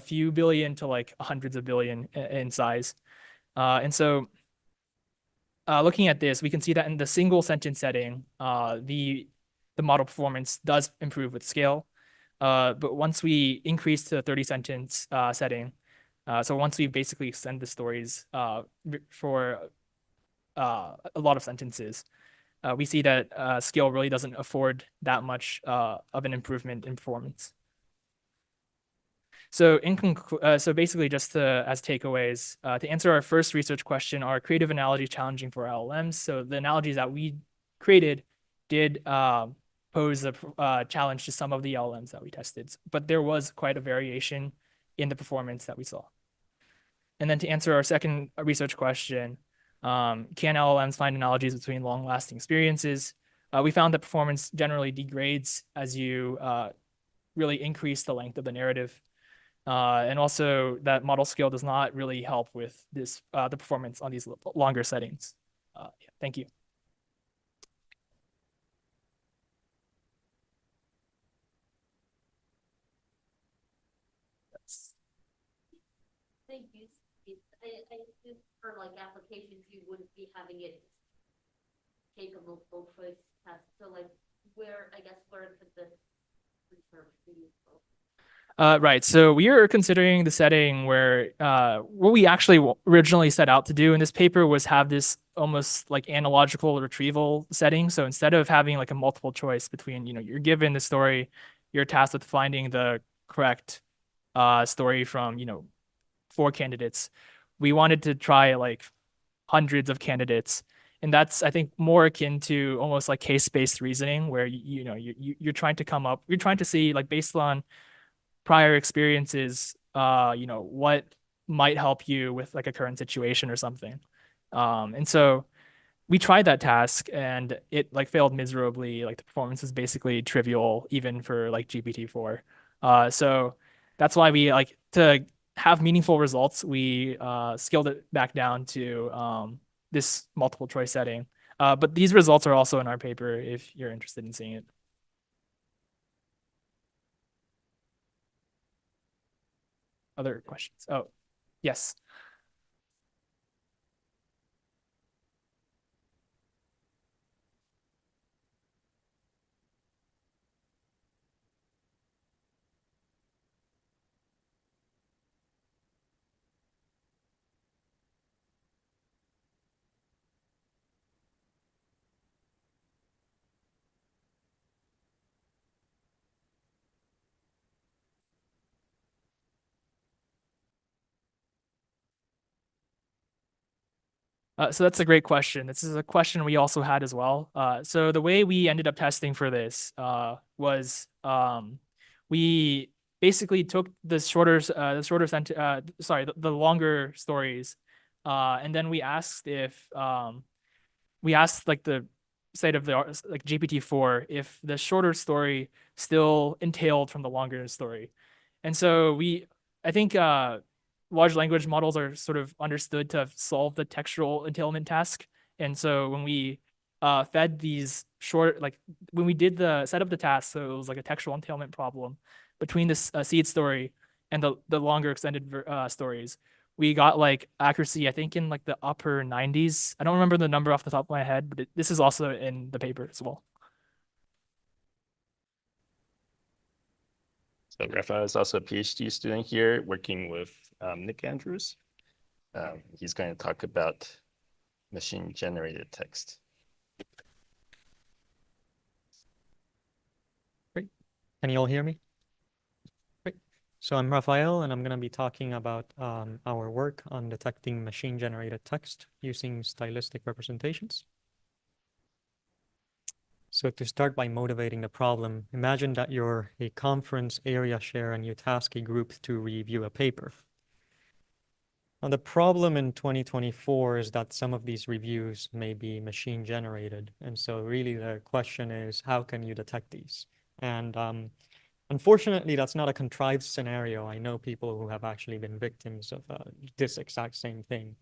few billion to like hundreds of billion in size. And so looking at this, we can see that in the single sentence setting, the the model performance does improve with scale. But once we increase to the 30 sentence setting, so once we basically extend the stories for a lot of sentences, we see that scale really doesn't afford that much of an improvement in performance. So so basically just as takeaways, to answer our first research question, are creative analogies challenging for LLMs? So the analogies that we created did pose a challenge to some of the LLMs that we tested, but there was quite a variation in the performance that we saw. And then to answer our second research question, can LLMs find analogies between long-lasting experiences? We found that performance generally degrades as you really increase the length of the narrative. And also that model scale does not really help with this the performance on these longer settings. Yeah, thank you. Thank you. I assume for like applications, you wouldn't be having it take a multiple choice test. So like where could this research be useful? Right. So we are considering the setting where what we actually originally set out to do in this paper was have this almost like analogical retrieval setting. So instead of having like a multiple choice between, you're given the story, you're tasked with finding the correct story from, 4 candidates. We wanted to try like hundreds of candidates. And that's, I think, more akin to almost like case-based reasoning where, you're trying to see like based on prior experiences, what might help you with like a current situation or something. And so we tried that task and it like failed miserably. Like the performance is basically trivial, even for like GPT-4. So that's why we to have meaningful results, we scaled it back down to this multiple choice setting. But these results are also in our paper if you're interested in seeing it. Other questions? Oh, yes. So that's a great question. This is a question we also had as well. So the way we ended up testing for this was we basically took the the longer stories, and then we asked if we asked like the state of the art, like GPT-4, if the shorter story still entailed from the longer story. And so I think large language models are sort of understood to solve the textual entailment task. And so when we fed these when we did set up the task, so it was like a textual entailment problem between this seed story and the longer extended stories, we got like accuracy, I think in like the upper 90s. I don't remember the number off the top of my head, but this is also in the paper as well. So Rafa is also a PhD student here working with Nick Andrews. He's going to talk about machine-generated text. Great. Can you all hear me? Great. So I'm Rafael, and I'm going to be talking about our work on detecting machine-generated text using stylistic representations. So to start by motivating the problem, imagine that you're a conference area share and you task a group to review a paper. Now, the problem in 2024 is that some of these reviews may be machine generated. And so really the question is, how can you detect these? And unfortunately, that's not a contrived scenario. I know people who have actually been victims of this exact same thing.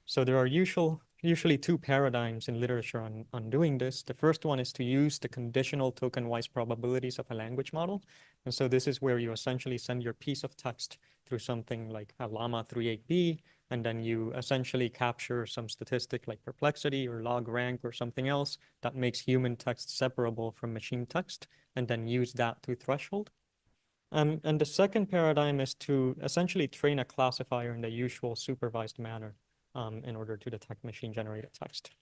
So there are usually 2 paradigms in literature on doing this. The first one is to use the conditional token-wise probabilities of a language model. And so this is where you essentially send your piece of text through something like a Llama 3.8b, and then you essentially capture some statistic like perplexity or log rank or something else that makes human text separable from machine text, and then use that to threshold. And the second paradigm is to essentially train a classifier in the usual supervised manner in order to detect machine-generated text.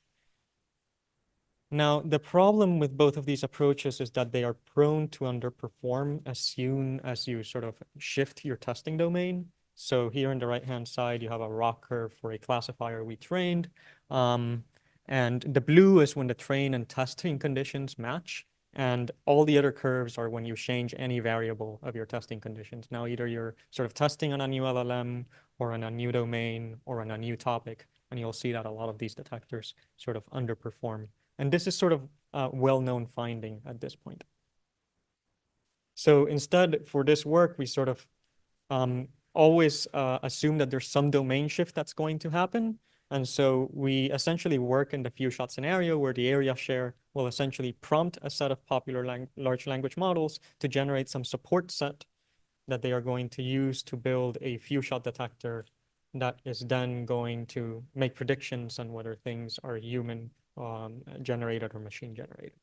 Now, the problem with both of these approaches is that they are prone to underperform as soon as you sort of shift your testing domain. So here on the right-hand side, you have a ROC curve for a classifier we trained. And the blue is when the train and testing conditions match. And all the other curves are when you change any variable of your testing conditions. Now, either you're sort of testing on a new LLM or on a new domain or on a new topic, and you'll see that a lot of these detectors sort of underperform. And this is sort of a well-known finding at this point. So instead, for this work, we sort of always assume that there's some domain shift that's going to happen. And so we essentially work in the few shot scenario where the area share will essentially prompt a set of popular large language models to generate some support set that they are going to use to build a few shot detector that is then going to make predictions on whether things are human generated or machine generated.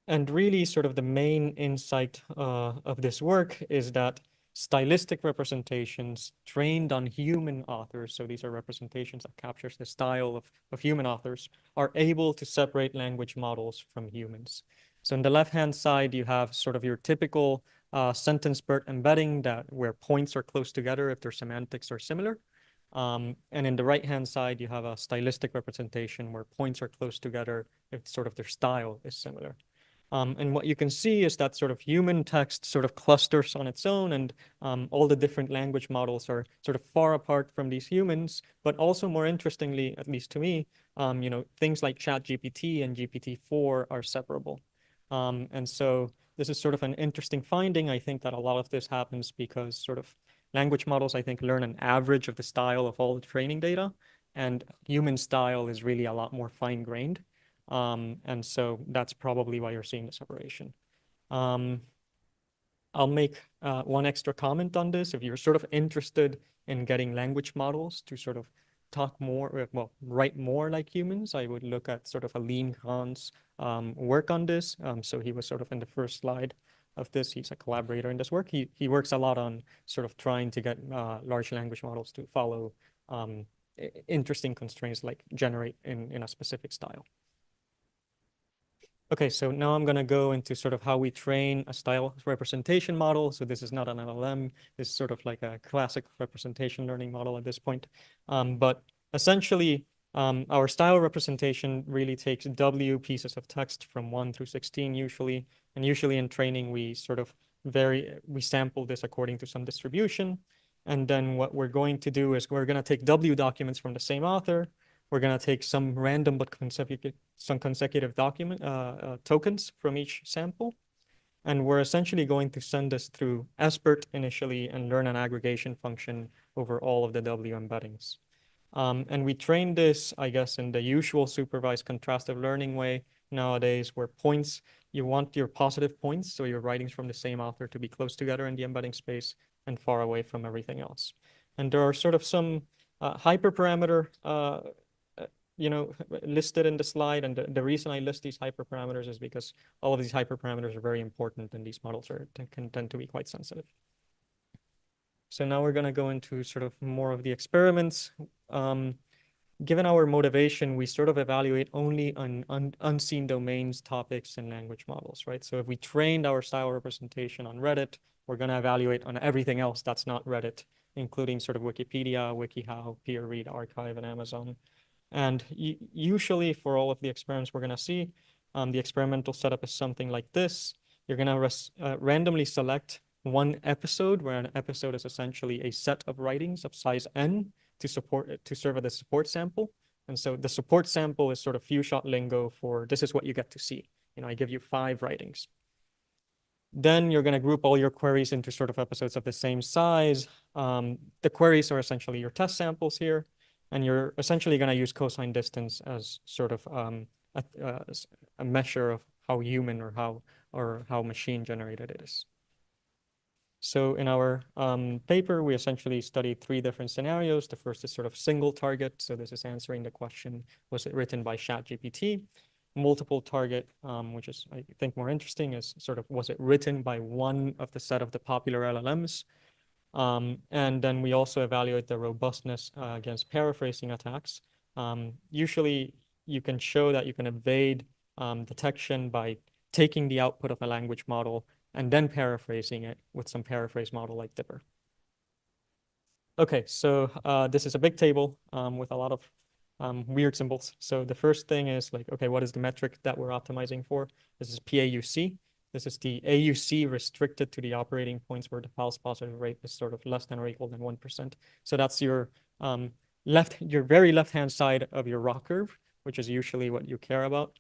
And really sort of the main insight of this work is that stylistic representations trained on human authors, so these are representations that captures the style of human authors, are able to separate language models from humans. So on the left-hand side, you have sort of your typical sentence BERT embedding where points are close together if their semantics are similar. And in the right-hand side, you have a stylistic representation where points are close together if sort of their style is similar. And what you can see is that sort of human text sort of clusters on its own, and all the different language models are sort of far apart from these humans. But also more interestingly, at least to me, things like ChatGPT and GPT-4 are separable. And so this is sort of an interesting finding. I think that a lot of this happens because sort of language models, I think, learn an average of the style of all the training data, and human style is really a lot more fine-grained. And so that's probably why you're seeing the separation. I'll make one extra comment on this. If you're sort of interested in getting language models to sort of talk more, well, write more like humans, I would look at sort of Aline Khan's work on this. So he was sort of in the first slide of this. He's a collaborator in this work. He works a lot on sort of trying to get large language models to follow interesting constraints like generate in a specific style. Okay, so now I'm going to go into sort of how we train a style representation model. So this is not an LLM. This is sort of like a classic representation learning model at this point. But essentially, our style representation really takes W pieces of text from 1 through 16 usually. And usually in training, we sort of we sample this according to some distribution. And then what we're going to do is we're going to take W documents from the same author. We're going to take some random but consecutive document tokens from each sample. And we're essentially going to send this through SBERT initially and learn an aggregation function over all of the W embeddings. And we train this, I guess, in the usual supervised contrastive learning way nowadays, where points, you want your positive points, so your writings from the same author to be close together in the embedding space and far away from everything else. And there are sort of some hyperparameter listed in the slide. And the reason I list these hyperparameters is because all of these hyperparameters are very important and these models can tend to be quite sensitive. So now we're going to go into sort of more of the experiments. Given our motivation, we sort of evaluate only on unseen domains, topics, and language models, right? So if we trained our style representation on Reddit, we're going to evaluate on everything else that's not Reddit, including sort of Wikipedia, WikiHow, PeerRead, Archive, and Amazon. And usually for all of the experiments we're going to see, the experimental setup is something like this. You're going to randomly select one episode, where an episode is essentially a set of writings of size n to serve as a support sample. And so the support sample is sort of few shot lingo for this is what you get to see. I give you 5 writings. Then you're going to group all your queries into sort of episodes of the same size. The queries are essentially your test samples here. And you're essentially going to use cosine distance as sort of a measure of how human or how machine generated it is. So in our paper, we essentially studied 3 different scenarios. The first is sort of single target. So this is answering the question, was it written by ChatGPT? Multiple target, which is, I think, more interesting, is sort of, was it written by one of the set of the popular LLMs? And then we also evaluate the robustness against paraphrasing attacks. Usually, you can show that you can evade detection by taking the output of a language model and then paraphrasing it with some paraphrase model like Dipper. Okay, so this is a big table with a lot of weird symbols. So the first thing is like, okay, what is the metric that we're optimizing for? This is PAUC. This is the AUC restricted to the operating points where the false positive rate is sort of less than or equal than 1%. So that's your your very left-hand side of your ROC curve, which is usually what you care about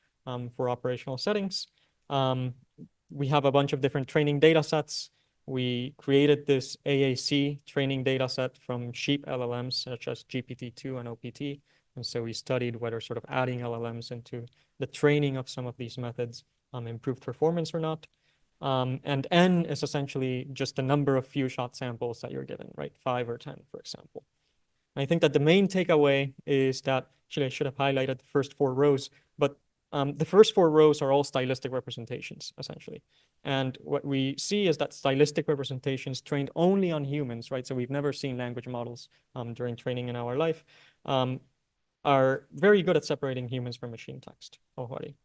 for operational settings. We have a bunch of different training data sets. We created this AAC training data set from sheep LLMs such as GPT-2 and OPT. And so we studied whether sort of adding LLMs into the training of some of these methods improved performance or not. And N is essentially just the number of few shot samples that you're given, right? 5 or 10, for example. And I think that the main takeaway is that, actually I should have highlighted the first 4 rows, but the first 4 rows are all stylistic representations, essentially. And what we see is that stylistic representations trained only on humans, right? So we've never seen language models during training in our life, are very good at separating humans from machine text already.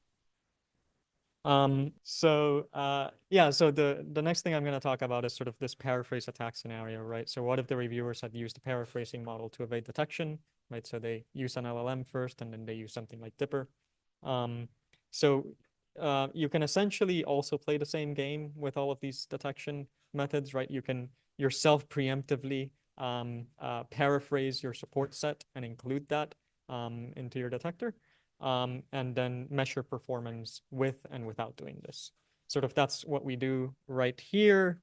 So the next thing I'm going to talk about is sort of this paraphrase attack scenario, right? So what if the reviewers had used a paraphrasing model to evade detection, right? So they use an LLM first, and then they use something like Dipper. You can essentially also play the same game with all of these detection methods, right? You can yourself preemptively paraphrase your support set and include that into your detector. And then measure performance with and without doing this. Sort of that's what we do right here.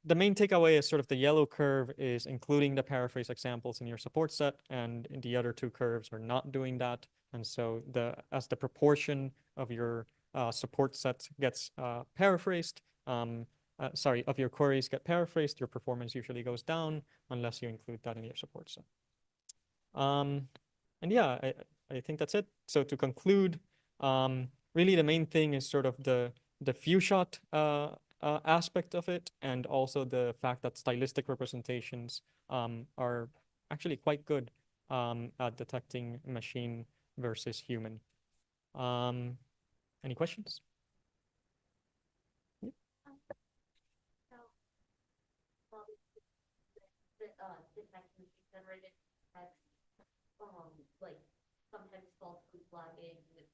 The main takeaway is sort of the yellow curve is including the paraphrase examples in your support set, and the other 2 curves are not doing that. And so as the proportion of your support set gets paraphrased, of your queries get paraphrased, your performance usually goes down unless you include that in your support set. And yeah, I think that's it. So to conclude, really the main thing is sort of the few shot aspect of it, and also the fact that stylistic representations are actually quite good at detecting machine versus human. Any questions? Generated text, like sometimes falsely flagging with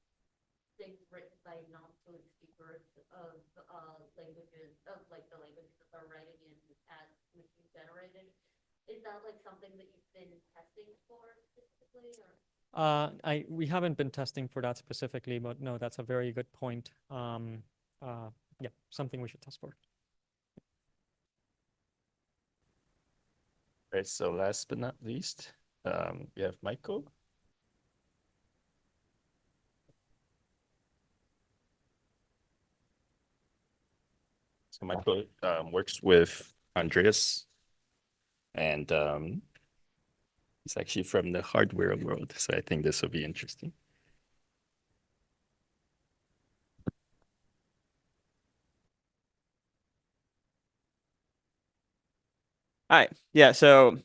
things written by non-fluent speakers of languages, of like the languages that they're writing in as machine generated. Is that like something that you've been testing for specifically, or? We haven't been testing for that specifically, but no, that's a very good point. Yeah, something we should test for. Right, so last but not least, we have Michael. So Michael works with Andreas, and he's actually from the hardware world, so I think this will be interesting. All right. Yeah. So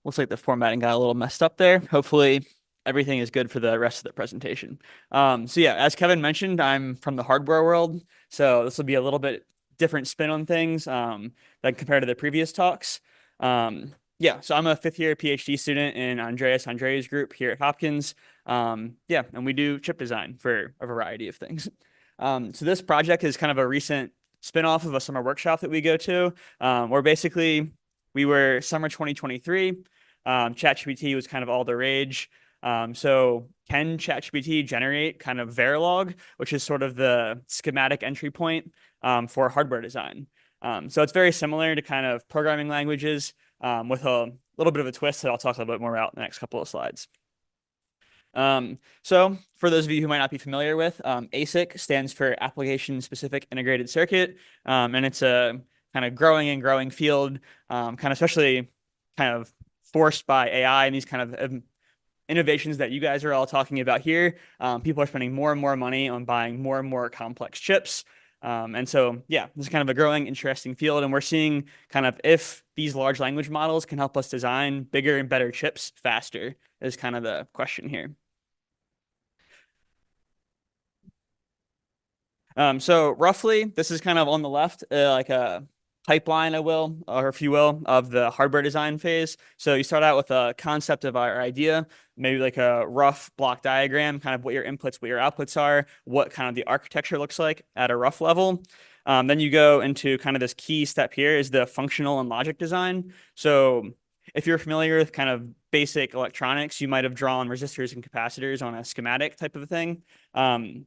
looks like the formatting got a little messed up there. Hopefully everything is good for the rest of the presentation. So yeah, as Kevin mentioned, I'm from the hardware world. So this will be a little bit different spin on things than compared to the previous talks. Yeah, so I'm a 5th year PhD student in Andrea's group here at Hopkins. Yeah, and we do chip design for a variety of things. So this project is kind of a recent spin-off of a summer workshop that we go to, where basically we were summer 2023. ChatGPT was kind of all the rage. So can ChatGPT generate kind of Verilog, which is sort of the schematic entry point for hardware design? So it's very similar to kind of programming languages with a little bit of a twist that I'll talk a little bit more about in the next couple of slides. So for those of you who might not be familiar with, ASIC stands for Application Specific Integrated Circuit, and it's a kind of growing and growing field, kind of especially kind of forced by AI and these kind of innovations that you guys are all talking about here. People are spending more and more money on buying more and more complex chips. And so, yeah, this is kind of a growing, interesting field. And we're seeing kind of if these large language models can help us design bigger and better chips faster is kind of the question here. So roughly, this is kind of on the left, like a pipeline, or if you will, of the hardware design phase. So you start out with a concept of our idea, maybe like a rough block diagram, kind of what your inputs, what your outputs are, what kind of the architecture looks like at a rough level. Then you go into kind of this key step here is the functional and logic design. So if you're familiar with kind of basic electronics, you might have drawn resistors and capacitors on a schematic type of a thing.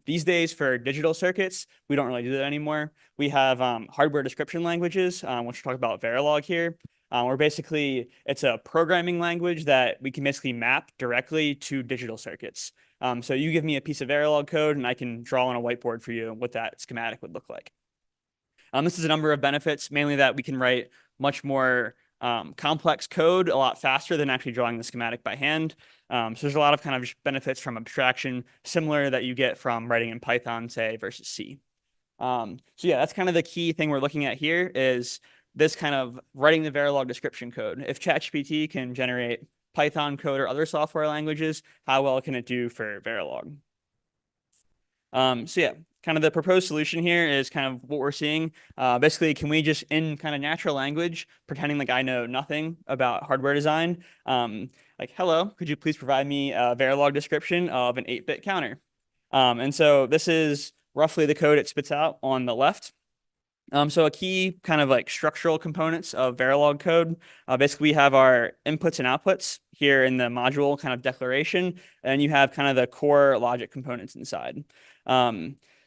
These days for digital circuits, we don't really do that anymore. We have hardware description languages, which we'll talk about Verilog here, where basically it's a programming language that we can basically map directly to digital circuits. So you give me a piece of Verilog code and I can draw on a whiteboard for you what that schematic would look like. This is a number of benefits, mainly that we can write much more complex code a lot faster than actually drawing the schematic by hand. So there's a lot of kind of benefits from abstraction, similar that you get from writing in Python, say, versus C. So yeah, that's kind of the key thing we're looking at here is this kind of writing the Verilog description code. If ChatGPT can generate Python code or other software languages, how well can it do for Verilog? So yeah, kind of the proposed solution here is kind of what we're seeing. Basically, can we just, in kind of natural language, pretending like I know nothing about hardware design, like, hello, could you please provide me a Verilog description of an 8-bit counter? And so this is roughly the code it spits out on the left. So a key kind of like structural components of Verilog code, basically we have our inputs and outputs here in the module kind of declaration, and you have kind of the core logic components inside.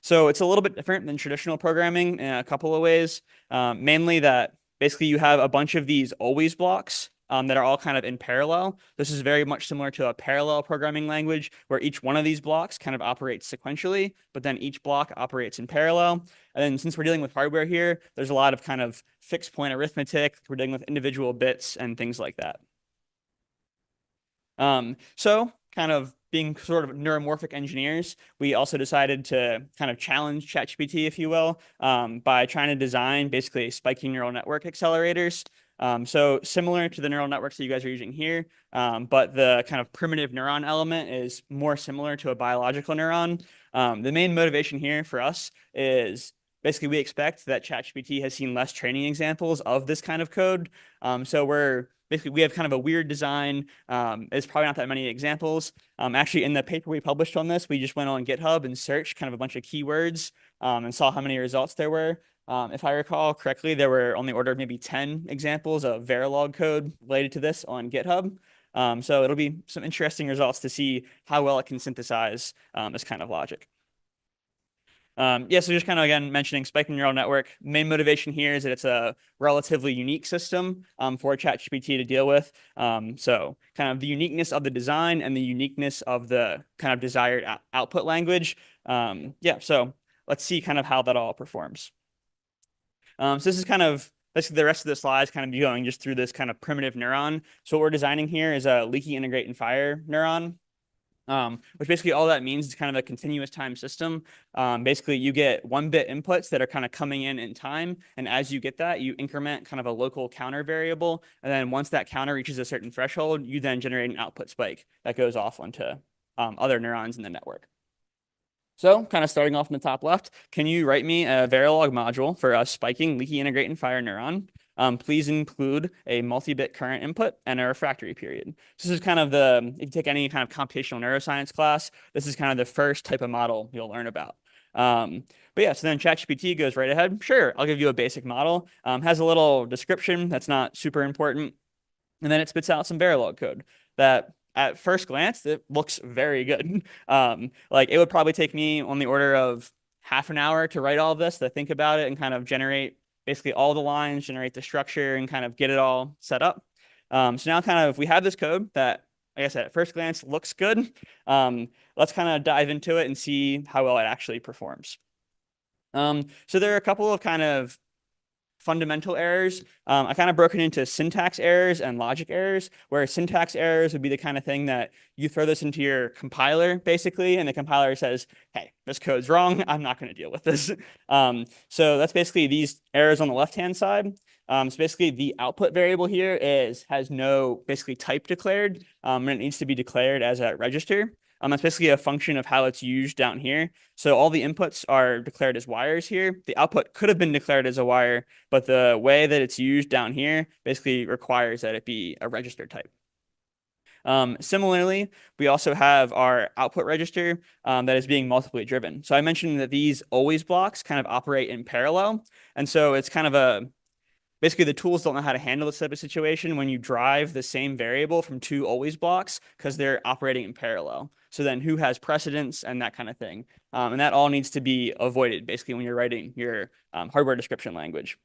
So it's a little bit different than traditional programming in a couple of ways, mainly that basically you have a bunch of these always blocks that are all kind of in parallel. This is very much similar to a parallel programming language where each one of these blocks kind of operates sequentially, but then each block operates in parallel. And then since we're dealing with hardware here, there's a lot of kind of fixed point arithmetic. We're dealing with individual bits and things like that. So kind of being sort of neuromorphic engineers, we also decided to kind of challenge ChatGPT, if you will, by trying to design basically spiking neural network accelerators. So similar to the neural networks that you guys are using here, but the kind of primitive neuron element is more similar to a biological neuron. The main motivation here for us is basically we expect that ChatGPT has seen less training examples of this kind of code. So we have kind of a weird design. There's probably not that many examples. Actually, in the paper we published on this, we just went on GitHub and searched kind of a bunch of keywords and saw how many results there were. If I recall correctly, there were on the order of maybe 10 examples of Verilog code related to this on GitHub. So it'll be some interesting results to see how well it can synthesize this kind of logic. Yeah, so just kind of, again, mentioning spiking neural network. Main motivation here is that it's a relatively unique system for ChatGPT to deal with. So kind of the uniqueness of the design and the uniqueness of the kind of desired output language. Yeah, so let's see kind of how that all performs. So this is kind of basically the rest of the slides kind of going just through this kind of primitive neuron. So what we're designing here is a leaky, integrate, and fire neuron. Which basically all that means is kind of a continuous time system. Basically, you get 1-bit inputs that are kind of coming in time. And as you get that, you increment kind of a local counter variable. And then once that counter reaches a certain threshold, you then generate an output spike that goes off onto other neurons in the network. So kind of starting off in the top left, can you write me a Verilog module for a spiking, leaky, integrate, and fire neuron? Please include a multi-bit current input and a refractory period. So this is kind of if you take any kind of computational neuroscience class, this is kind of the first type of model you'll learn about. But yeah, so then ChatGPT goes right ahead. Sure, I'll give you a basic model. Has a little description that's not super important. And then it spits out some Verilog code that at first glance, it looks very good. Like it would probably take me on the order of half an hour to write all of this, to think about it and kind of generate basically all the lines, generate the structure and kind of get it all set up. So now kind of we have this code that like I said, at first glance, looks good. Let's kind of dive into it and see how well it actually performs. So there are a couple of kind of fundamental errors. I kind of broke it into syntax errors and logic errors, where syntax errors would be the kind of thing that you throw this into your compiler, basically, and the compiler says, hey, this code's wrong. I'm not going to deal with this. So that's basically these errors on the left-hand side. So basically the output variable here has no basically type declared, and it needs to be declared as a register. That's basically a function of how it's used down here. So all the inputs are declared as wires here. The output could have been declared as a wire, but the way that it's used down here basically requires that it be a register type. Similarly, we also have our output register that is being multiply driven. So I mentioned that these always blocks kind of operate in parallel. And so it's kind of basically the tools don't know how to handle this type of situation when you drive the same variable from two always blocks because they're operating in parallel. So then who has precedence and that kind of thing. And that all needs to be avoided basically when you're writing your hardware description language.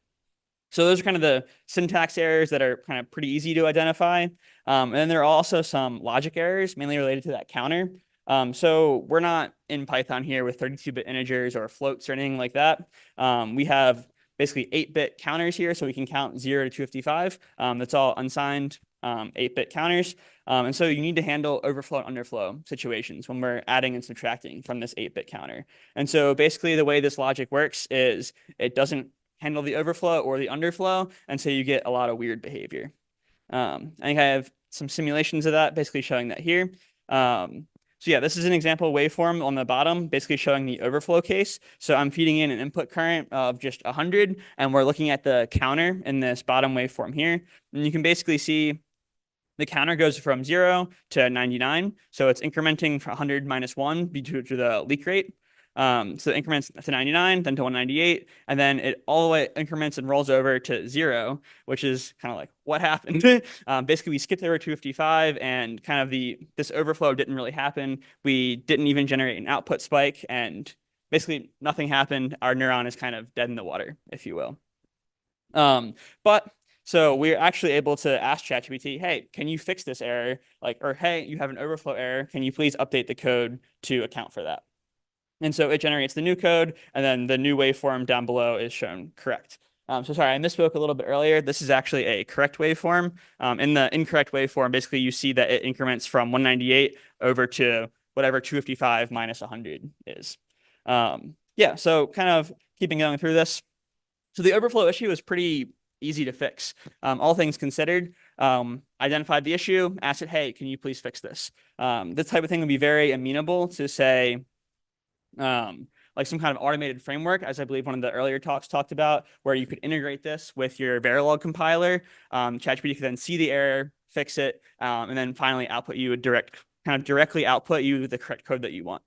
So those are kind of the syntax errors that are kind of pretty easy to identify. And then there are also some logic errors mainly related to that counter. So we're not in Python here with 32-bit integers or floats or anything like that. We have basically 8-bit counters here, so we can count 0 to 255. That's all unsigned 8-bit counters. And so you need to handle overflow and underflow situations when we're adding and subtracting from this 8-bit counter. And so basically the way this logic works is it doesn't handle the overflow or the underflow, and so you get a lot of weird behavior. I think I have some simulations of that basically showing that here. So yeah, this is an example waveform on the bottom, basically showing the overflow case. So I'm feeding in an input current of just 100, and we're looking at the counter in this bottom waveform here. And you can basically see the counter goes from 0 to 99. So it's incrementing from 100 minus 1 due to the leak rate. So it increments to 99, then to 198, and then it all the way increments and rolls over to 0, which is kind of like, what happened? Basically, we skipped over 255, and kind of this overflow didn't really happen. We didn't even generate an output spike, and basically nothing happened. Our neuron is kind of dead in the water, if you will. So we're actually able to ask ChatGPT, hey, can you fix this error? Or hey, you have an overflow error. Can you please update the code to account for that? And so it generates the new code, and then the new waveform down below is shown correct. So sorry, I misspoke a little bit earlier. This is actually a correct waveform. In the incorrect waveform, basically you see that it increments from 198 over to whatever 255 minus 100 is. Yeah, so kind of keeping going through this. So the overflow issue is pretty easy to fix. All things considered, identified the issue, asked it, hey, can you please fix this? This type of thing would be very amenable to say, like some kind of automated framework, as I believe one of the earlier talks talked about, where you could integrate this with your Verilog compiler. ChatGPT could then see the error, fix it, and then finally output you directly output you the correct code that you want.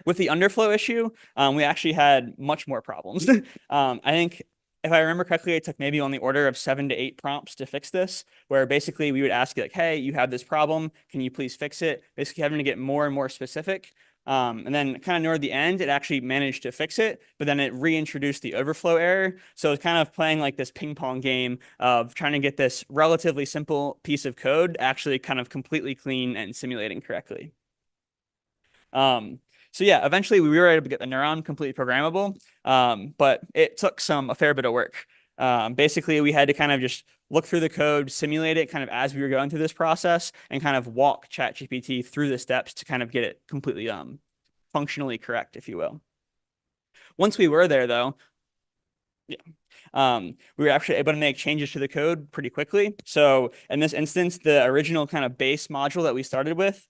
With the underflow issue, we actually had much more problems. I think if I remember correctly, it took maybe on the order of 7 to 8 prompts to fix this, where basically we would ask like, hey, you have this problem. Can you please fix it? Basically having to get more and more specific. And then kind of near the end, it actually managed to fix it, but then it reintroduced the overflow error. So it's kind of playing like this ping pong game of trying to get this relatively simple piece of code actually kind of completely clean and simulating correctly. So yeah, eventually we were able to get the neuron completely programmable, but it took a fair bit of work. Basically, we had to kind of just look through the code, simulate it kind of as we were going through this process, and kind of walk ChatGPT through the steps to kind of get it completely functionally correct, if you will. Once we were there, though, we were actually able to make changes to the code pretty quickly. So in this instance, the original kind of base module that we started with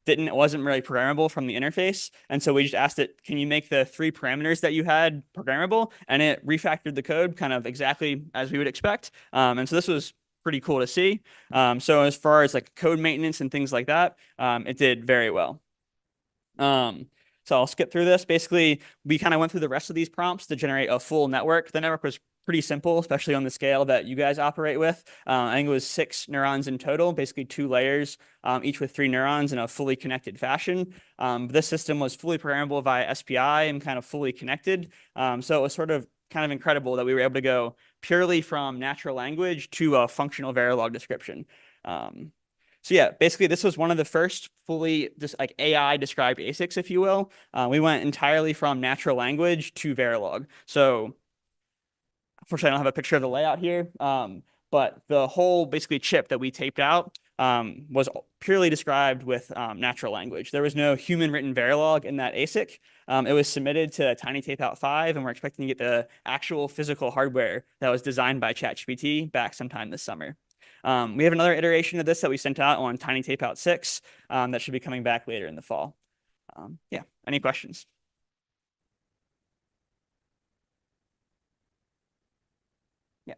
wasn't really programmable from the interface. And so we just asked it, can you make the 3 parameters that you had programmable? And it refactored the code kind of exactly as we would expect. And so this was pretty cool to see. So as far as like code maintenance and things like that, it did very well. So I'll skip through this. Basically, we kind of went through the rest of these prompts to generate a full network. The network was pretty simple, especially on the scale that you guys operate with. I think it was 6 neurons in total, basically 2 layers, each with 3 neurons in a fully connected fashion. This system was fully programmable via SPI and kind of fully connected. So it was sort of kind of incredible that we were able to go purely from natural language to a functional Verilog description. So yeah, basically this was one of the first fully just like AI described ASICs, if you will. We went entirely from natural language to Verilog. So unfortunately, I don't have a picture of the layout here, but the whole basically chip that we taped out was purely described with natural language. There was no human written Verilog in that ASIC. It was submitted to Tiny Tape Out 5, and we're expecting to get the actual physical hardware that was designed by ChatGPT back sometime this summer. We have another iteration of this that we sent out on Tiny Tape Out 6 that should be coming back later in the fall. Yeah, any questions? Yeah.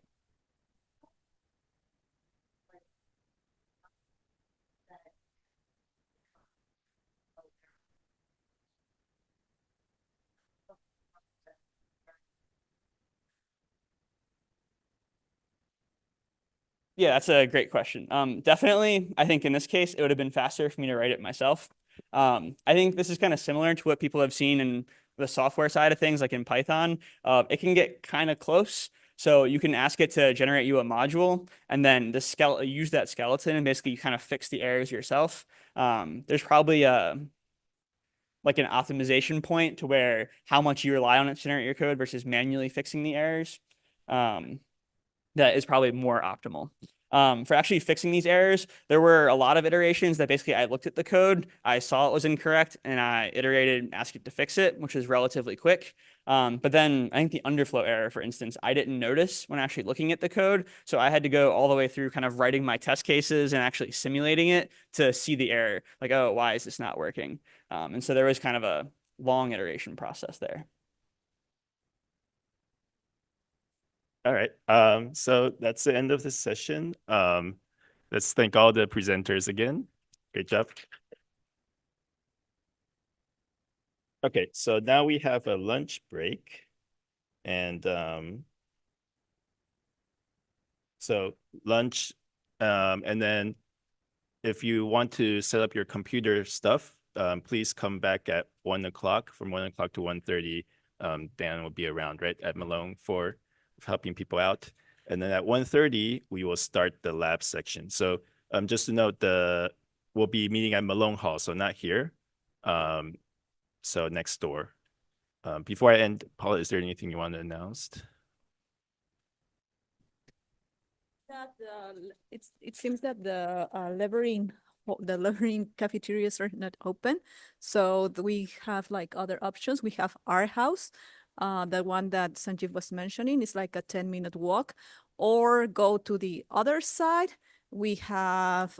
Yeah, that's a great question. Definitely, I think in this case, it would have been faster for me to write it myself. I think this is kind of similar to what people have seen in the software side of things, like in Python. It can get kind of close. So you can ask it to generate you a module, and then use that skeleton and basically kind of fix the errors yourself. There's probably like an optimization point to where how much you rely on it to generate your code versus manually fixing the errors. That is probably more optimal. For actually fixing these errors, there were a lot of iterations that basically I looked at the code, I saw it was incorrect, and I iterated and asked it to fix it, which was relatively quick. But then I think the underflow error, for instance, I didn't notice when actually looking at the code. So I had to go all the way through kind of writing my test cases and actually simulating it to see the error. Like, oh, why is this not working? And so there was kind of a long iteration process there. All right. So that's the end of this session. Let's thank all the presenters again. Great job. Okay, so now we have a lunch break. And so lunch, and then if you want to set up your computer stuff, please come back at 1 o'clock. From 1 o'clock to 1:30, Dan will be around, right, at Malone for helping people out. And then at 1:30, we will start the lab section. So just to note, we'll be meeting at Malone Hall, so not here. So next door. Before I end, Paula, is there anything you want to announce? That it seems that the Levering cafeterias are not open, so we have like other options. We have our house, the one that Sanjeev was mentioning is like a 10-minute walk, or go to the other side. We have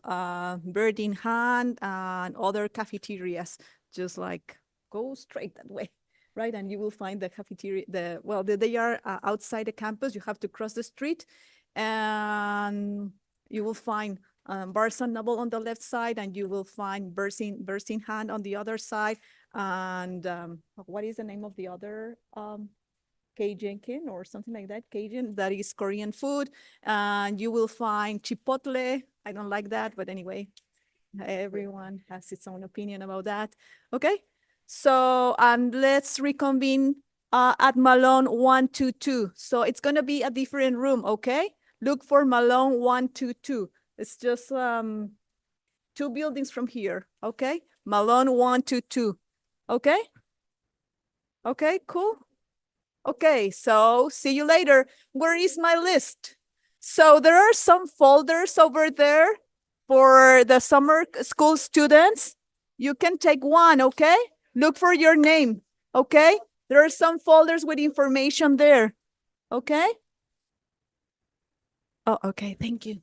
Bird in Hand and other cafeterias. Just like go straight that way, right? And you will find the cafeteria. They are outside the campus. You have to cross the street, and you will find Barnes & Noble on the left side, and you will find Bird in Hand on the other side. And what is the name of the other Cajun or something like that? Cajun, that is Korean food. And you will find Chipotle. I don't like that, but anyway, everyone has its own opinion about that. Okay, so let's reconvene at Malone 122. So it's gonna be a different room, okay? Look for Malone 122. It's just 2 buildings from here, okay? Malone 122, okay? Okay, cool. Okay, so see you later. Where is my list? So there are some folders over there for the summer school students. You can take one, okay? Look for your name, okay? There are some folders with information there, okay? Oh, okay, thank you.